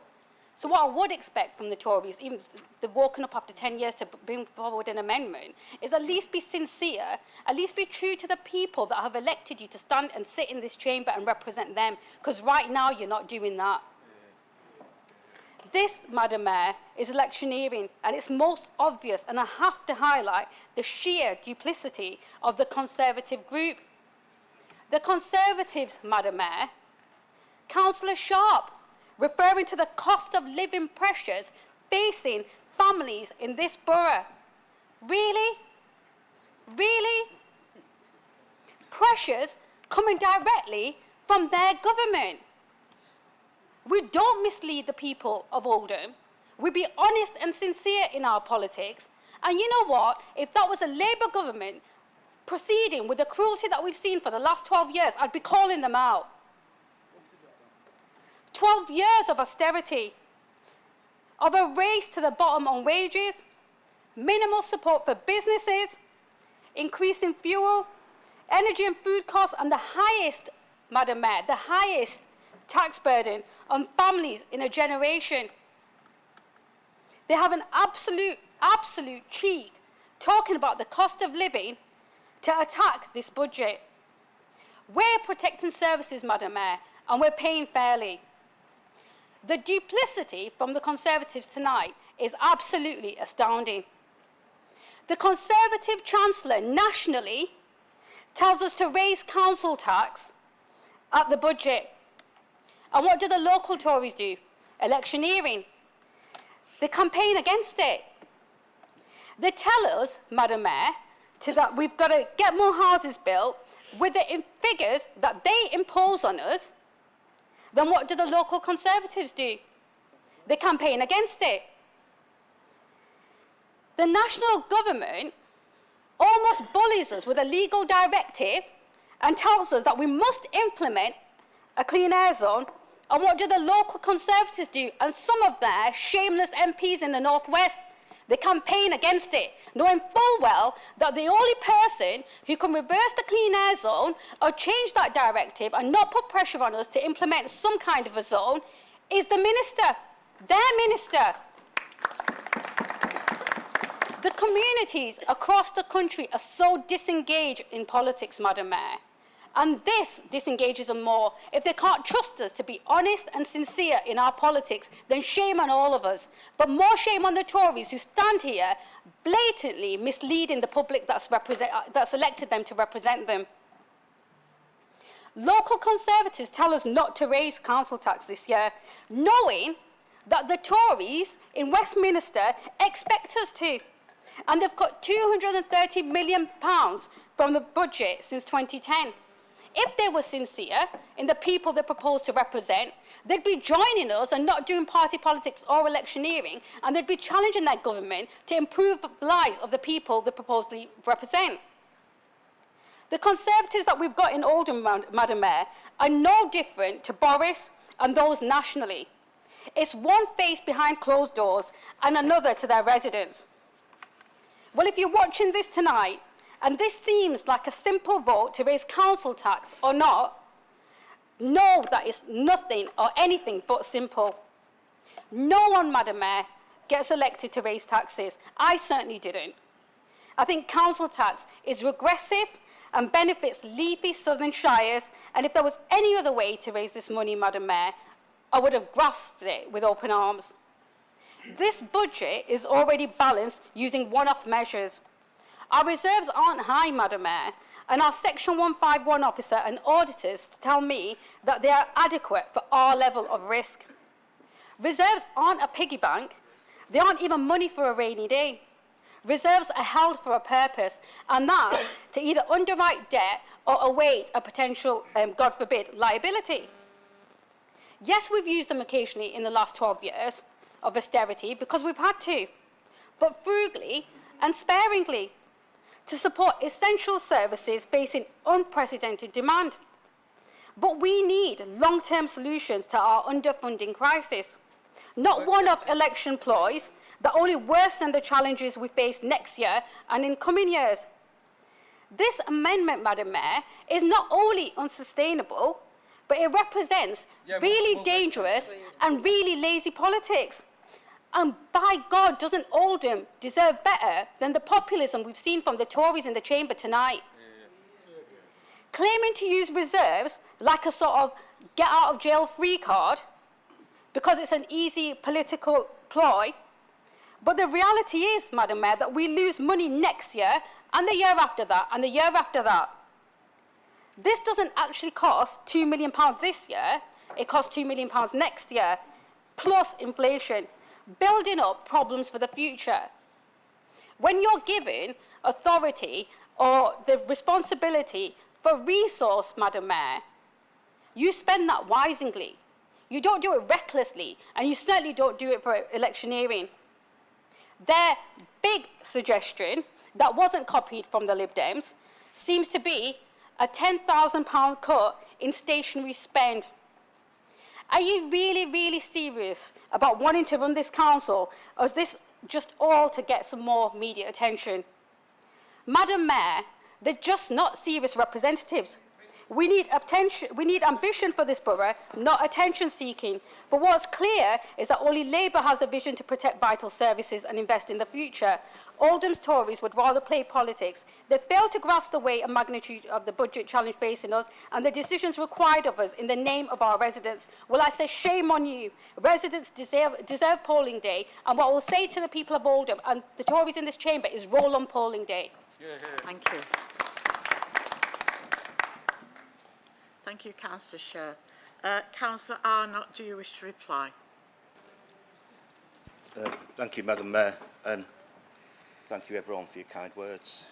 So what I would expect from the Tories, even if they've woken up after 10 years to bring forward an amendment, is at least be sincere, at least be true to the people that have elected you to stand and sit in this chamber and represent them, because right now you're not doing that. This, Madam Mayor, is electioneering, and it's most obvious, and I have to highlight the sheer duplicity of the Conservative group. The Conservatives, Madam Mayor, Councillor Sharp, referring to the cost of living pressures facing families in this borough. Really? Really? Pressures coming directly from their government. We don't mislead the people of Oldham. We be honest and sincere in our politics. And you know what? If that was a Labour government proceeding with the cruelty that we've seen for the last 12 years, I'd be calling them out. 12 years of austerity, of a race to the bottom on wages, minimal support for businesses, increasing fuel, energy and food costs, and the highest, Madam Mayor, the highest tax burden on families in a generation. They have an absolute cheek talking about the cost of living to attack this budget. We're protecting services, Madam Mayor, and we're paying fairly. The duplicity from the Conservatives tonight is absolutely astounding. The Conservative Chancellor nationally tells us to raise council tax at the budget. And what do the local Tories do? Electioneering. They campaign against it. They tell us, Madam Mayor, that we've got to get more houses built with the figures that they impose on us. Then what do the local Conservatives do? They campaign against it. The national government almost bullies us with a legal directive and tells us that we must implement a clean air zone. And what do the local Conservatives do? And some of their shameless MPs in the Northwest, they campaign against it, knowing full well that the only person who can reverse the clean air zone or change that directive and not put pressure on us to implement some kind of a zone is the minister, their minister. The communities across the country are so disengaged in politics, Madam Mayor. And this disengages them more. If they can't trust us to be honest and sincere in our politics, then shame on all of us. But more shame on the Tories who stand here blatantly misleading the public that's elected them to represent them. Local Conservatives tell us not to raise council tax this year, knowing that the Tories in Westminster expect us to. And they've cut £230 million from the budget since 2010. If they were sincere in the people they propose to represent, they'd be joining us and not doing party politics or electioneering, and they'd be challenging their government to improve the lives of the people they propose to represent. The Conservatives that we've got in Oldham, Madam Mayor, are no different to Boris and those nationally. It's one face behind closed doors and another to their residents. Well, if you're watching this tonight, and this seems like a simple vote to raise council tax or not, know that it's nothing or anything but simple. No one, Madam Mayor, gets elected to raise taxes. I certainly didn't. I think council tax is regressive and benefits leafy southern shires, and if there was any other way to raise this money, Madam Mayor, I would have grasped it with open arms. This budget is already balanced using one-off measures. Our reserves aren't high, Madam Mayor, and our Section 151 officer and auditors tell me that they are adequate for our level of risk. Reserves aren't a piggy bank. They aren't even money for a rainy day. Reserves are held for a purpose, and that's to either underwrite debt or await a potential, God forbid, liability. Yes, we've used them occasionally in the last 12 years of austerity because we've had to, but frugally and sparingly, to support essential services facing unprecedented demand. But we need long-term solutions to our underfunding crisis, not one-off election ploys that only worsen the challenges we face next year and in coming years. This amendment, Madam Mayor, is not only unsustainable, but it represents really dangerous and really lazy politics. And by God, doesn't Oldham deserve better than the populism we've seen from the Tories in the chamber tonight? Claiming to use reserves like a sort of get-out-of-jail-free card because it's an easy political ploy. But the reality is, Madam Mayor, that we lose money next year and the year after that and the year after that. This doesn't actually cost £2 million this year. It costs £2 million next year, plus inflation, building up problems for the future. When you're given authority or the responsibility for resource, Madam Mayor, you spend that wisely. You don't do it recklessly, and you certainly don't do it for electioneering. Their big suggestion that wasn't copied from the Lib Dems seems to be a £10,000 cut in stationery spend. Are you really, really serious about wanting to run this council, or is this just all to get some more media attention? Madam Mayor, they're just not serious representatives. We need ambition for this borough, not attention-seeking. But what's clear is that only Labour has the vision to protect vital services and invest in the future. Oldham's Tories would rather play politics. They fail to grasp the weight and magnitude of the budget challenge facing us and the decisions required of us in the name of our residents. Well, I say shame on you. Residents deserve polling day, and what we'll say to the people of Oldham and the Tories in this chamber is roll on polling day. Thank you. Thank you, Councillor Sher. Councillor Arnott, do you wish to reply? Thank you, Madam Mayor, and thank you everyone for your kind words.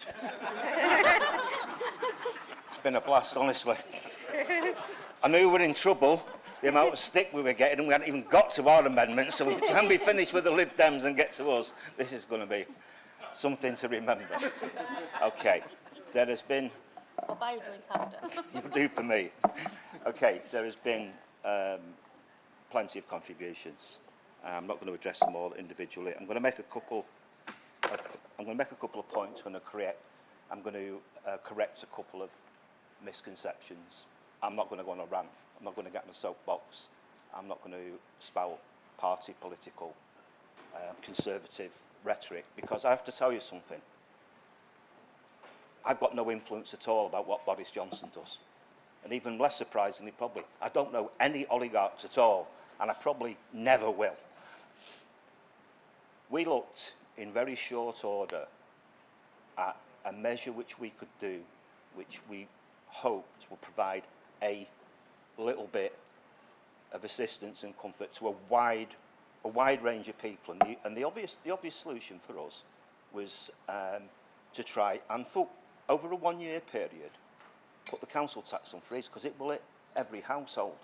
It's been a blast, honestly. I knew we were in trouble, the amount of stick we were getting, and we hadn't even got to our amendments, so by the time we finish with the Lib Dems and get to us, this is going to be something to remember. Okay, there has been... I'll buy you a drink after. You'll do for me. Okay, there has been plenty of contributions. I'm not going to address them all individually. I'm going to make a couple of points. I'm going to correct a couple of misconceptions. I'm not going to go on a rant. I'm not going to get in a soapbox. I'm not going to spout party political conservative rhetoric, because I have to tell you something. I've got no influence at all about what Boris Johnson does. And even less surprisingly, probably, I don't know any oligarchs at all, and I probably never will. We looked in very short order at a measure which we could do, which we hoped would provide a little bit of assistance and comfort to a wide range of people. And the obvious solution for us was to try and, over a one-year period, put the council tax on freeze, because it will hit every household.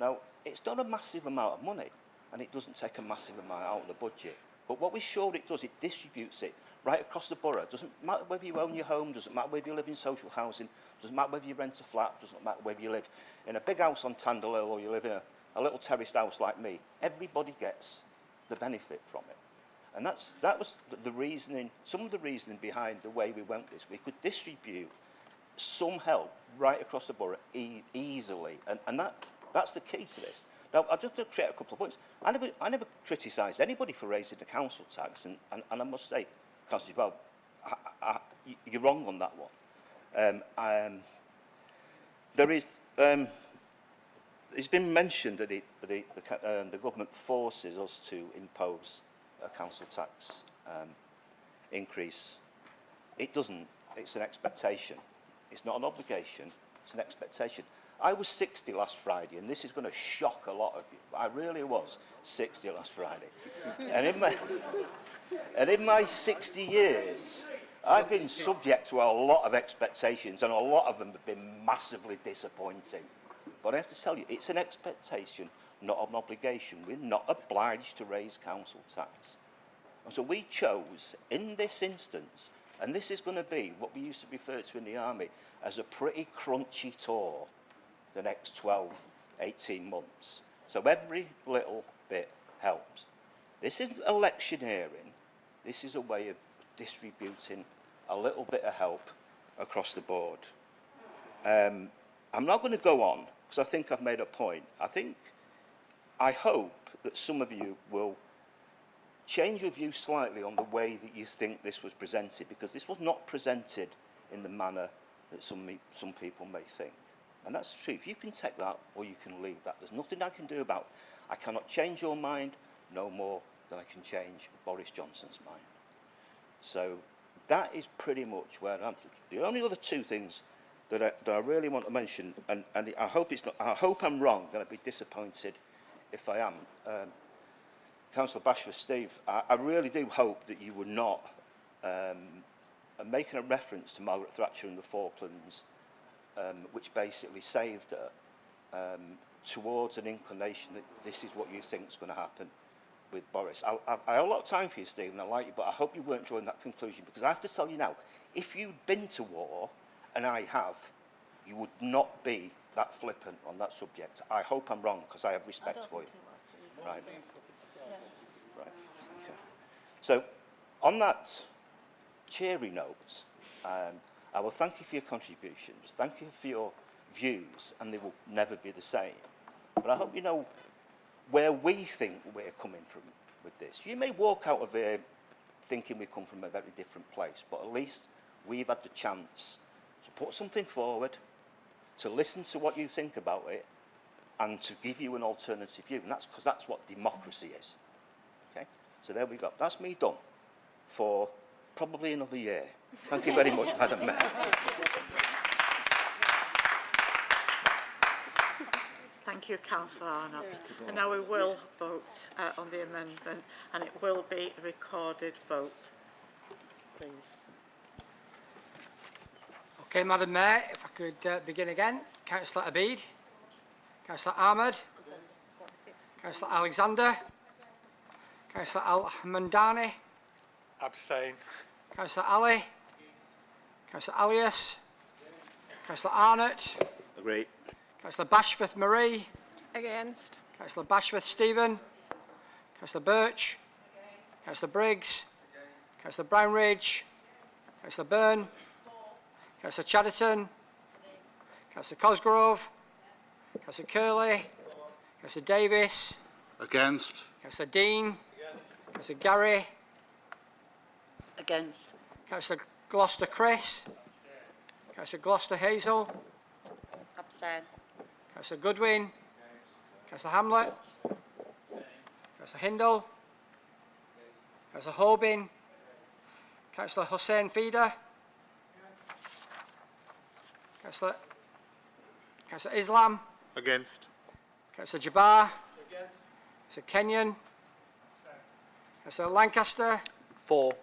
Now, it's not a massive amount of money, and it doesn't take a massive amount out of the budget. But what we're sure it does, it distributes it right across the borough. It doesn't matter whether you own your home, doesn't matter whether you live in social housing, doesn't matter whether you rent a flat, doesn't matter whether you live in a big house on Tandle Hill or you live in a little terraced house like me. Everybody gets the benefit from it. And that was the reasoning, some of the reasoning behind the way we went this. We could distribute some help right across the borough easily, and that's the key to this. Now, I'll just create a couple of points. I never criticised anybody for raising the council tax, and I must say, Councillor Bell, you're wrong on that one. It's been mentioned that the government forces us to impose a council tax increase. It doesn't. It's an expectation. It's not an obligation. It's an expectation. I was 60 last Friday, and this is going to shock a lot of you. I really was 60 last Friday. And in my 60 years, I've been subject to a lot of expectations, and a lot of them have been massively disappointing. But I have to tell you, it's an expectation, not an obligation. We're not obliged to raise council tax. And so we chose, in this instance, and this is going to be what we used to refer to in the army as a pretty crunchy tour the next 12, 18 months. So every little bit helps. This isn't electioneering. This is a way of distributing a little bit of help across the board. I'm not going to go on, because I think I've made a point. I hope that some of you will change your view slightly on the way that you think this was presented, because this was not presented in the manner that some people may think. And that's true. If you can take that or you can leave that, there's nothing I can do about it. I cannot change your mind no more than I can change Boris Johnson's mind. So that is pretty much where I'm. The only other two things that I really want to mention, and I hope I'm wrong, and I'd be disappointed if I am. Councillor Bashford Steve, I really do hope that you were not making a reference to Margaret Thatcher and the Falklands, which basically saved her, towards an inclination that this is what you think is going to happen with Boris. I have a lot of time for you, Stephen, I like you, but I hope you weren't drawing that conclusion, because I have to tell you now, if you'd been to war and I have, you would not be that flippant on that subject. I hope I'm wrong, because I have respect for you. Right. Right. Okay. So, on that cheery note, I will thank you for your contributions, thank you for your views, and they will never be the same. But I hope you know where we think we're coming from with this. You may walk out of here thinking we come from a very different place, but at least we've had the chance to put something forward, to listen to what you think about it, and to give you an alternative view. And that's because that's what democracy is. Okay? So there we go. That's me done for probably another year. Thank you very much, Madam Mayor. Thank you, Councillor Arnott. And now we will vote on the amendment, and it will be a recorded vote. Please. Okay, Madam Mayor, if I could begin again. Councillor Abid, Councillor Ahmed, Councillor Alexander, Councillor Al-Hamdani, Abstain. Councillor Ali, Councillor Alias, Councillor Arnott, Agree. Councillor Bashforth Marie, Against. Councillor Bashforth Stephen, Councillor Birch, Councillor Briggs, Councillor Brownridge, Councillor Byrne, Councillor Chatterton, Councillor Cosgrove, Councillor Curley, Councillor Davis, Against. Councillor Dean, Councillor Gary, Against. Councillor Gloucester Chris, Councillor Gloucester Hazel, Abstain. Councillor Goodwin, Councillor Hamlet, Councillor Hindle, Councillor Horbin, Councillor Hussain Feeder, Councillor Islam, Against. Councillor Jabbar, Councillor Kenyon, Councillor Lancaster, For.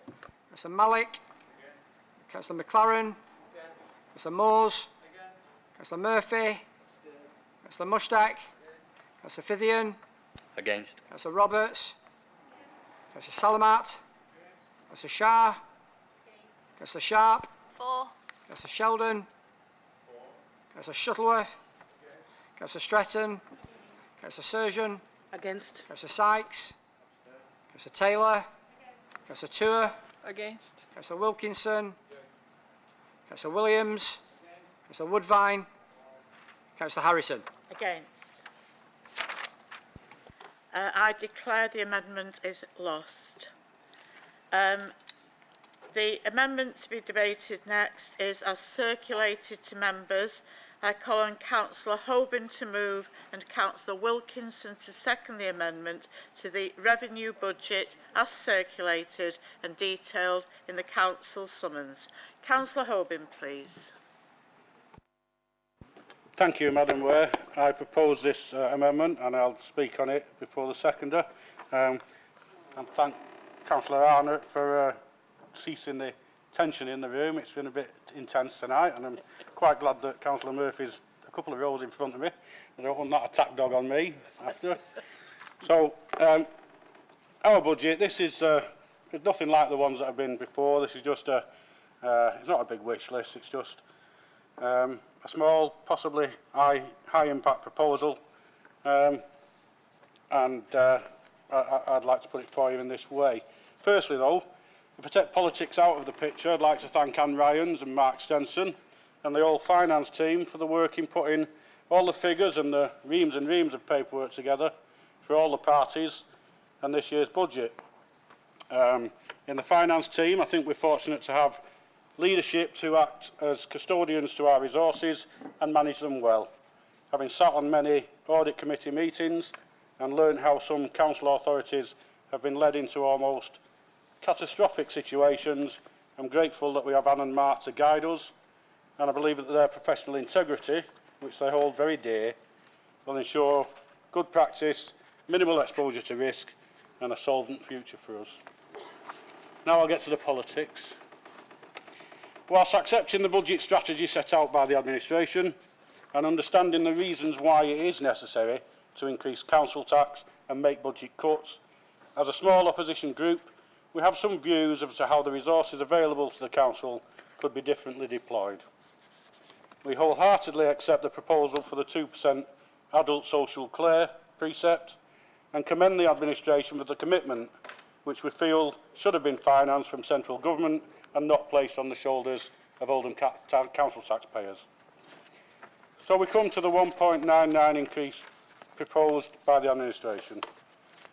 Councillor Malik, Councillor McLaren, Councillor Moores, Councillor Murphy, Councillor Mushtaq, Councillor Fithian, Against. Councillor Roberts, Councillor Salamat, Councillor Shah, Councillor Sharp, For. Councillor Sheldon, Councillor Shuttleworth, Councillor Stretton, Councillor Surgeon, Against. Councillor Sykes, Councillor Taylor, Councillor Tour, Against. Councillor Wilkinson, Councillor Williams, Councillor Woodvine, Councillor Harrison. Against. I declare the amendment is lost. The amendment to be debated next is as circulated to members. I call on Councillor Hoban to move and Councillor Wilkinson to second the amendment to the revenue budget as circulated and detailed in the Council summons. Councillor Hoban, please. Thank you, Madam Mayor. I propose this amendment and I'll speak on it before the seconder. And thank Councillor Arnott for ceasing the tension in the room. It's been a bit intense tonight, and I'm quite glad that Councillor Murphy's a couple of rows in front of me. I don't want that attack dog on me after. So, our budget, this is nothing like the ones that have been before. This is just it's not a big wish list, it's just a small, possibly high impact proposal. And I'd like to put it for you in this way. Firstly though, if I take politics out of the picture, I'd like to thank Anne Ryans and Mark Stenson and the whole finance team for the work in putting all the figures and the reams and reams of paperwork together for all the parties and this year's budget. In the finance team, I think we're fortunate to have leadership to act as custodians to our resources and manage them well. Having sat on many audit committee meetings and learned how some council authorities have been led into almost catastrophic situations, I'm grateful that we have Anne and Mark to guide us, and I believe that their professional integrity, which they hold very dear, will ensure good practice, minimal exposure to risk and a solvent future for us. Now I'll get to the politics. Whilst accepting the budget strategy set out by the administration and understanding the reasons why it is necessary to increase council tax and make budget cuts, as a small opposition group, we have some views as to how the resources available to the council could be differently deployed. We wholeheartedly accept the proposal for the 2% adult social care precept and commend the administration for the commitment, which we feel should have been financed from central government and not placed on the shoulders of Oldham council taxpayers. So we come to the 1.99 increase proposed by the administration.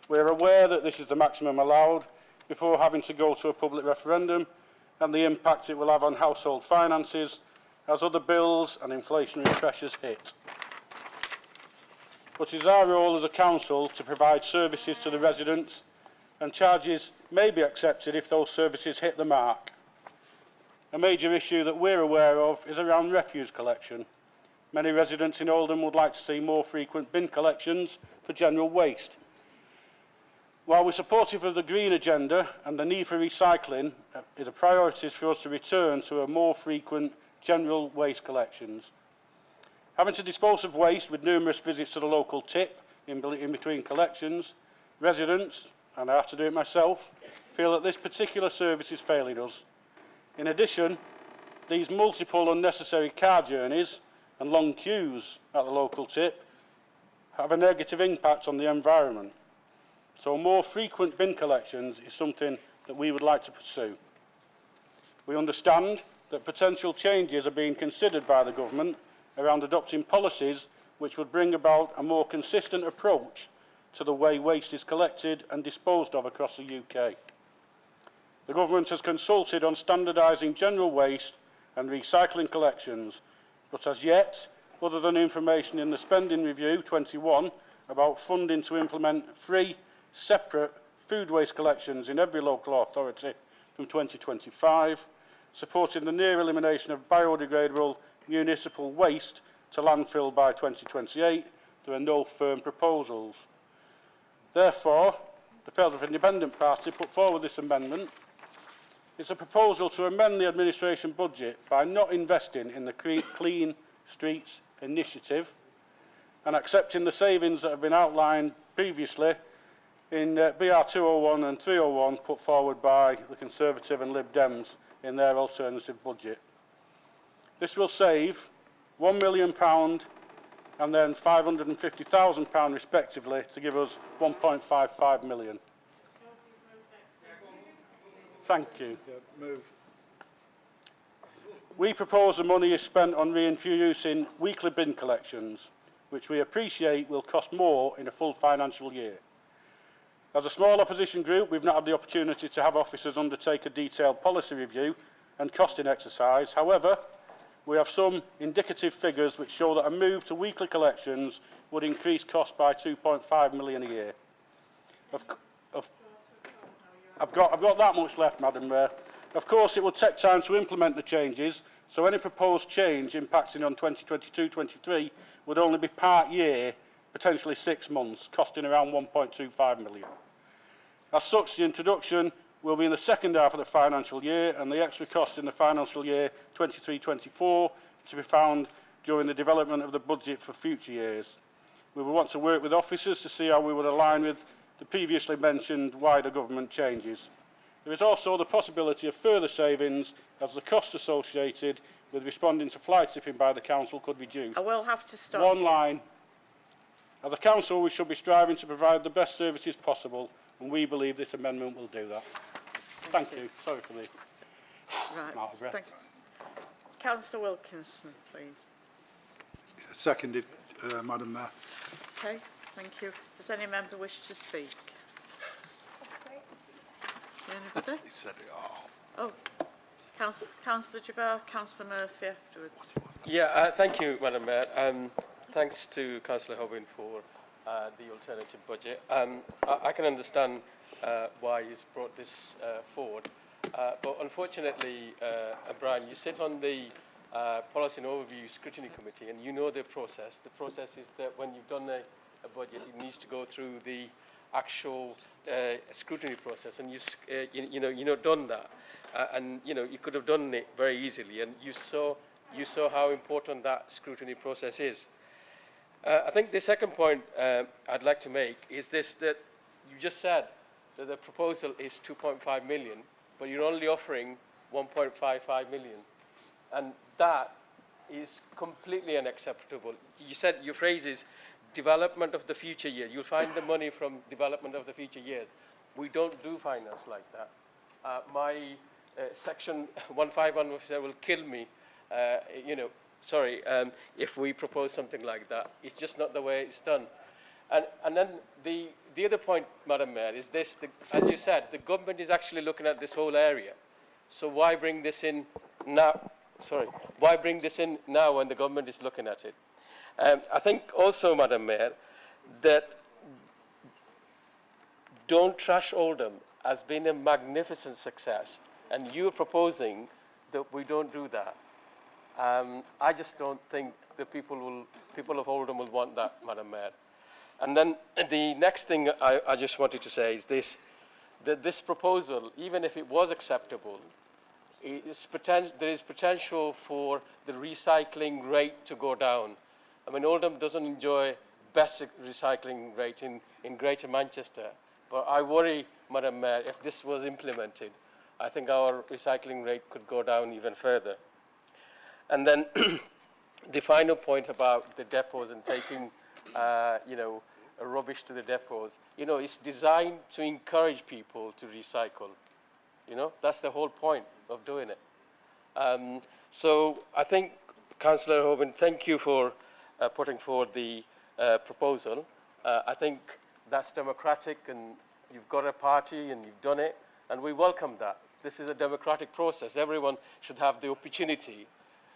We are aware that this is the maximum allowed before having to go to a public referendum and the impact it will have on household finances as other bills and inflationary pressures hit. But it is our role as a council to provide services to the residents, and charges may be accepted if those services hit the mark. A major issue that we're aware of is around refuse collection. Many residents in Oldham would like to see more frequent bin collections for general waste. While we're supportive of the green agenda and the need for recycling, it is a priority for us to return to a more frequent general waste collections. Having to dispose of waste with numerous visits to the local tip in between collections, residents, and I have to do it myself, feel that this particular service is failing us. In addition, these multiple unnecessary car journeys and long queues at the local tip have a negative impact on the environment. So more frequent bin collections is something that we would like to pursue. We understand that potential changes are being considered by the government around adopting policies which would bring about a more consistent approach to the way waste is collected and disposed of across the UK. The government has consulted on standardising general waste and recycling collections, but as yet, other than information in the Spending Review 21 about funding to implement free, separate food waste collections in every local authority from 2025, supporting the near elimination of biodegradable municipal waste to landfill by 2028, there are no firm proposals. Therefore, the Federal Independent Party put forward this amendment. It's a proposal to amend the administration budget by not investing in the Clean Streets initiative and accepting the savings that have been outlined previously in BR 201 and 301 put forward by the Conservative and Lib Dems in their alternative budget. This will save £1 million and then £550,000 respectively to give us £1.55 million. Thank you. We propose the money is spent on reintroducing weekly bin collections, which we appreciate will cost more in a full financial year. As a small opposition group, we've not had the opportunity to have officers undertake a detailed policy review and costing exercise. However, we have some indicative figures which show that a move to weekly collections would increase costs by £2.5 million a year. I've got that much left, Madam Mayor. Of course, it will take time to implement the changes, so any proposed change impacting on 2022-23 would only be part year, potentially 6 months, costing around £1.25 million. As such, the introduction will be in the second half of the financial year, and the extra cost in the financial year 23-24 to be found during the development of the budget for future years. We will want to work with officers to see how we would align with the previously mentioned wider government changes. There is also the possibility of further savings as the cost associated with responding to fly tipping by the council could reduce. I will have to stop. One line. As a council, we should be striving to provide the best services possible, and we believe this amendment will do that. Thank you. Sorry for the out of breath. Councillor Wilkinson, please. Seconded, Madam Mayor. Okay, thank you. Does any member wish to speak? See anybody? He said it all. Oh, Councillor Jabbar, Councillor Murphy afterwards. Yeah, thank you, Madam Mayor. Thanks to Councillor Hobbin for the alternative budget. I can understand why he's brought this forward. But unfortunately, Brian, you sit on the Policy and Overview Scrutiny Committee, and you know the process. The process is that when you've done a budget, it needs to go through the actual scrutiny process, and you've not done that. And you could have done it very easily, and you saw how important that scrutiny process is. I think the second point I'd like to make is this, that you just said that the proposal is 2.5 million, but you're only offering 1.55 million. And that is completely unacceptable. You said your phrase is development of the future year. You'll find the money from development of the future years. We don't do finance like that. My section 151 officer will kill me, if we propose something like that. It's just not the way it's done. And then the other point, Madam Mayor, is this, as you said, the government is actually looking at this whole area. So why bring this in now? Why bring this in now when the government is looking at it? I think also, Madam Mayor, that Don't Trash Oldham has been a magnificent success, and you're proposing that we don't do that. I just don't think the people of Oldham will want that, Madam Mayor. And then the next thing I just wanted to say is this, that this proposal, even if it was acceptable, there is potential for the recycling rate to go down. I mean, Oldham doesn't enjoy best recycling rate in Greater Manchester, but I worry, Madam Mayor, if this was implemented, I think our recycling rate could go down even further. And then the final point about the depots and taking, rubbish to the depots, it's designed to encourage people to recycle. That's the whole point of doing it. So I think, Councillor Hoban, thank you for putting forward the proposal. I think that's democratic, and you've got a party and you've done it, and we welcome that. This is a democratic process. Everyone should have the opportunity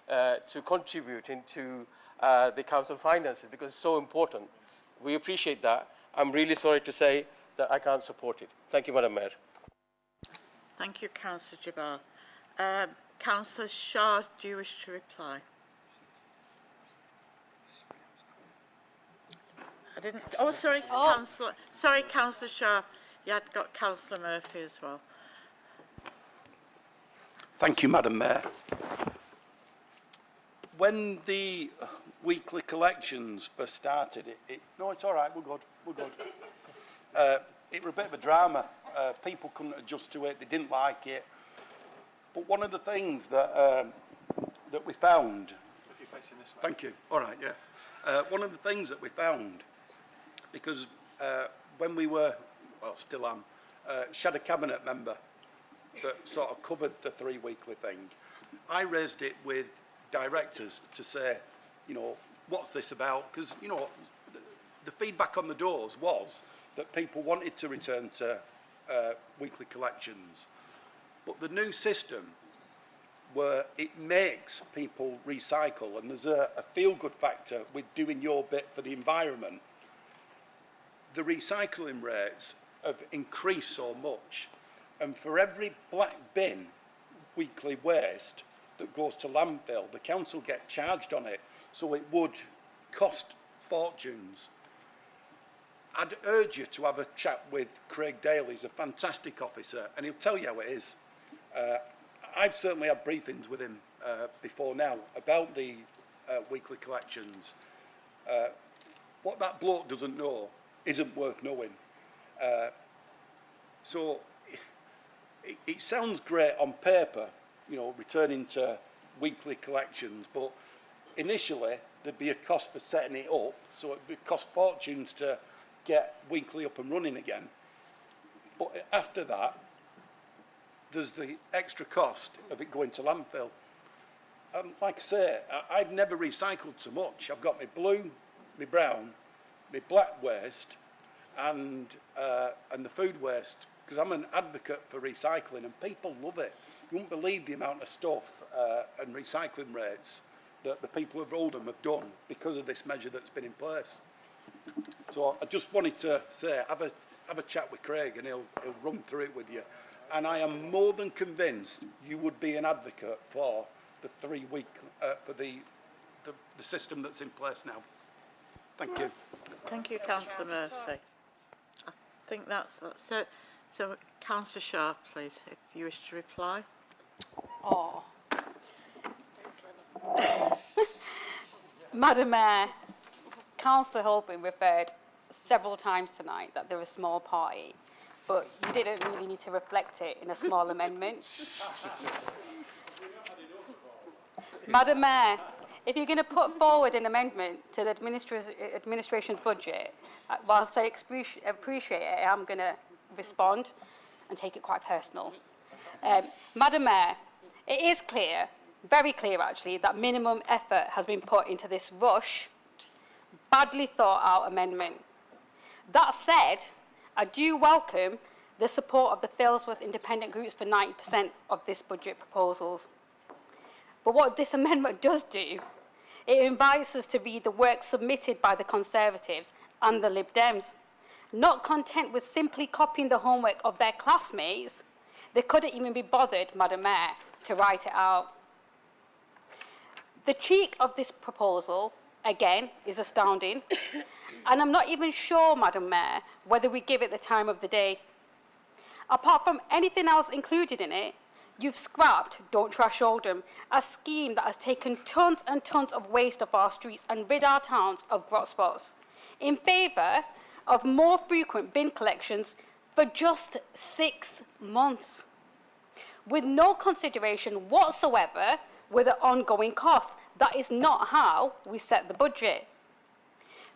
to contribute into the council finances because it's so important. We appreciate that. I'm really sorry to say that I can't support it. Thank you, Madam Mayor. Thank you, Councillor Jabbar. Councillor Shah, do you wish to reply? I didn't. Oh, sorry, Councillor. Sorry, Councillor Shah. You had got Councillor Murphy as well. Thank you, Madam Mayor. When the weekly collections first started, no, it's all right, we're good, we're good. It was a bit of a drama. People couldn't adjust to it, they didn't like it. But one of the things that we found... If you're facing this way. Thank you, all right, yeah. One of the things that we found, because when we were, well, still am, she had a cabinet member that sort of covered the 3 weekly thing. I raised it with directors to say, what's this about? Because, the feedback on the doors was that people wanted to return to weekly collections. But the new system, where it makes people recycle, and there's a feel-good factor with doing your bit for the environment, the recycling rates have increased so much. And for every black bin weekly waste that goes to landfill, the council get charged on it, so it would cost fortunes. I'd urge you to have a chat with Craig Daly. He's a fantastic officer, and he'll tell you how it is. I've certainly had briefings with him before now about the weekly collections. What that bloke doesn't know isn't worth knowing. So it sounds great on paper, returning to weekly collections, but initially there'd be a cost for setting it up, so it would cost fortunes to get weekly up and running again. But after that, there's the extra cost of it going to landfill. And like I say, I've never recycled so much. I've got my blue, my brown, my black waste, and the food waste, because I'm an advocate for recycling, and people love it. You won't believe the amount of stuff and recycling rates that the people of Oldham have done because of this measure that's been in place. So I just wanted to say, have a chat with Craig, and he'll run through it with you. And I am more than convinced you would be an advocate for the 3 week, for the system that's in place now. Thank you. Thank you, Councillor Murphy. I think that's it. So, Councillor Shah, please, if you wish to reply. Oh. Madam Mayor, Councillor Holborn referred several times tonight that they're a small party, but you didn't really need to reflect it in a small amendment. Madam Mayor, if you're going to put forward an amendment to the administration's budget, whilst I appreciate it, I'm going to respond and take it quite personal. Madam Mayor, it is clear, very clear actually, that minimum effort has been put into this rushed, badly thought out amendment. That said, I do welcome the support of the Failsworth independent groups for 90% of this budget proposals. But what this amendment does do, it invites us to read the work submitted by the Conservatives and the Lib Dems. Not content with simply copying the homework of their classmates, they couldn't even be bothered, Madam Mayor, to write it out. The cheek of this proposal, again, is astounding. And I'm not even sure, Madam Mayor, whether we give it the time of the day. Apart from anything else included in it, you've scrapped Don't Trash Oldham, a scheme that has taken tons and tons of waste off our streets and rid our towns of grot spots, in favour of more frequent bin collections for just 6 months, with no consideration whatsoever with the ongoing cost. That is not how we set the budget.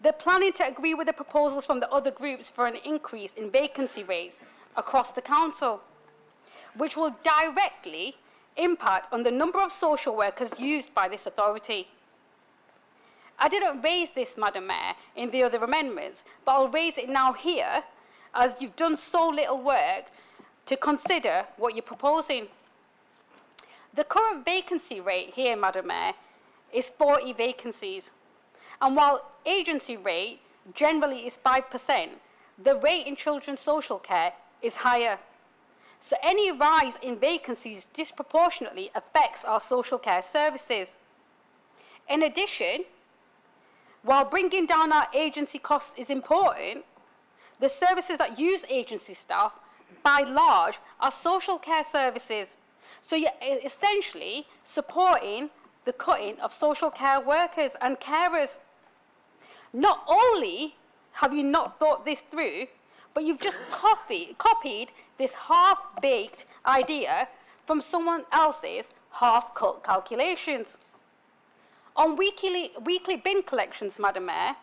They're planning to agree with the proposals from the other groups for an increase in vacancy rates across the council, which will directly impact on the number of social workers used by this authority. I didn't raise this, Madam Mayor, in the other amendments, but I'll raise it now here, as you've done so little work to consider what you're proposing. The current vacancy rate here, Madam Mayor, is 40 vacancies. And while agency rate generally is 5%, the rate in children's social care is higher. So any rise in vacancies disproportionately affects our social care services. In addition, while bringing down our agency costs is important, the services that use agency staff, by large, are social care services. So you're essentially supporting the cutting of social care workers and carers. Not only have you not thought this through, but you've just copied this half-baked idea from someone else's half-cut calculations. On weekly bin collections, Madam Mayor,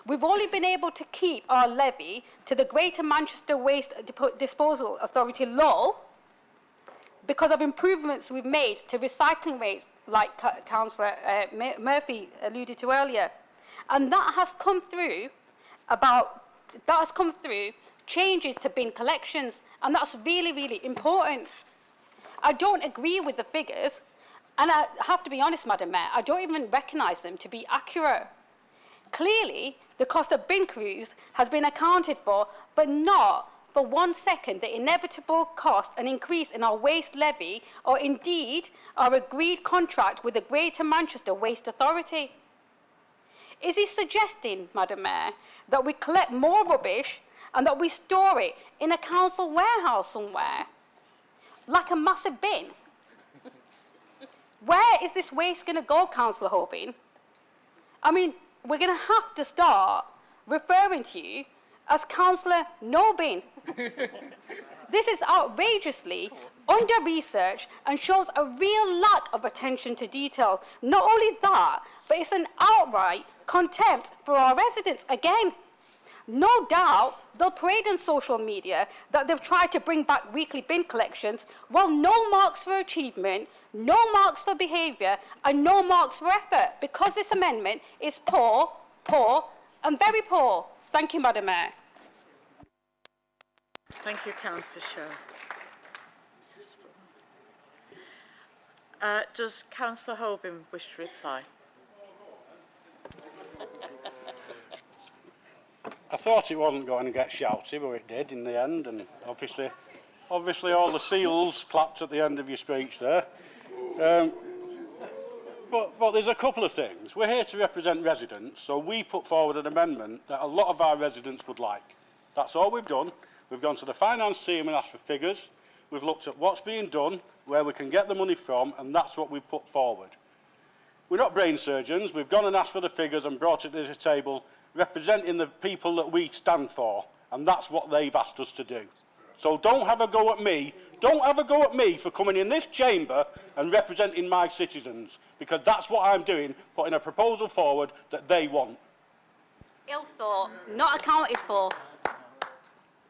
we've only been able to keep our levy to the Greater Manchester Waste Disposal Authority low because of improvements we've made to recycling rates, like Councillor Murphy alluded to earlier. And that has come through changes to bin collections, and that's really, really important. I don't agree with the figures, and I have to be honest, Madam Mayor, I don't even recognise them to be accurate. Clearly, the cost of bin crews has been accounted for, but not for 1 second the inevitable cost and increase in our waste levy, or indeed our agreed contract with the Greater Manchester Waste Authority. Is he suggesting, Madam Mayor, that we collect more rubbish and that we store it in a council warehouse somewhere, like a massive bin? Where is this waste going to go, Councillor Hoban? I mean, we're going to have to start referring to you as Councillor No Bin. This is outrageously under-researched and shows a real lack of attention to detail. Not only that, but it's an outright contempt for our residents again. No doubt they'll parade on social media that they've tried to bring back weekly bin collections, while no marks for achievement, no marks for behaviour, and no marks for effort, because this amendment is poor, poor, and very poor. Thank you, Madam Mayor. Thank you, Councillor Sher. Does Councillor Hoban wish to reply? I thought it wasn't going to get shouty, but it did in the end, and obviously all the seals clapped at the end of your speech there. But there's a couple of things. We're here to represent residents, so we put forward an amendment that a lot of our residents would like. That's all we've done. We've gone to the finance team and asked for figures. We've looked at what's being done, where we can get the money from, and that's what we've put forward. We're not brain surgeons. We've gone and asked for the figures and brought it to the table representing the people that we stand for, and that's what they've asked us to do. So don't have a go at me. Don't have a go at me for coming in this chamber and representing my citizens, because that's what I'm doing, putting a proposal forward that they want. Ill thought, not accounted for.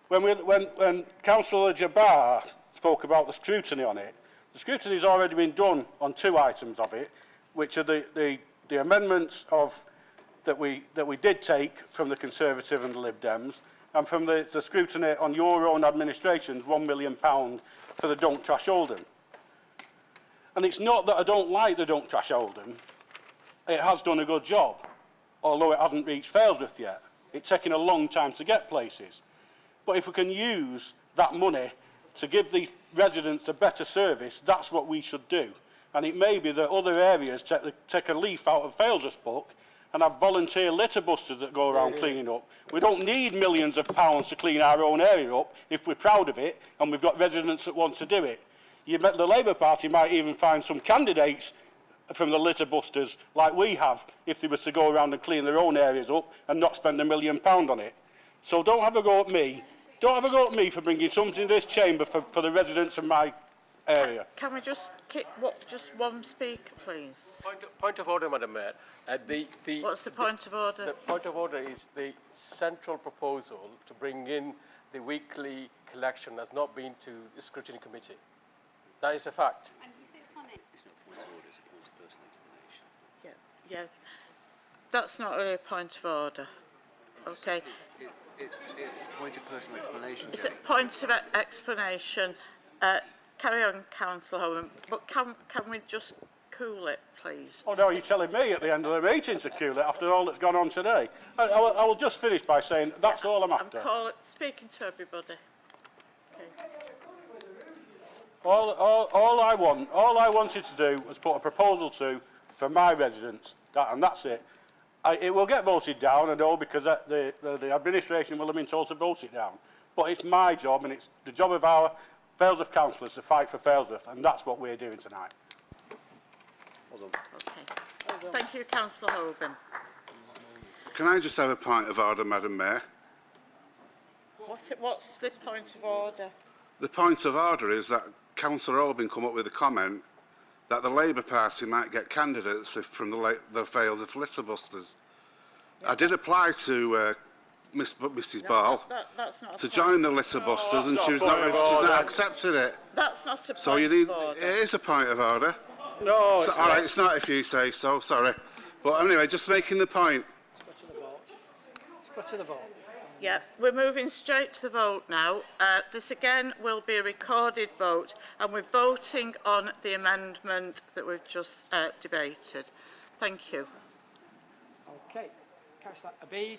When Councillor Jabbar spoke about the scrutiny on it, the scrutiny has already been done on 2 items of it, which are the amendments that we did take from the Conservative and the Lib Dems, and from the scrutiny on your own administration's £1 million for the Don't Trash Oldham. And it's not that I don't like the Don't Trash Oldham. It has done a good job, although it hasn't reached Failsworth yet. It's taken a long time to get places. But if we can use that money to give the residents a better service, that's what we should do. And it may be that other areas take a leaf out of Failsworth's book and have volunteer litter busters that go around cleaning up. We don't need millions of pounds to clean our own area up if we're proud of it and we've got residents that want to do it. The Labour Party might even find some candidates from the litter busters like we have if they were to go around and clean their own areas up and not spend £1 million on it. So don't have a go at me. Don't have a go at me for bringing something to this chamber for the residents of my area. Can we just keep just one speaker, please? Point of order, Madam Mayor. What's the point of order? The point of order is the central proposal to bring in the weekly collection has not been to the scrutiny committee. That is a fact. And he sits on it. It's not a point of order, it's a point of personal explanation. Yeah. That's not really a point of order. Okay. It's a point of personal explanation. It's a point of explanation. Carry on, Councillor Holman, but can we just cool it, please? Oh no, you're telling me at the end of the meeting to cool it after all that's gone on today. I will just finish by saying that's all I'm after. I'm speaking to everybody. Okay. All I wanted to do was put a proposal for my residents, and that's it. It will get voted down, I know, because the administration will have been told to vote it down. But it's my job, and it's the job of our Failsworth councillors to fight for Failsworth, and that's what we're doing tonight. Okay. Thank you, Councillor Hogan. Can I just have a point of order, Madam Mayor? What's the point of order? The point of order is that Councillor Oban come up with a comment that the Labour Party might get candidates from the Failsworth litter busters. Yeah. I did apply to Mrs. Ball to join the litter busters, and she's not accepted it. That's not a point so you need, of order. It is a point of order. No, so, all right, it's not if you say so. Sorry, but anyway, just making the point. Let's go to the vote. Let's go to the vote. Yeah, we're moving straight to the vote now. This again will be a recorded vote, and we're voting on the amendment that we've just debated. Thank you. Okay, Councillor Abid.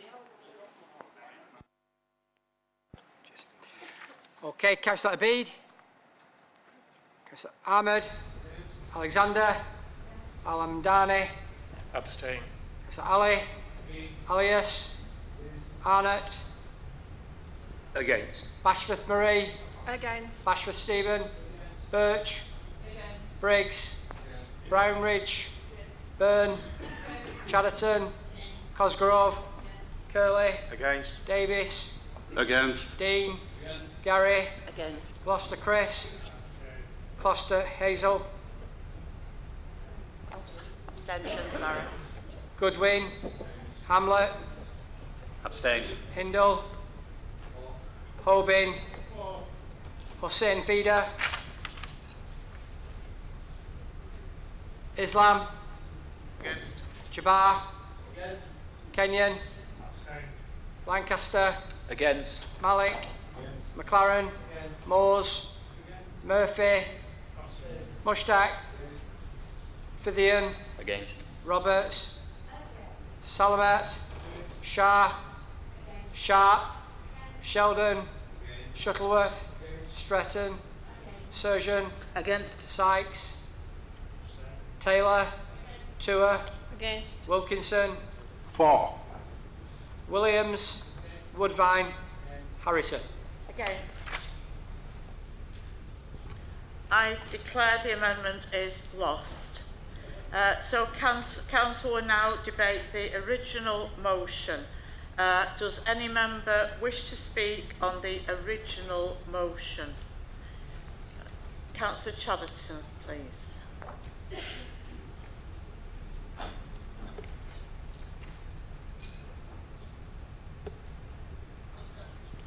Okay, Councillor Abid. Councillor Ahmed. Alexander. Al-Hamdani. Abstain. Councillor Ali. Alias. Arnott. Against. Bashforth Marie. Against. Bashforth Stephen. Birch. Against. Briggs. Against. Brownridge. Byrne. Chatterton. Cosgrove. Curley. Against. Davis. Against. Dean. Against. Gary. Against. Gloucester Chris. Gloucester Hazel. Abstention, sorry. Goodwin. Hamlet. Abstain. Hindle. Hobin. Hussein Fida. Islam. Against. Jabbar. Against. Kenyon. Lancaster. Against. Malik. McLaren. Moores. Murphy. Mushtaq. Fithian. Against. Roberts. Salamat. Shah. Sharp. Sheldon. Shuttleworth. Stretton. Surgeon. Against. Sykes. Taylor. Tour. Against. Wilkinson. For. Williams. Woodvine. Harrison. Against. I declare the amendment is lost. So Council will now debate the original motion. Does any member wish to speak on the original motion? Councillor Chatterton, please.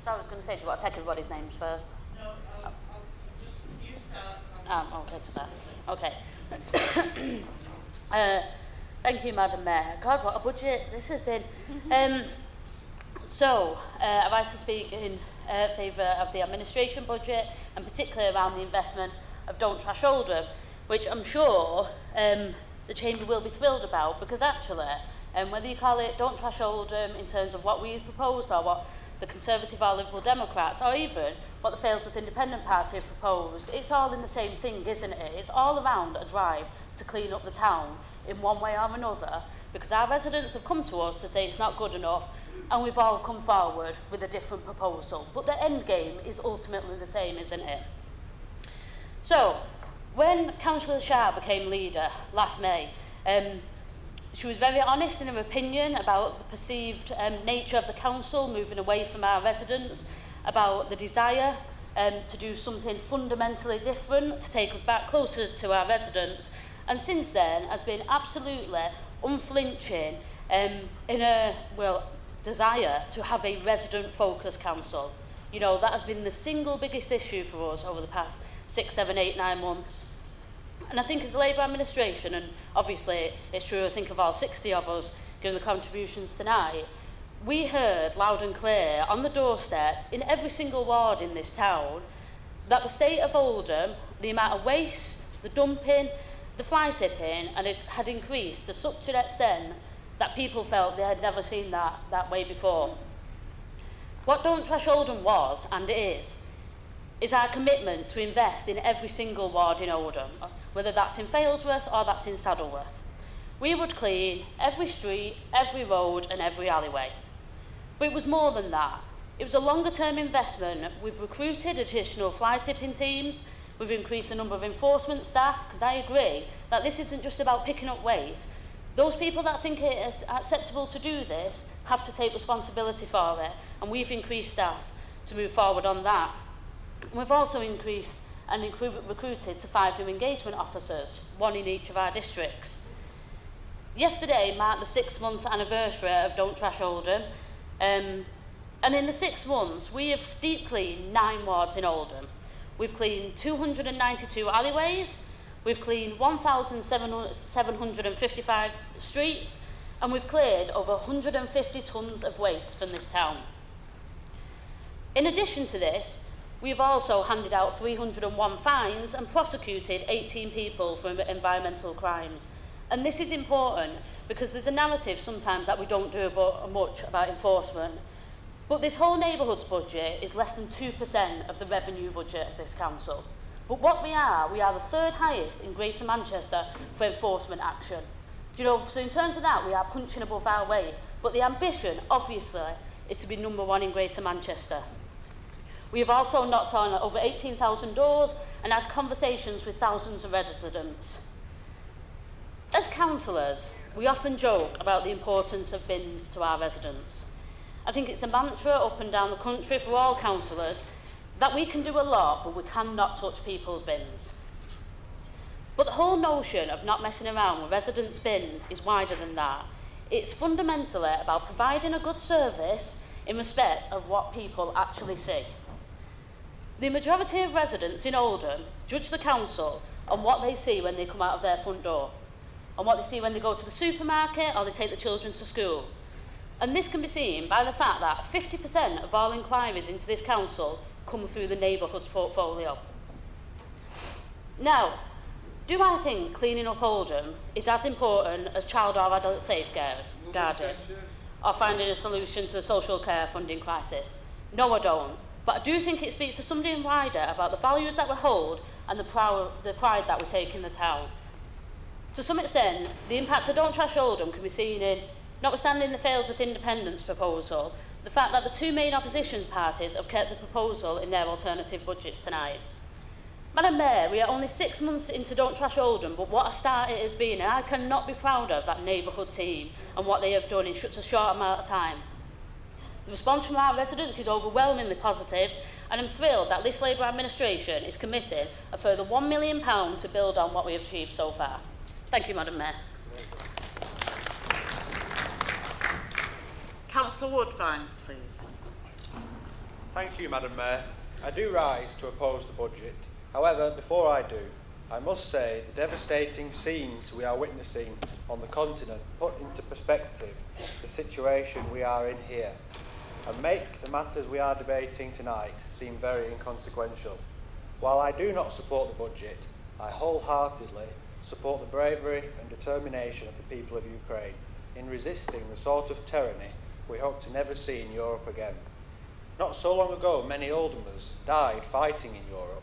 So I was going to say, do you want to take everybody's names first? No, I'll just use that. Okay, to that. Okay. Thank you, Madam Mayor. God, what a budget this has been. I rise to speak in favour of the administration budget, and particularly around the investment of Don't Trash Oldham, which I'm sure the Chamber will be thrilled about, because actually, whether you call it Don't Trash Oldham in terms of what we proposed or what the Conservative or Liberal Democrats, or even what the Failsworth Independent Party have proposed, it's all in the same thing, isn't it? It's all around a drive to clean up the town in one way or another, because our residents have come to us to say it's not good enough, and we've all come forward with a different proposal. But the end game is ultimately the same, isn't it? So, when Councillor Shah became leader last May, she was very honest in her opinion about the perceived nature of the council moving away from our residents, about the desire to do something fundamentally different, to take us back closer to our residents, and since then has been absolutely unflinching in a, desire to have a resident-focused council. You know, that has been the single biggest issue for us over the past 6, 7, 8, 9 months. And I think as a Labour administration, and obviously it's true I think of all 60 of us giving the contributions tonight, we heard loud and clear on the doorstep in every single ward in this town that the state of Oldham, the amount of waste, the dumping, the fly tipping, and it had increased to such an extent that people felt they had never seen that way before. What Don't Trash Oldham was, and is our commitment to invest in every single ward in Oldham, whether that's in Failsworth or that's in Saddleworth. We would clean every street, every road and every alleyway. But it was more than that. It was a longer term investment. We've recruited additional fly tipping teams, we've increased the number of enforcement staff, because I agree that this isn't just about picking up waste. Those people that think it is acceptable to do this have to take responsibility for it, and we've increased staff to move forward on that. We've also increased and recruited to 5 new engagement officers, 1 in each of our districts. Yesterday marked the 6-month anniversary of Don't Trash Oldham, and in the 6 months we have deep cleaned 9 wards in Oldham. We've cleaned 292 alleyways, we've cleaned 1,755 streets, and we've cleared over 150 tonnes of waste from this town. In addition to this, we've also handed out 301 fines and prosecuted 18 people for environmental crimes. And this is important because there's a narrative sometimes that we don't do much about enforcement. But this whole neighbourhoods budget is less than 2% of the revenue budget of this council. But what we are the 3rd highest in Greater Manchester for enforcement action. You know, so in terms of that, we are punching above our weight. But the ambition, obviously, is to be number 1 in Greater Manchester. We have also knocked on over 18,000 doors and had conversations with thousands of residents. As councillors, we often joke about the importance of bins to our residents. I think it's a mantra up and down the country for all councillors that we can do a lot, but we cannot touch people's bins. But the whole notion of not messing around with residents' bins is wider than that. It's fundamentally about providing a good service in respect of what people actually see. The majority of residents in Oldham judge the council on what they see when they come out of their front door, on what they see when they go to the supermarket or they take the children to school. And this can be seen by the fact that 50% of all inquiries into this council come through the neighbourhoods portfolio. Now, do I think cleaning up Oldham is as important as child or adult safeguarding or finding a solution to the social care funding crisis? No, I don't. But I do think it speaks to something wider about the values that we hold and the pride that we take in the town. To some extent, the impact of Don't Trash Oldham can be seen in, notwithstanding the Failsworth Independence proposal, the fact that the 2 main opposition parties have kept the proposal in their alternative budgets tonight. Madam Mayor, we are only 6 months into Don't Trash Oldham, but what a start it has been, and I cannot be prouder of that neighbourhood team and what they have done in such a short amount of time. The response from our residents is overwhelmingly positive, and I'm thrilled that this Labour administration is committing a further £1 million to build on what we have achieved so far. Thank you, Madam Mayor. Councillor Woodbine, please. Thank you, Madam Mayor. I do rise to oppose the budget. However, before I do, I must say the devastating scenes we are witnessing on the continent put into perspective the situation we are in here and make the matters we are debating tonight seem very inconsequential. While I do not support the budget, I wholeheartedly support the bravery and determination of the people of Ukraine in resisting the sort of tyranny we hope to never see in Europe again. Not so long ago, many Oldhamers died fighting in Europe,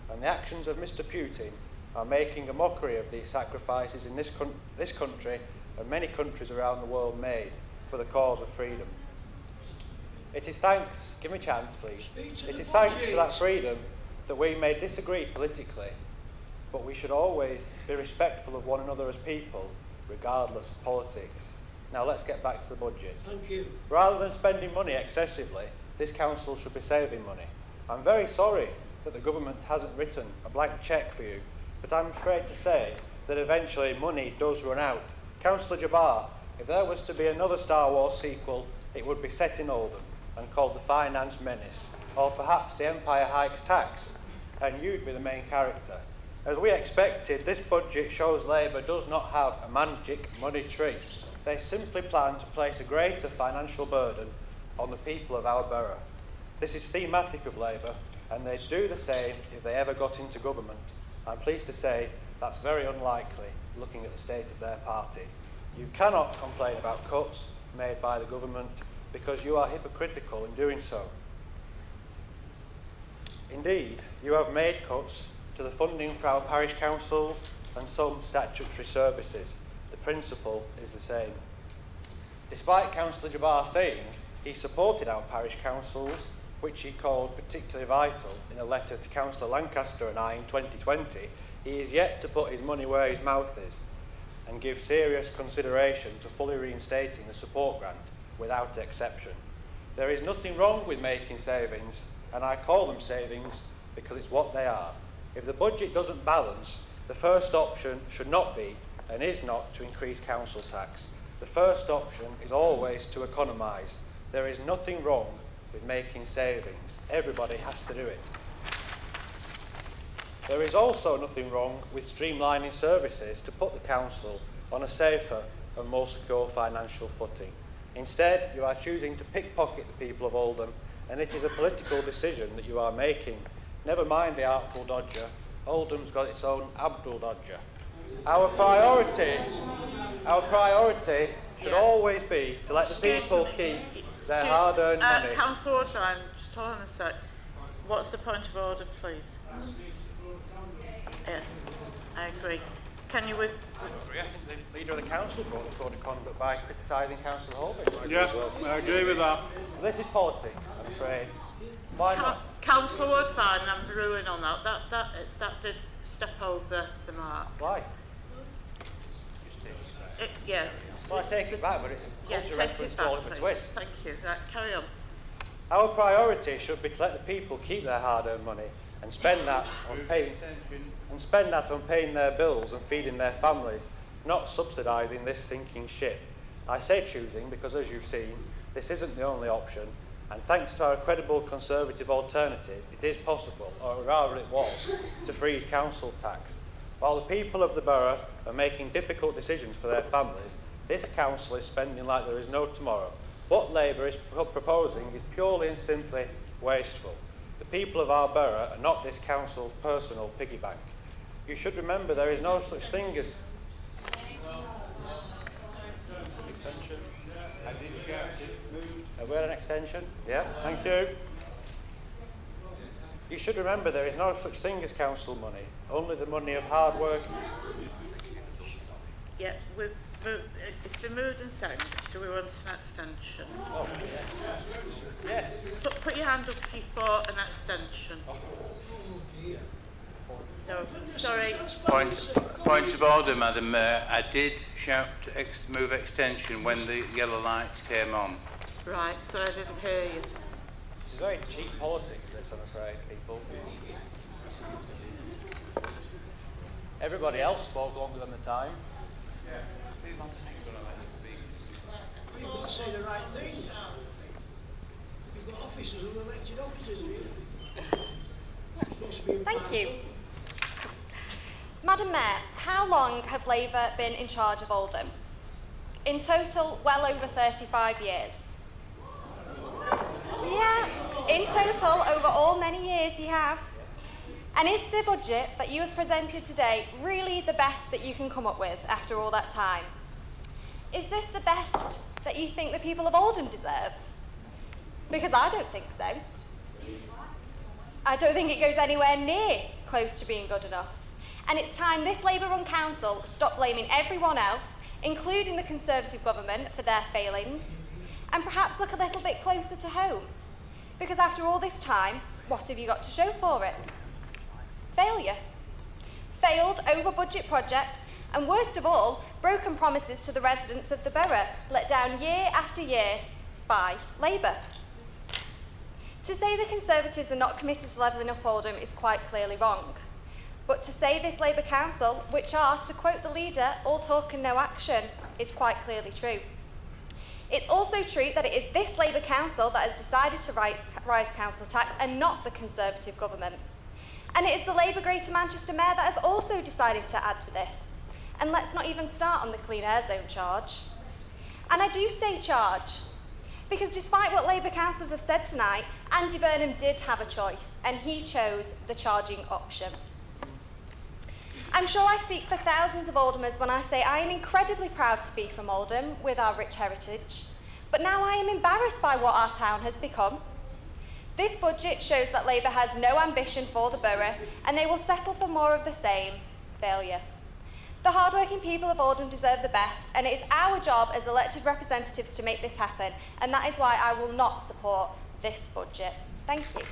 and the actions of Mr. Putin are making a mockery of these sacrifices in this country and many countries around the world made for the cause of freedom. It is thanks, give me a chance please, it is thanks to that freedom that we may disagree politically, but we should always be respectful of one another as people, regardless of politics. Now let's get back to the budget. Thank you. Rather than spending money excessively, this council should be saving money. I'm very sorry that the government hasn't written a blank cheque for you, but I'm afraid to say that eventually money does run out. Councillor Jabbar, if there was to be another Star Wars sequel, it would be set in Oldham and called The Finance Menace, or perhaps The Empire Hikes Tax, and you'd be the main character. As we expected, this budget shows Labour does not have a magic money tree. They simply plan to place a greater financial burden on the people of our borough. This is thematic of Labour, and they'd do the same if they ever got into government. I'm pleased to say that's very unlikely, looking at the state of their party. You cannot complain about cuts made by the government because you are hypocritical in doing so. Indeed, you have made cuts to the funding for our parish councils and some statutory services. The principle is the same. Despite Councillor Jabbar saying he supported our parish councils, which he called particularly vital in a letter to Councillor Lancaster and I in 2020, he is yet to put his money where his mouth is and give serious consideration to fully reinstating the support grant without exception. There is nothing wrong with making savings, and I call them savings because it's what they are. If the budget doesn't balance, the first option should not be and is not to increase council tax. The first option is always to economise. There is nothing wrong with making savings. Everybody has to do it. There is also nothing wrong with streamlining services to put the council on a safer and more secure financial footing. Instead, you are choosing to pickpocket the people of Oldham, and it is a political decision that you are making. Never mind the artful dodger. Oldham's got its own Abdul Dodger. Our priority should always be to let the people keep their hard-earned money. Councillor Woodbine, just hold on a sec. What's the point of order, please? Yes, I agree. Can you with... I think the Leader of the Council brought the code of conduct by criticising Councillor Holbrook. Yeah, I agree with that. This is politics, I'm afraid. Why not? Councillor Woodbine, I'm ruling on that. That did step over the mark. Why? Yeah. Well, I take it back, but it's a culture reference to Oliver Twist. Thank you. Right, carry on. Our priority should be to let the people keep their hard-earned money and spend that on paying their bills and feeding their families, not subsidising this sinking ship. I say choosing because, as you've seen, this isn't the only option, and thanks to our credible Conservative alternative, it is possible, or rather it was, to freeze council tax. While the people of the borough are making difficult decisions for their families, this council is spending like there is no tomorrow. What Labour is proposing is purely and simply wasteful. The people of our borough are not this council's personal piggy bank. You should remember there is no such thing as... Extension. Have we had an extension? Yeah, thank you. You should remember there is no such thing as council money, only the money of hard work. Yeah, it's been moved and seconded. Do we want an extension? Oh, yes. Yes. Put your hand up if you for an extension. No, sorry. Point of order, Madam Mayor. I did shout to move extension when the yellow light came on. Right, sorry, I didn't hear you. This is very cheap politics, this, I'm afraid, people. Everybody else spoke longer than the time. You've got to say the right thing. You've got officers who are elected officers here. Thank you. Madam Mayor, how long have Labour been in charge of Oldham? In total, well over 35 years. Yeah, in total, over all many years you have. And is the budget that you have presented today really the best that you can come up with after all that time? Is this the best that you think the people of Oldham deserve? Because I don't think so. I don't think it goes anywhere near close to being good enough. And it's time this Labour-run council stopped blaming everyone else, including the Conservative government, for their failings, and perhaps look a little bit closer to home. Because after all this time, what have you got to show for it? Failure. Failed over-budget projects, and worst of all, broken promises to the residents of the borough, let down year after year by Labour. To say the Conservatives are not committed to levelling up Oldham is quite clearly wrong. But to say this Labour Council, which are, to quote the leader, all talk and no action, is quite clearly true. It's also true that it is this Labour Council that has decided to rise council tax and not the Conservative government. And it is the Labour Greater Manchester Mayor that has also decided to add to this. And let's not even start on the Clean Air Zone charge. And I do say charge, because despite what Labour councillors have said tonight, Andy Burnham did have a choice, and he chose the charging option. I'm sure I speak for thousands of Oldhamers when I say I am incredibly proud to be from Oldham with our rich heritage, but now I am embarrassed by what our town has become. This budget shows that Labour has no ambition for the borough, and they will settle for more of the same, failure. The hardworking people of Oldham deserve the best, and it is our job as elected representatives to make this happen, and that is why I will not support this budget. Thank you.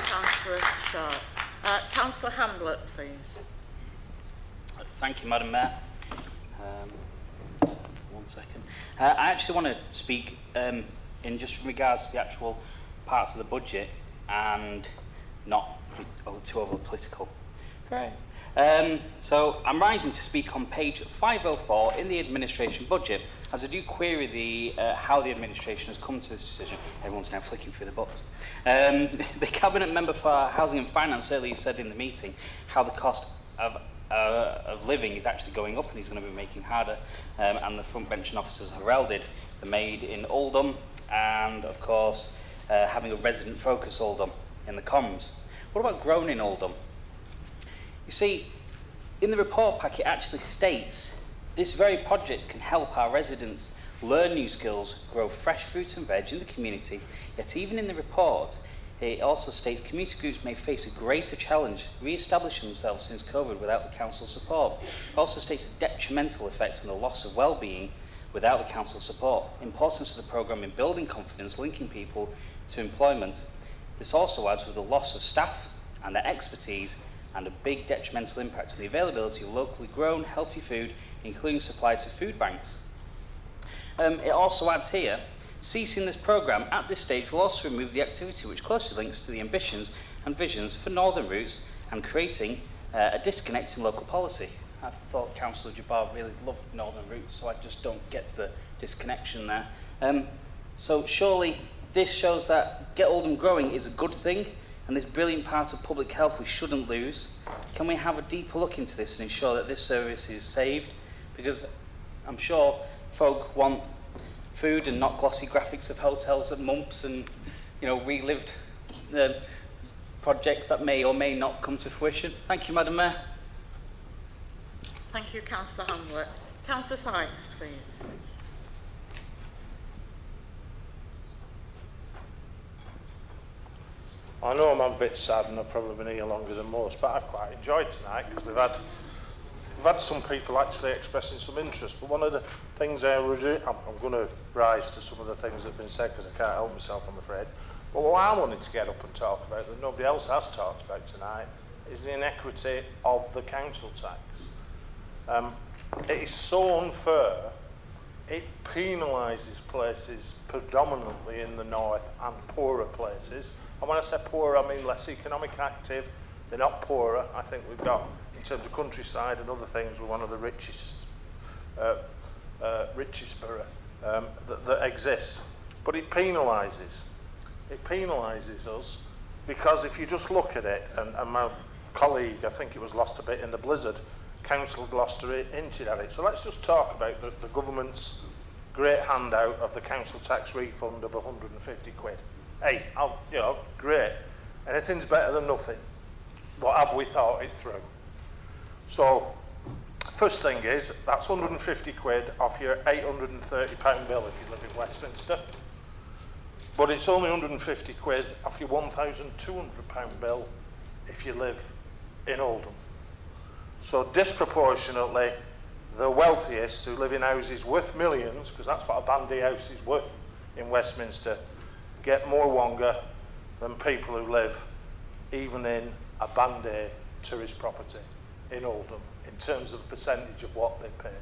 Councillor Sharp. Councillor Hamblett, please. Thank you, Madam Mayor. One second. I actually want to speak in just regards to the actual parts of the budget and not too over political. Right. So I'm rising to speak on page 504 in the administration budget, as I do query the how the administration has come to this decision. Everyone's now flicking through the books. The Cabinet Member for Housing and Finance earlier said in the meeting how the cost of living is actually going up and he's going to be making harder, and the front bench and officers heralded the Maid in Oldham and, of course, having a resident focus Oldham in the comms. What about grown in Oldham? You see, in the report pack it actually states this very project can help our residents learn new skills, grow fresh fruit and veg in the community, yet even in the report it also states community groups may face a greater challenge re-establishing themselves since COVID without the council's support. It also states a detrimental effect on the loss of well-being without the council's support. Importance of the programme in building confidence, linking people to employment. This also adds with the loss of staff and their expertise and a big detrimental impact on the availability of locally grown, healthy food, including supply to food banks. It also adds here, ceasing this programme at this stage will also remove the activity which closely links to the ambitions and visions for Northern Routes and creating a disconnect in local policy. I thought Councillor Jabbar really loved Northern Routes, so I just don't get the disconnection there. So surely this shows that Get Oldham Growing is a good thing, and this brilliant part of public health we shouldn't lose. Can we have a deeper look into this and ensure that this service is saved? Because I'm sure folk want food and not glossy graphics of hotels and mumps and, you know, relived projects that may or may not come to fruition. Thank you, Madam Mayor. Thank you, Councillor Hamblett. Councillor Sykes, please. I know I'm a bit sad and I've probably been here longer than most, but I've quite enjoyed tonight because we've had some people actually expressing some interest. But one of the things I'm going to rise to some of the things that have been said because I can't help myself, I'm afraid. But what I wanted to get up and talk about that nobody else has talked about tonight is the inequity of the council tax. It is so unfair it penalises places predominantly in the north and poorer places. And when I say poorer, I mean less economic active. They're not poorer. I think we've got, in terms of countryside and other things, we're one of the richest borough that exists. But it penalises. It penalises us because if you just look at it, and my colleague, I think it was lost a bit in the blizzard, Councillor Gloucester hinted at it. So let's just talk about the government's great handout of the council tax refund of 150 quid. Hey, you know, great. Anything's better than nothing. But have we thought it through? So, first thing is, that's 150 quid off your £830 bill if you live in Westminster. But it's only 150 quid off your £1,200 bill if you live in Oldham. So disproportionately, the wealthiest who live in houses worth millions, because that's what a Band A house is worth in Westminster, get more wonga than people who live even in a Band A tourist property in Oldham in terms of percentage of what they pay.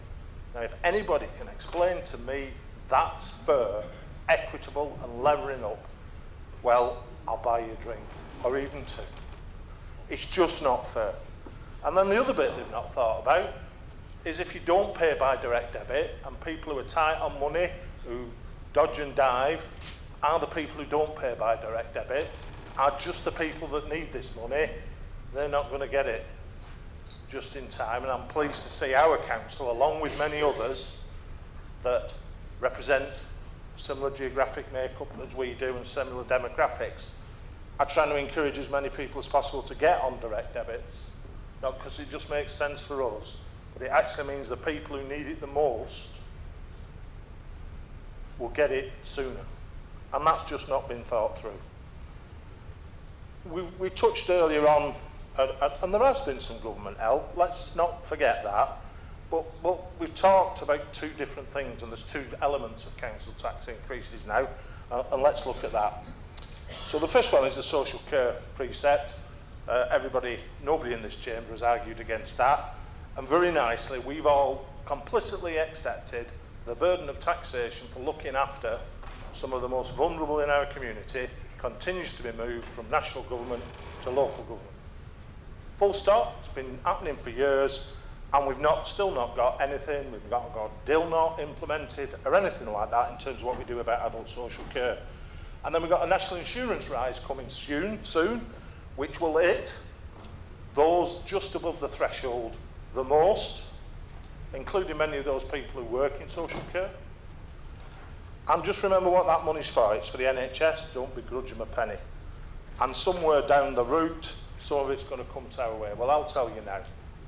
Now, if anybody can explain to me that's fair, equitable and levering up, well, I'll buy you a drink, or even two. It's just not fair. And then the other bit they've not thought about is if you don't pay by direct debit, and people who are tight on money, who dodge and dive, are the people who don't pay by direct debit, are just the people that need this money. They're not going to get it just in time. And I'm pleased to see our council, along with many others that represent similar geographic makeup as we do and similar demographics, are trying to encourage as many people as possible to get on direct debits. Not because it just makes sense for us, but it actually means the people who need it the most will get it sooner. And that's just not been thought through. We touched earlier on, and there has been some government help, let's not forget that, but we've talked about two different things, and there's two elements of council tax increases now, and let's look at that. So the first one is the social care precept. Nobody in this chamber has argued against that, and very nicely we've all complicitly accepted the burden of taxation for looking after some of the most vulnerable in our community continues to be moved from national government to local government. Full stop. It's been happening for years, and we've still not got anything. We've not got DIL not implemented or anything like that in terms of what we do about adult social care. And then we've got a national insurance rise coming soon, which will hit those just above the threshold the most, including many of those people who work in social care. And just remember what that money's for. It's for the NHS. Don't begrudge them a penny. And somewhere down the route, some of it's going to come to our way. Well, I'll tell you now,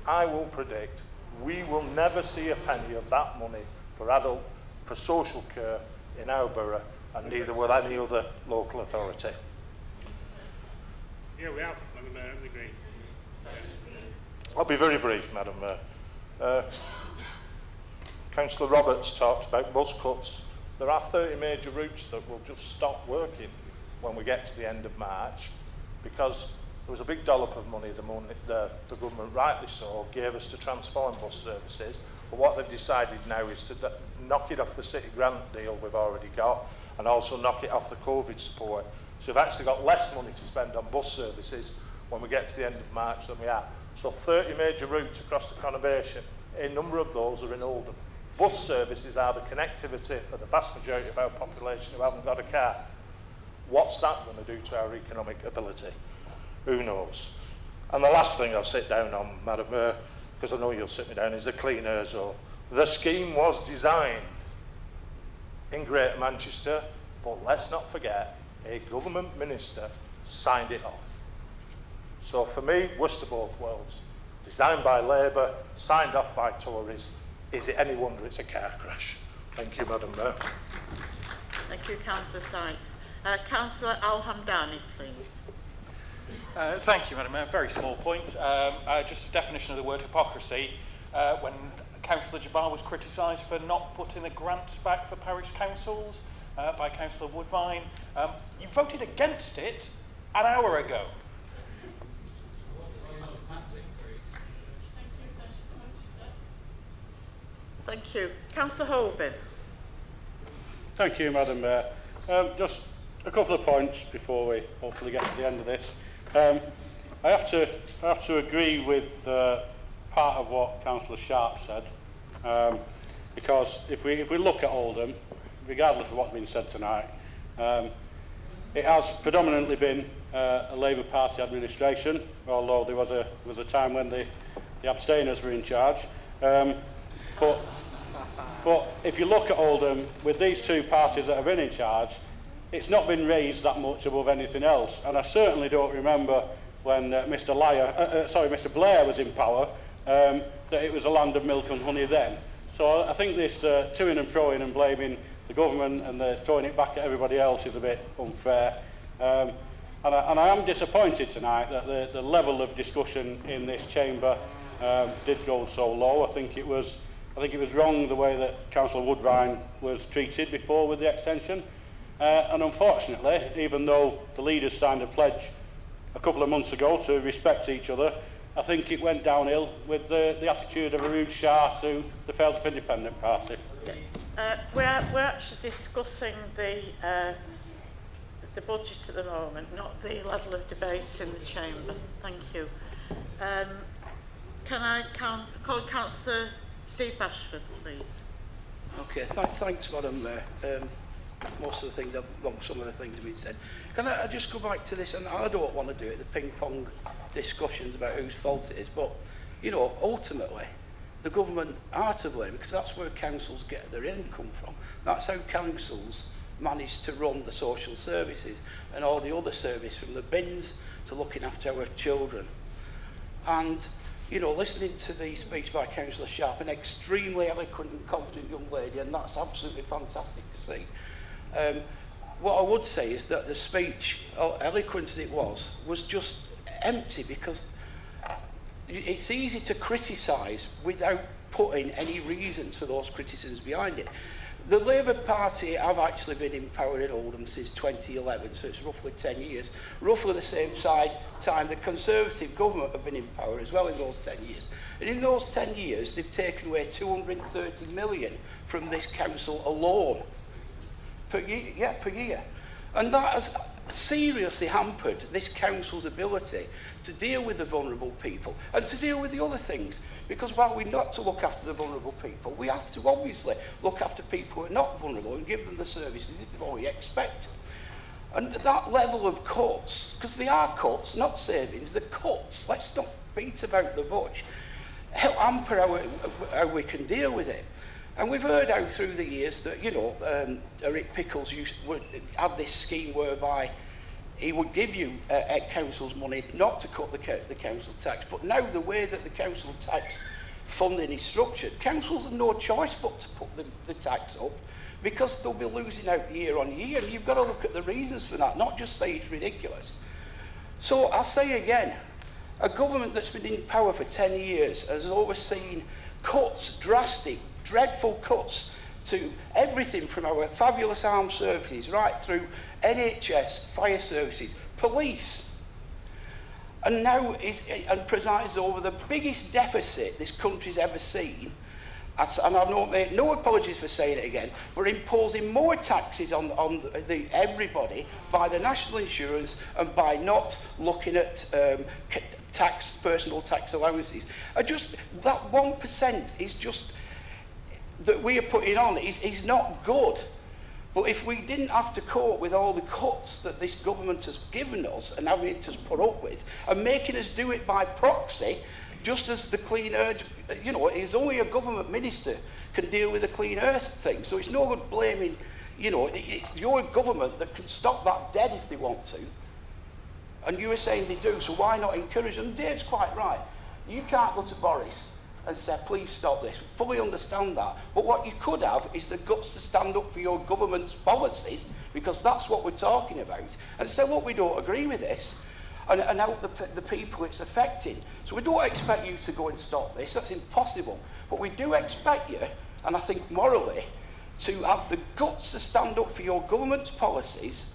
I will predict we will never see a penny of that money for social care in our borough, and neither will any other local authority. Yeah, we have, Madam Mayor, I agree. I'll be very brief, Madam Mayor. Councillor Roberts talked about bus cuts. There are 30 major routes that will just stop working when we get to the end of March, because there was a big dollop of money the government, rightly so, gave us to transform bus services. But what they've decided now is to knock it off the city grant deal we've already got, and also knock it off the COVID support. So we've actually got less money to spend on bus services when we get to the end of March than we are. So 30 major routes across the conurbation, a number of those are in Oldham. Bus services are the connectivity for the vast majority of our population who haven't got a car. What's that going to do to our economic ability? Who knows? And the last thing I'll sit down on, Madam Mayor, because I know you'll sit me down, is the Clean Air Zone. The scheme was designed in Greater Manchester, but let's not forget, a government minister signed it off. So for me, worst of both worlds. Designed by Labour, signed off by Tories. Is it any wonder it's a car crash? Thank you, Madam Mayor. Thank you, Councillor Sykes. Councillor Al-Hamdani, please. Thank you, Madam Mayor. Very small point. Just a definition of the word hypocrisy. When Councillor Jabbar was criticised for not putting the grants back for parish councils by Councillor Woodvine, you voted against it an hour ago. Thank you. Councillor Holbin. Thank you, Madam Mayor. Just a couple of points before we hopefully get to the end of this. I have to agree with part of what Councillor Sharp said, because if we look at Oldham, regardless of what's been said tonight, it has predominantly been a Labour Party administration, although there was a time when the abstainers were in charge. But if you look at Oldham, with these two parties that have been in charge, it's not been raised that much above anything else. And I certainly don't remember when Mr. Blair was in power, that it was a land of milk and honey then. So I think this to-ing and fro-ing and blaming the government and throwing it back at everybody else is a bit unfair. And I am disappointed tonight that the level of discussion in this chamber did go so low. I think it was wrong the way that Councillor Woodvine was treated before with the extension. And unfortunately, even though the leaders signed a pledge a couple of months ago to respect each other, I think it went downhill with the attitude of Arud Shah to the Failed of Independent Party. We're actually discussing the budget at the moment, not the level of debates in the chamber. Thank you. Can I call Councillor Steve Bashford, please? Okay, thanks, Madam Mayor. Most of the things, some of the things have been said. Can I just go back to this? And I don't want to do it, the ping-pong discussions about whose fault it is, but, you know, ultimately, the government are to blame, because that's where councils get their income from. That's how councils manage to run the social services and all the other service, from the bins to looking after our children. And, you know, listening to the speech by Councillor Sharp, an extremely eloquent and confident young lady, and that's absolutely fantastic to see. What I would say is that the speech, eloquent as it was just empty, because it's easy to criticise without putting any reasons for those criticisms behind it. The Labour Party have actually been in power in Oldham since 2011, so it's roughly 10 years. Roughly the same time the Conservative government have been in power as well in those 10 years. And in those 10 years, they've taken away 230 million from this council alone. Per year. And that has seriously hampered this council's ability to deal with the vulnerable people and to deal with the other things. Because while we're not to look after the vulnerable people, we have to obviously look after people who are not vulnerable and give them the services that we expect. And that level of cuts, because they are cuts, not savings, the cuts, let's not beat about the bush, help hamper how we can deal with it. And we've heard out through the years that, you know, Eric Pickles had this scheme whereby he would give you council's money not to cut the council tax. But now the way that the council tax funding is structured, councils have no choice but to put the tax up, because they'll be losing out year on year. And you've got to look at the reasons for that, not just say it's ridiculous. So I'll say again, a government that's been in power for 10 years has overseen cuts, drastic, dreadful cuts to everything from our fabulous armed services right through NHS, fire services, police, and now presides over the biggest deficit this country's ever seen. And I don't make no apologies for saying it again, but imposing more taxes on everybody by the national insurance and by not looking at personal tax allowances. That 1% is just that we are putting on is not good. But if we didn't have to cope with all the cuts that this government has given us and having to put up with, and making us do it by proxy, just as the Clean Air, you know, it's only a government minister can deal with the Clean Air thing. So it's no good blaming, you know, it's your government that can stop that dead if they want to. And you were saying they do, so why not encourage them? Dave's quite right. You can't go to Boris and say, please stop this. Fully understand that. But what you could have is the guts to stand up for your government's policies, because that's what we're talking about, and say, look, we don't agree with this, and help the people it's affecting. So we don't expect you to go and stop this. That's impossible. But we do expect you, and I think morally, to have the guts to stand up for your government's policies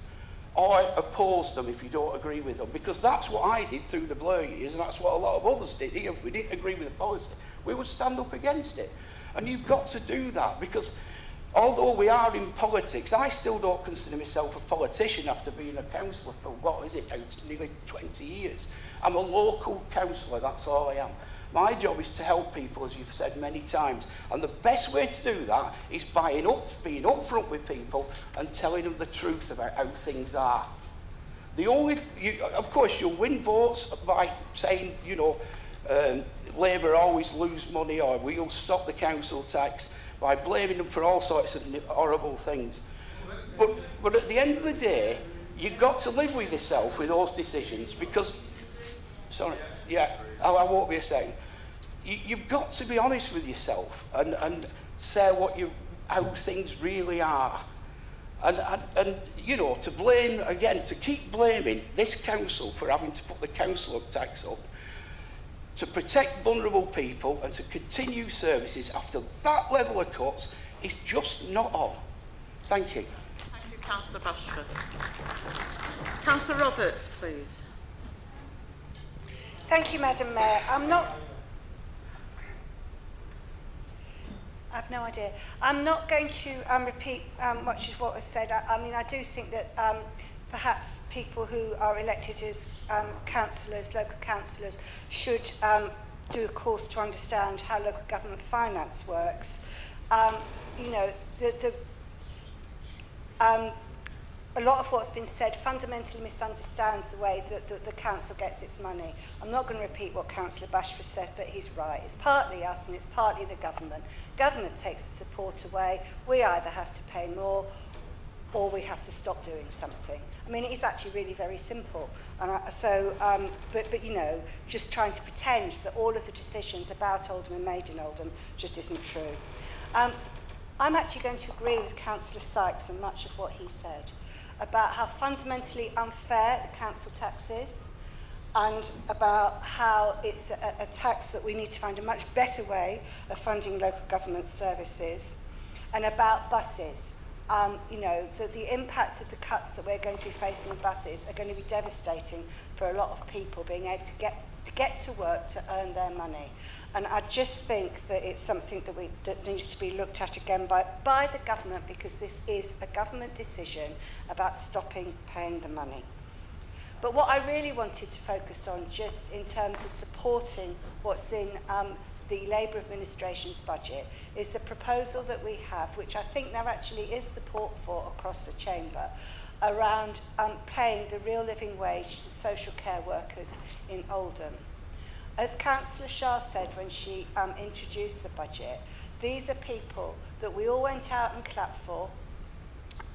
or oppose them if you don't agree with them. Because that's what I did through the Blair years, and that's what a lot of others did. If we didn't agree with the policy, we would stand up against it. And you've got to do that, because although we are in politics, I still don't consider myself a politician after being a councillor for, what is it now, nearly 20 years. I'm a local councillor, that's all I am. My job is to help people, as you've said many times, and the best way to do that is being upfront with people and telling them the truth about how things are. Of course, you'll win votes by saying, you know, Labour always lose money, or we'll stop the council tax, by blaming them for all sorts of horrible things. But at the end of the day, you've got to live with yourself with those decisions, because, sorry, yeah, I won't be a second. You've got to be honest with yourself and say how things really are. And you know, to blame, again, to keep blaming this council for having to put the council tax up, to protect vulnerable people and to continue services after that level of cuts is just not on. Thank you. Thank you, Councillor Bashford. Councillor Roberts, please. Thank you, Madam Mayor. I've no idea. I'm not going to repeat much of what was said. I mean, I do think that perhaps people who are elected as councillors, local councillors, should do a course to understand how local government finance works. You know, a lot of what's been said fundamentally misunderstands the way that the council gets its money. I'm not going to repeat what Councillor Bashford said, but he's right. It's partly us and it's partly the government. Government takes the support away. We either have to pay more or we have to stop doing something. I mean, it is actually really very simple. And but you know, just trying to pretend that all of the decisions about Oldham are made in Oldham just isn't true. I'm actually going to agree with Councillor Sykes on much of what he said about how fundamentally unfair the council tax is, and about how it's a tax that we need to find a much better way of funding local government services, and about buses. You know, so the impacts of the cuts that we're going to be facing in buses are going to be devastating for a lot of people being able to get to work to earn their money. And I just think that it's something that needs to be looked at again by the government, because this is a government decision about stopping paying the money. But what I really wanted to focus on, just in terms of supporting what's in the Labour administration's budget, is the proposal that we have, which I think there actually is support for across the chamber, around paying the real living wage to social care workers in Oldham. As Councillor Shah said when she introduced the budget, these are people that we all went out and clapped for,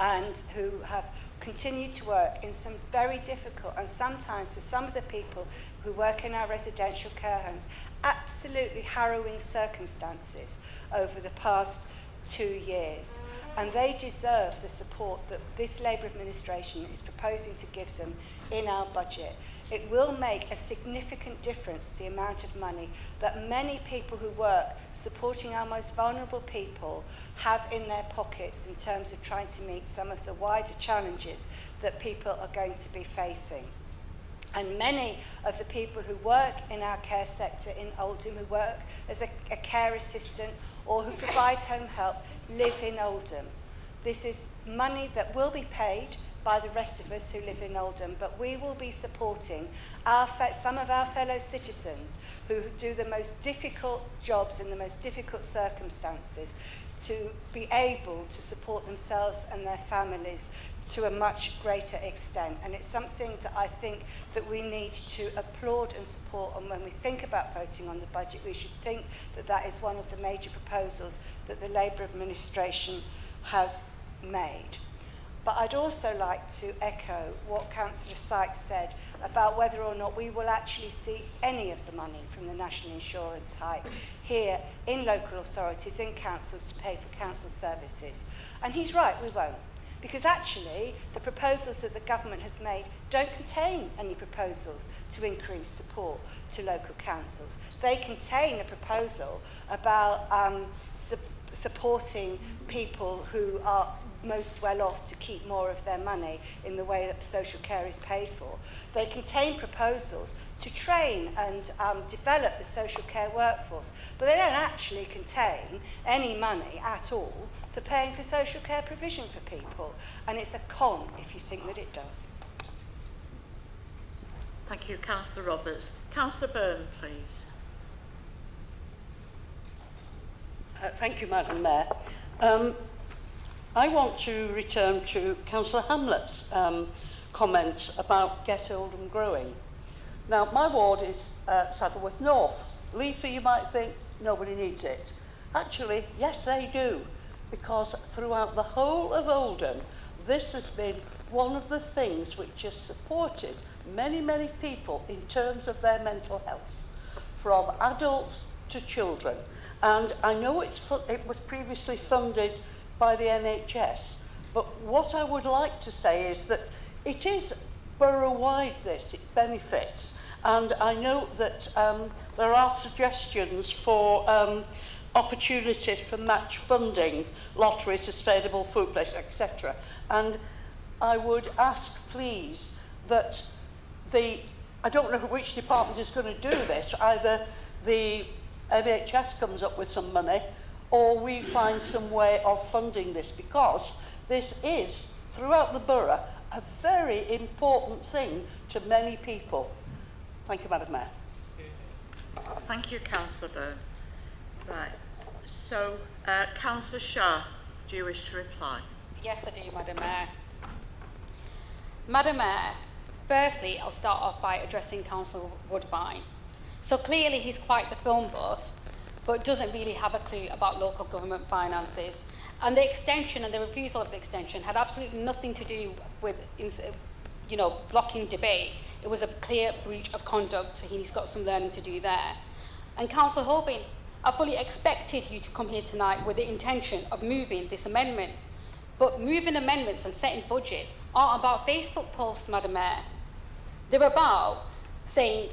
and who have continued to work in some very difficult, and sometimes for some of the people who work in our residential care homes, absolutely harrowing circumstances over the past 2 years. And they deserve the support that this Labour administration is proposing to give them in our budget. It will make a significant difference to the amount of money that many people who work supporting our most vulnerable people have in their pockets in terms of trying to meet some of the wider challenges that people are going to be facing. And many of the people who work in our care sector in Oldham, who work as a care assistant or who provide home help, live in Oldham. This is money that will be paid by the rest of us who live in Oldham, but we will be supporting some of our fellow citizens who do the most difficult jobs in the most difficult circumstances to be able to support themselves and their families to a much greater extent. And it's something that I think that we need to applaud and support, and when we think about voting on the budget, we should think that that is one of the major proposals that the Labour administration has made. But I'd also like to echo what Councillor Sykes said about whether or not we will actually see any of the money from the national insurance hike here in local authorities, in councils, to pay for council services. And he's right, we won't. Because actually, the proposals that the government has made don't contain any proposals to increase support to local councils. They contain a proposal about supporting people who are most well off to keep more of their money in the way that social care is paid for. They contain proposals to train and develop the social care workforce, but they don't actually contain any money at all for paying for social care provision for people. And it's a con if you think that it does. Thank you, Councillor Roberts. Councillor Byrne, please. Thank you, Madam Mayor. I want to return to Councillor Hamlet's comments about Get Oldham Growing. Now, my ward is Saddleworth North. Leafy, you might think, nobody needs it. Actually, yes, they do, because throughout the whole of Oldham, this has been one of the things which has supported many, many people in terms of their mental health, from adults to children. And I know it was previously funded by the NHS, but what I would like to say is that it is borough-wide this, it benefits. And I know that there are suggestions for opportunities for match funding, lottery, sustainable food place, etc. And I would ask, please, that I don't know which department is going to do this, either the NHS comes up with some money or we find some way of funding this, because this is, throughout the borough, a very important thing to many people. Thank you, Madam Mayor. Thank you, Councillor Byrne. Right. So, Councillor Shah, do you wish to reply? Yes, I do, Madam Mayor. Madam Mayor, firstly, I'll start off by addressing Councillor Woodbine. So clearly he's quite the film buff, but doesn't really have a clue about local government finances. And the extension and the refusal of the extension had absolutely nothing to do with, blocking debate. It was a clear breach of conduct, so he's got some learning to do there. And Councillor Holbein, I fully expected you to come here tonight with the intention of moving this amendment. But moving amendments and setting budgets aren't about Facebook posts, Madam Mayor. They're about saying,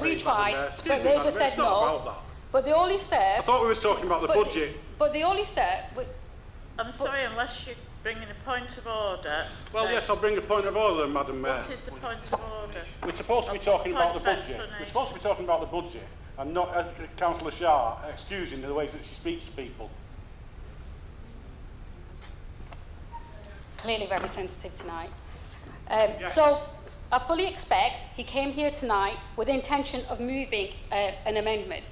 we tried, but Labour said no. But they only said... I thought we were talking about the budget. But they only said... I'm sorry, unless you're bringing a point of order... Well, yes, I'll bring a point of order, Madam Mayor. What is the point of order? We're supposed to be talking about the budget. We're supposed to be talking about the budget, and not Councillor Shah excusing the ways that she speaks to people. Clearly very sensitive tonight. So I fully expect he came here tonight with the intention of moving an amendment.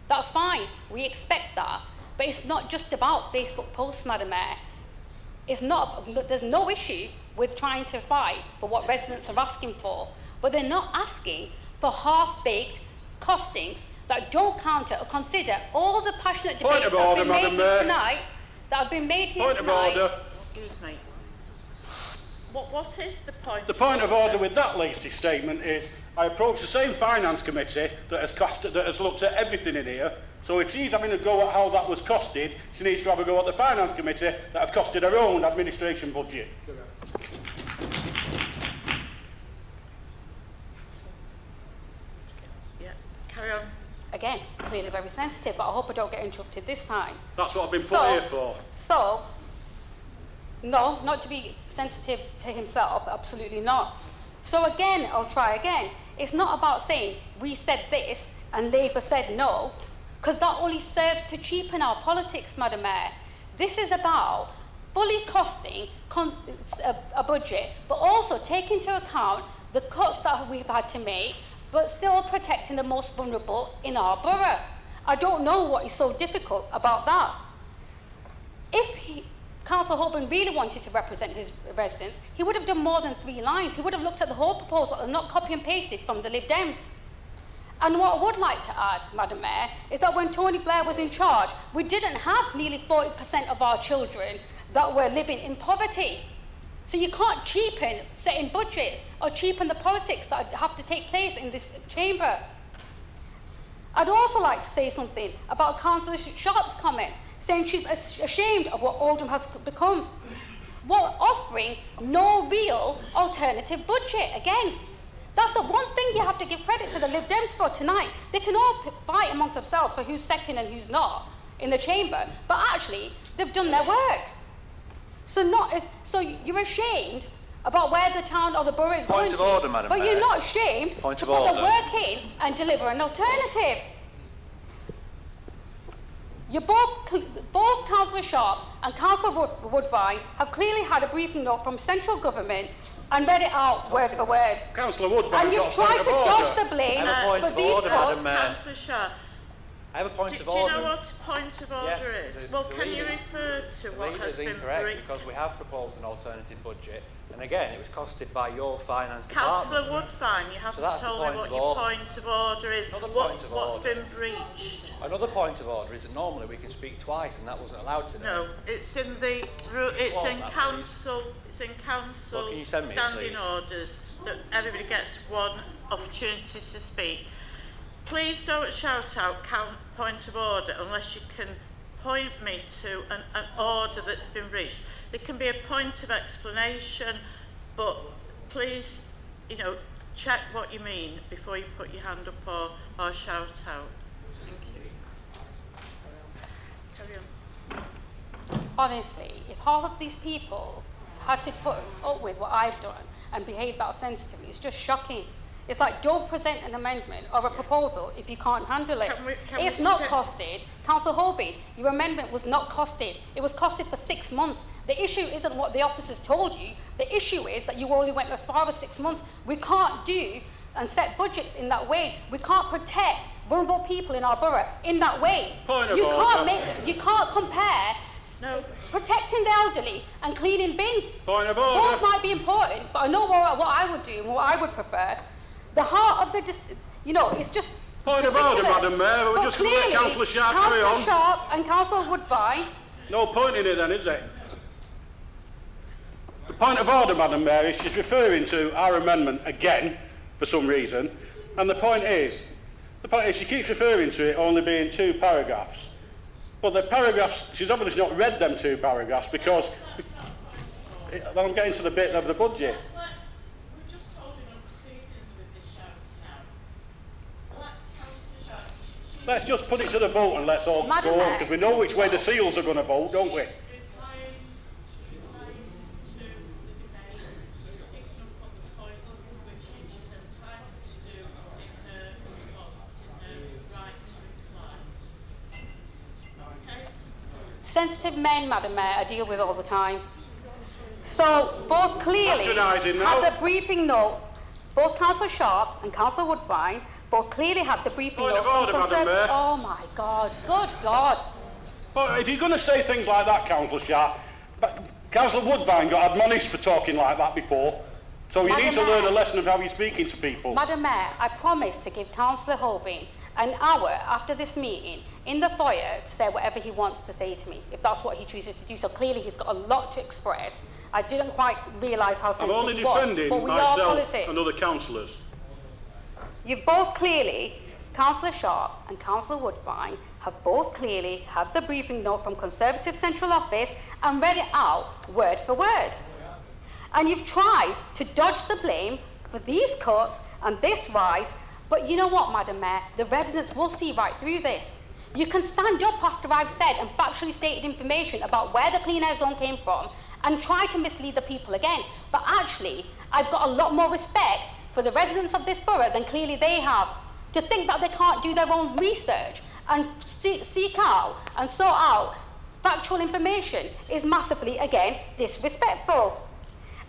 That's fine, we expect that. But it's not just about Facebook posts, Madam Mayor. There's no issue with trying to fight for what residents are asking for, but they're not asking for half-baked costings that don't counter or consider all the passionate debates that have been made here tonight, Point of order. Excuse me. What is the point? The point of order with that latest statement is I approach the same finance committee that has looked at everything in here. So if she's having a go at how that was costed, she needs to have a go at the finance committee that have costed her own administration budget. Yeah, carry on. Again, clearly very sensitive, but I hope I don't get interrupted this time. That's what I've been put here for. So, no, not to be sensitive to himself, absolutely not. So again, I'll try again. It's not about saying, we said this and Labour said no, because that only serves to cheapen our politics, Madam Mayor. This is about fully costing a budget, but also taking into account the cuts that we've had to make, but still protecting the most vulnerable in our borough. I don't know what is so difficult about that. If Councillor Holborn really wanted to represent his residents, he would have done more than 3 lines. He would have looked at the whole proposal and not copy and pasted from the Lib Dems. And what I would like to add, Madam Mayor, is that when Tony Blair was in charge, we didn't have nearly 40% of our children that were living in poverty. So you can't cheapen setting budgets or cheapen the politics that have to take place in this chamber. I'd also like to say something about Councillor Sharp's comments, saying she's ashamed of what Oldham has become, while offering no real alternative budget. Again, that's the one thing you have to give credit to the Lib Dems for tonight. They can all fight amongst themselves for who's second and who's not in the chamber, but actually, they've done their work. So you're ashamed about where the town or the borough is going to. Point of order, Madam But Mayor. you're not ashamed Point to of put the order. work in and deliver an alternative. You both Councillor Sharp and Councillor Woodbine have clearly had a briefing note from central government and read it out word for word. Councillor Woodbine, And you've tried to dodge the blame for these cuts. Councillor Sharp, I have a point do of you order. know what a point of order is? Well, can you refer to what has been incorrect briefed? because we have proposed an alternative budget, and again, it was costed by your finance Councillor department. Woodbine, you haven't that's the told me point what of your order. point of order is. Another What, point of what's order. been breached? Another point of order is that normally we can speak twice, and that wasn't allowed today. No, it's in the it's What, in that, council. It's in council Well, can you send me it, standing please? orders that everybody gets one opportunity to speak. Please don't shout out point of order unless you can point me to an order that's been reached. There can be a point of explanation, but please, you know, check what you mean before you put your hand up or shout out. Thank you. Carry on. Honestly, if half of these people had to put up with what I've done and behave that sensitively, it's just shocking. It's like, don't present an amendment or a proposal if you can't handle it. It's not costed. Councillor Holby, your amendment was not costed. It was costed for 6 months. The issue isn't what the officers told you. The issue is that you only went as far as 6 months. We can't do and set budgets in that way. We can't protect vulnerable people in our borough in that way. You can't compare protecting the elderly and cleaning bins. Point of order. Both might be important, but I know what I would do and what I would prefer. The heart of the, it's just Point ridiculous. of order, Madam Mayor. We're just going to let Councillor Sharp carry on. Councillor Sharp and Councillor Woodbine. No point in it then, is there? The point of order, Madam Mayor, is she's referring to our amendment again for some reason, and the point is she keeps referring to it only being 2 paragraphs. But the paragraphs, she's obviously not read them 2 paragraphs because I'm getting to the bit of the budget. Let's just put it to the vote and let's all go on, because we know which way the seals are going to vote, don't we? Sensitive men, Madam Mayor, I deal with all the time. So both clearly had the briefing note, both Councillor Sharp and Councillor Woodbine both clearly had the briefing note. Point of order, Madam Mayor. Oh my God, good God. But if you're going to say things like that, Councillor Sharp, Councillor Woodbine got admonished for talking like that before. So you need to learn a lesson of how you're speaking to people. Madam Mayor, I promise to give Councillor Holbein an hour after this meeting in the foyer to say whatever he wants to say to me, if that's what he chooses to do. So clearly he's got a lot to express. I didn't quite realise how sensitive I'm only he was, defending but we are myself politics. and other councillors. You've both clearly, Councillor Sharp and Councillor Woodbine, have both clearly had the briefing note from Conservative Central Office and read it out word for word. And you've tried to dodge the blame for these cuts and this rise, but you know what, Madam Mayor, the residents will see right through this. You can stand up after I've said and factually stated information about where the clean air zone came from and try to mislead the people again, but actually, I've got a lot more respect for the residents of this borough than clearly they have. To think that they can't do their own research and seek out and sort out factual information is massively, again, disrespectful.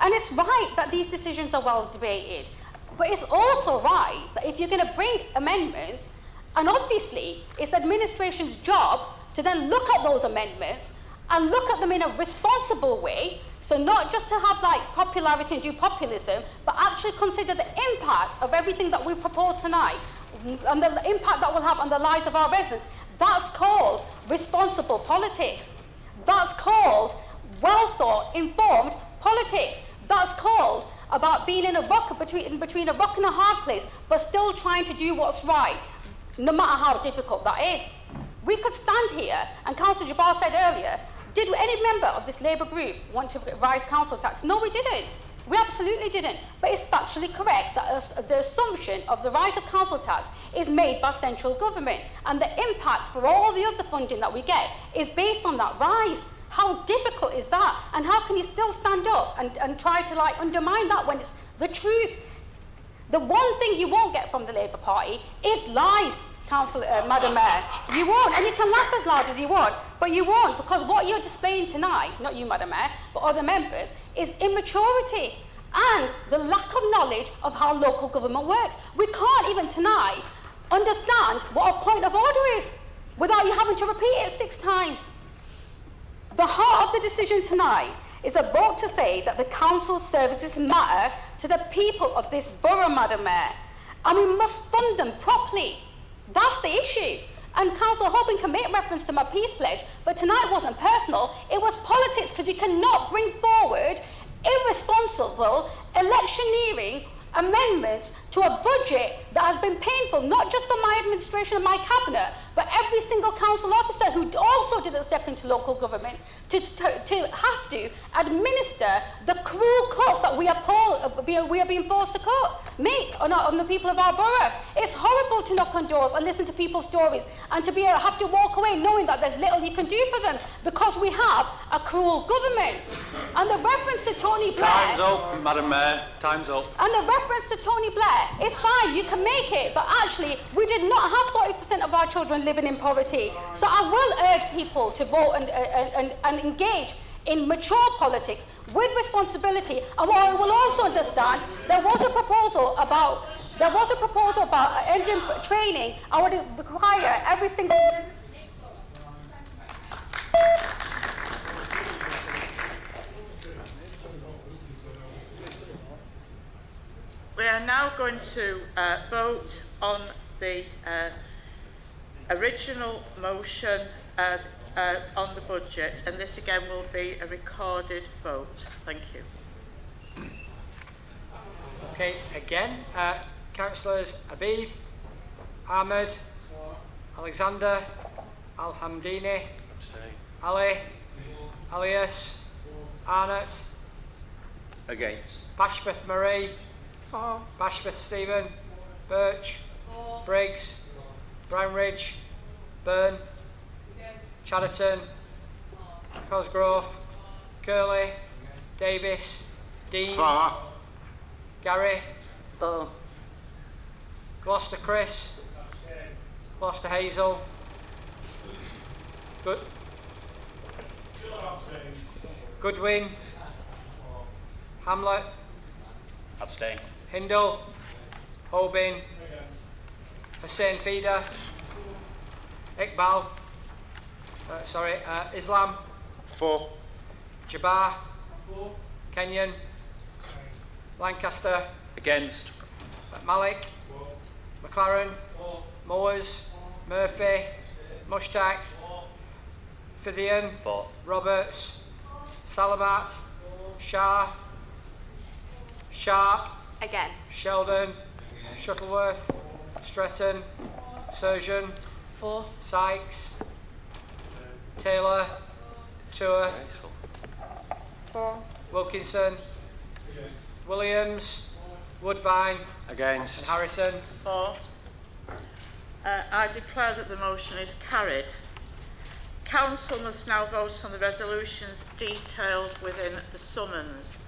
And it's right that these decisions are well debated, but it's also right that if you're going to bring amendments, and obviously it's the administration's job to then look at those amendments and look at them in a responsible way, so not just to have like popularity and do populism, but actually consider the impact of everything that we propose tonight and the impact that will have on the lives of our residents. That's called responsible politics. That's called well thought, informed politics. That's called about being in between a rock and a hard place, but still trying to do what's right, no matter how difficult that is. We could stand here, and Councillor Jabbar said earlier, did any member of this Labour group want to rise council tax? No, we didn't. We absolutely didn't. But it's factually correct that the assumption of the rise of council tax is made by central government, and the impact for all the other funding that we get is based on that rise. How difficult is that? And how can you still stand up and try to like undermine that when it's the truth? The one thing you won't get from the Labour Party is lies, Madam Mayor. You won't, and you can laugh as loud as you want, but you won't, because what you're displaying tonight, not you, Madam Mayor, but other members, is immaturity and the lack of knowledge of how local government works. We can't even tonight understand what a point of order is without you having to repeat it 6 times. The heart of the decision tonight is a vote to say that the council's services matter to the people of this borough, Madam Mayor, and we must fund them properly. That's the issue. And Councillor Hoban can make reference to my peace pledge, but tonight wasn't personal, it was politics, because you cannot bring forward irresponsible electioneering amendments to a budget that has been painful, not just for my administration and my cabinet, but every single council officer who also didn't step into local government to have to administer the cruel cuts that we are being forced to make on the people of our borough. It's horrible to knock on doors and listen to people's stories and to have to walk away knowing that there's little you can do for them because we have a cruel government. And the reference to Tony Blair... Time's up, Madam Mayor. Time's up. And the reference to Tony Blair, it's fine, you can make it, but actually we did not have 40% of our children living in poverty. So I will urge people to vote and engage in mature politics with responsibility. And what I will also understand, there was a proposal about ending training. I would require every single... We are now going to vote on the original motion on the budget, and this again will be a recorded vote. Thank you. Okay, again, Councillors Abid, Ahmed, Alexander, Alhamdini, Ali, Alias, Arnott, Against. Bashforth Marie, Bashforth Stephen, Birch, Briggs, Brownridge, Byrne, Chatterton, Cosgrove, Curley, Davis, Dean, Gary, Gloucester Chris, Gloucester Hazel, Goodwin, Hamlet, Abstain. Hindle, Hoban, Hussein Feeder, Iqbal, Islam, 4. Jabbar, Kenyon, Lancaster, Against. Malik, McLaren, Moores, Murphy, Mushtaq, Fithian, Roberts, Salamat, Shah, Sharp, Against. Sheldon, Shuttleworth, Stretton, Surgeon, 4. Sykes, Taylor, Tour, 4. Wilkinson, Williams, Woodvine, Against. and Harrison. 4. I declare that the motion is carried. Council must now vote on the resolutions detailed within the summons.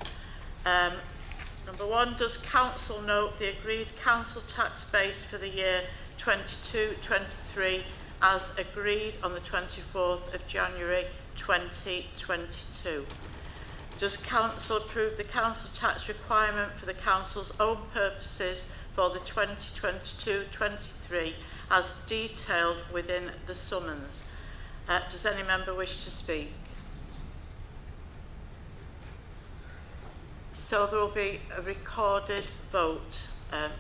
Number 1, does Council note the agreed council tax base for the year 22-23 as agreed on the 24th of January 2022? Does Council approve the council tax requirement for the Council's own purposes for the 2022-23 as detailed within the summons? Does any member wish to speak? So there will be a recorded vote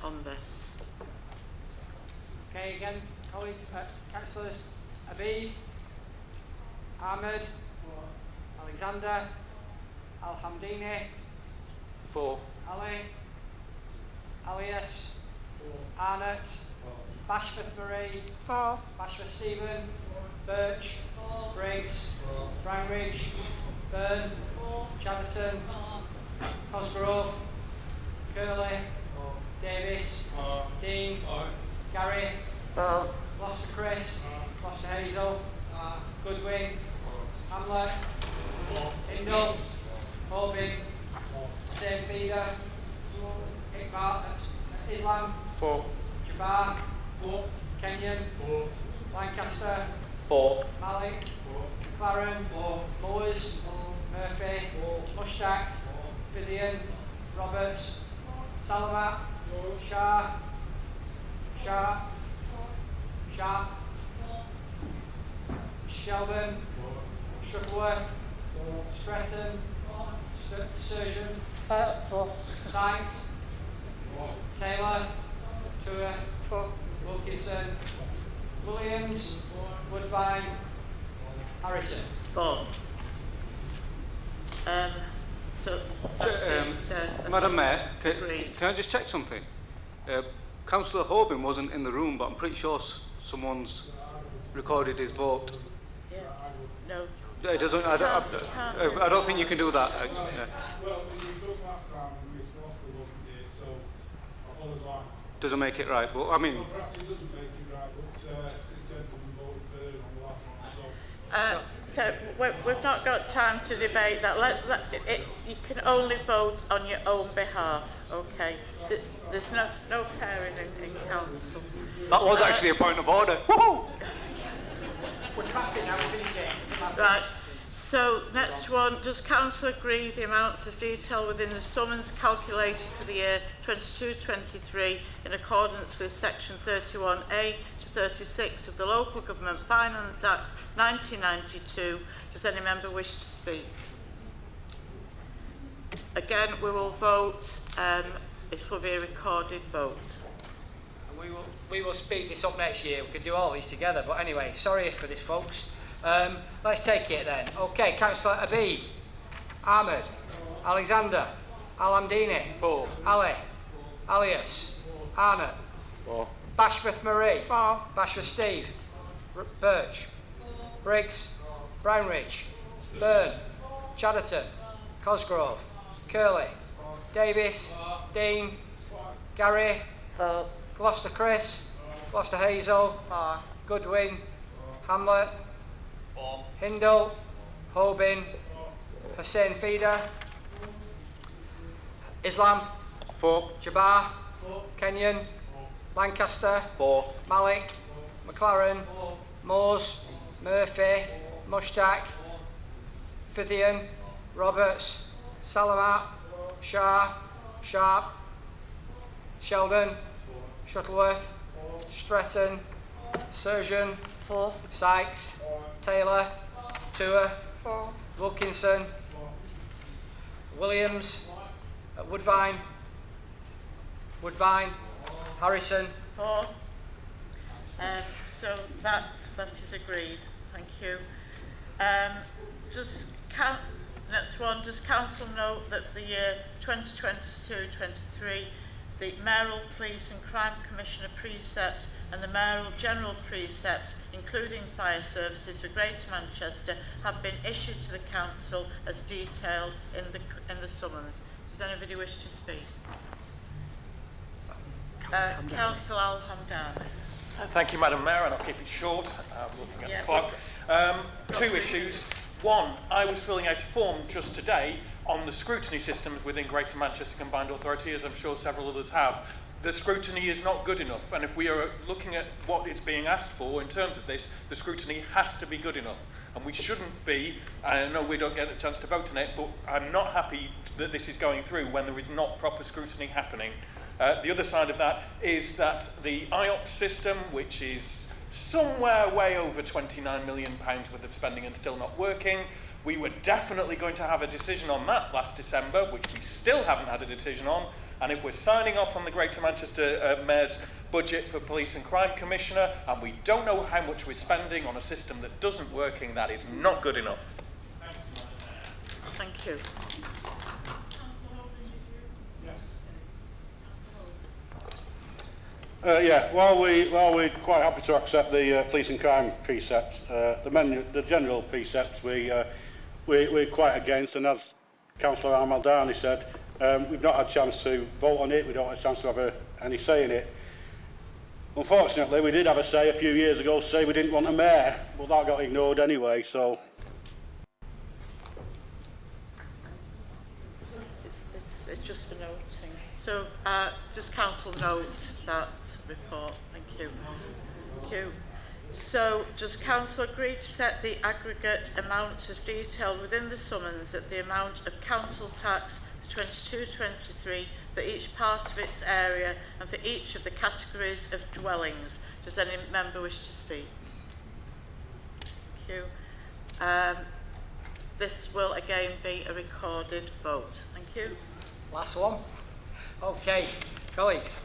on this. Okay, again, colleagues, Councillors Abid, Ahmed, Alexander, Alhamdini, 4. Ali, Alias, Arnott, Bashforth Marie, 4. Bashforth Stephen, Birch, Briggs, Brownridge, Byrne, Chatterton, Cosgrove, Curley, Davis, Dean, Gary, Gloucester Chris, Gloucester Hazel, Goodwin, Hamlet. Hindle. Oldham. St Feeder. Islam. 4. Jabbar. 4. Kenyon. 4. Lancaster. 4. Malik. 4. McLaren. 4. Moores. 4. Murphy. 4. Mushtaq. 4. Fithian. Roberts. 4. Salamat. 4. Shah. Sharp. 4. Sharp. 4. Sheldon. 4. Shuttleworth. 4. Stretton. 4. Surgeon. 4. Sykes. 4. Taylor. 2. 4. Wilkinson. Williams. 4. Woodvine. Harrison. 4. So Madam Mayor, agreed. can I just check something? Councillor Hoban wasn't in the room, but I'm pretty sure someone's recorded his vote. Yeah. No. It doesn't. I don't think you can do that. Well, it was done last time and Miss Gloucester wasn't here, so I apologise. Doesn't make it right, but I mean. Well, perhaps it doesn't make it right, but this gentleman voted third on the last one, so. So we've not got time to debate that. You can only vote on your own behalf. Okay. There's no pairing in council. That was actually a point of order. Woohoo! We're passing now, isn't it? Right. So next one, does council agree the amounts as detailed within the summons calculated for the year 22-23 in accordance with section 31A to 36 of the Local Government Finance Act 1992? Does any member wish to speak? Again, we will vote. It will be a recorded vote. We will speed this up next year. We could do all these together. But anyway, sorry for this, folks. Let's take it then. Okay, Councillor Abid. Ahmed. Alexander. Alamdini. 4. Ali. Alias. Arnott. 4. Bashforth Marie. 4. Bashforth Steve. Birch. Briggs. Brownridge. Byrne. Chatterton. Cosgrove. Curley. Davis. Dean. Gary. 4. Gloucester Chris. Gloucester Hazel. 4. Goodwin. Hamlet. 4. Hindle. Hobin. Hussein Feeder. Islam. 4. Jabbar. 4. Kenyon. 4. Lancaster. 4. Malik. McLaren. 4. Moores. Murphy. Mushtaq. Fithian. Roberts. Salamat. Shah. Sharp. Sheldon. Shuttleworth. Stretton. Surgeon. 4. Sykes. Taylor. 2. 4. Wilkinson. Williams. Woodvine. Harrison. 4. So that is agreed. Thank you. Next one, does council note that for the year 2022-23, the Mayoral Police and Crime Commissioner precept and the Mayoral General precept, including fire services for Greater Manchester, have been issued to the council as detailed in the summons? Does anybody wish to speak? Councillor Al-Hamdan. Thank you, Madam Mayor, and I'll keep it short. Looking at the clock. 2 issues. One, I was filling out a form just today on the scrutiny systems within Greater Manchester Combined Authority, as I'm sure several others have. The scrutiny is not good enough, and if we are looking at what is being asked for in terms of this, the scrutiny has to be good enough. And we shouldn't be, I know we don't get a chance to vote on it, but I'm not happy that this is going through when there is not proper scrutiny happening. The other side of that is that the IOPS system, which is somewhere way over £29 million worth of spending and still not working. We were definitely going to have a decision on that last December, which we still haven't had a decision on. And if we're signing off on the Greater Manchester Mayor's budget for Police and Crime Commissioner, and we don't know how much we're spending on a system that doesn't working, that is not good enough. Thank you. Yeah, while we're quite happy to accept the police and crime precepts, the general precepts we're quite against, and as Councillor Al-Maldani said, we've not had a chance to vote on it, we don't have a chance to have any say in it. Unfortunately, we did have a say a few years ago to say we didn't want a mayor, but that got ignored anyway, so just for noting. So just council note that report. Thank you. Thank you. So does council agree to set the aggregate amount as detailed within the summons at the amount of council tax for 22-23 for each part of its area and for each of the categories of dwellings? Does any member wish to speak? Thank you. This will again be a recorded vote. Thank you. Last one. Okay, colleagues.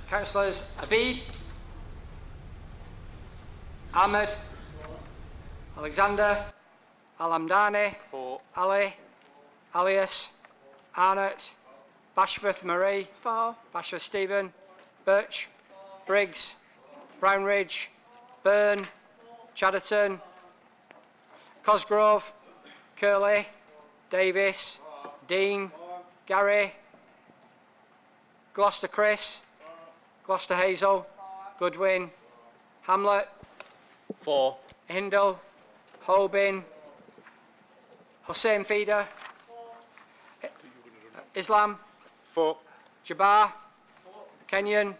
Councillors Abid, Ahmed, Alexander, Alamdani, Ali, Alias, Arnott, Bashforth Marie, Bashforth Stephen, Birch, Briggs, Brownridge, Byrne, Chatterton, Cosgrove, Curley, Davis, Dean, Gary, Gloucester Chris, Gloucester Hazel, Goodwin, Hamlet, 4. Hindle, Hobin, Hussein Feeder, Islam, 4. Jabbar, Kenyon,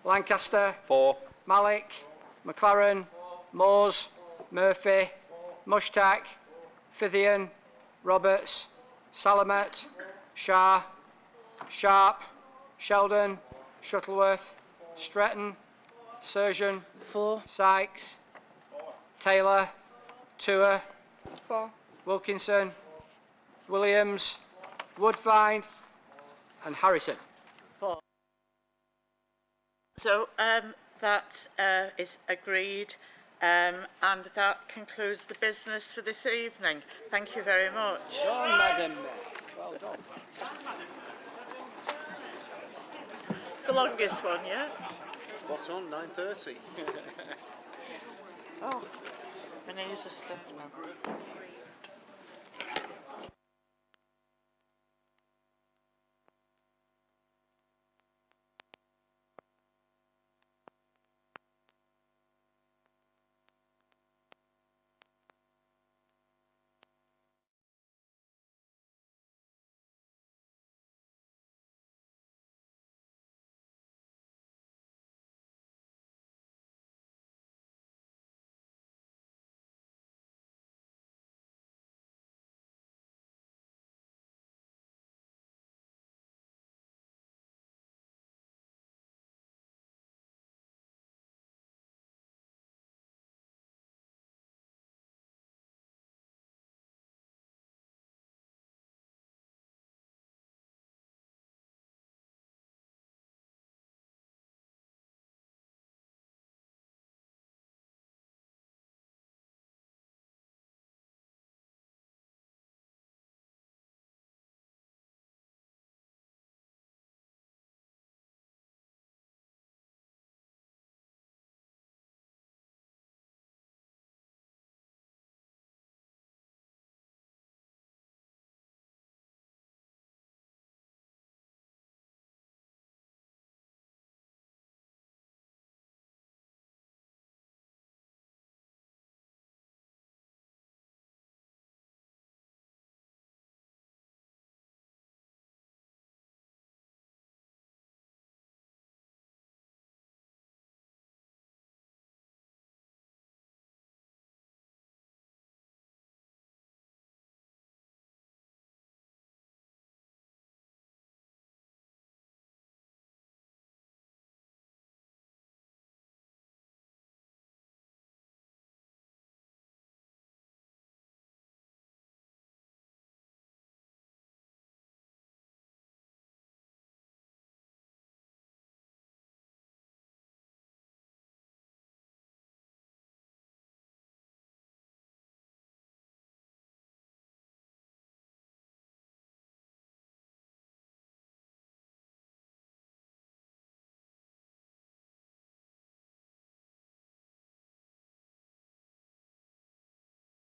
Lancaster, 4. Malik, McLaren, Moores, Murphy, Mushtaq, Fithian, Roberts, Salamat, Shah, Sharp, Sheldon, Shuttleworth, Stretton, Surgeon, 4. Sykes, Taylor, Tour, 4. Wilkinson, Williams, Woodvine and Harrison. 4. So that is agreed and that concludes the business for this evening. Thank you very much. Well done, Madam Mayor. Well done. It's the longest one, yeah? Spot on, 9:30. Oh, my knees are stiff now.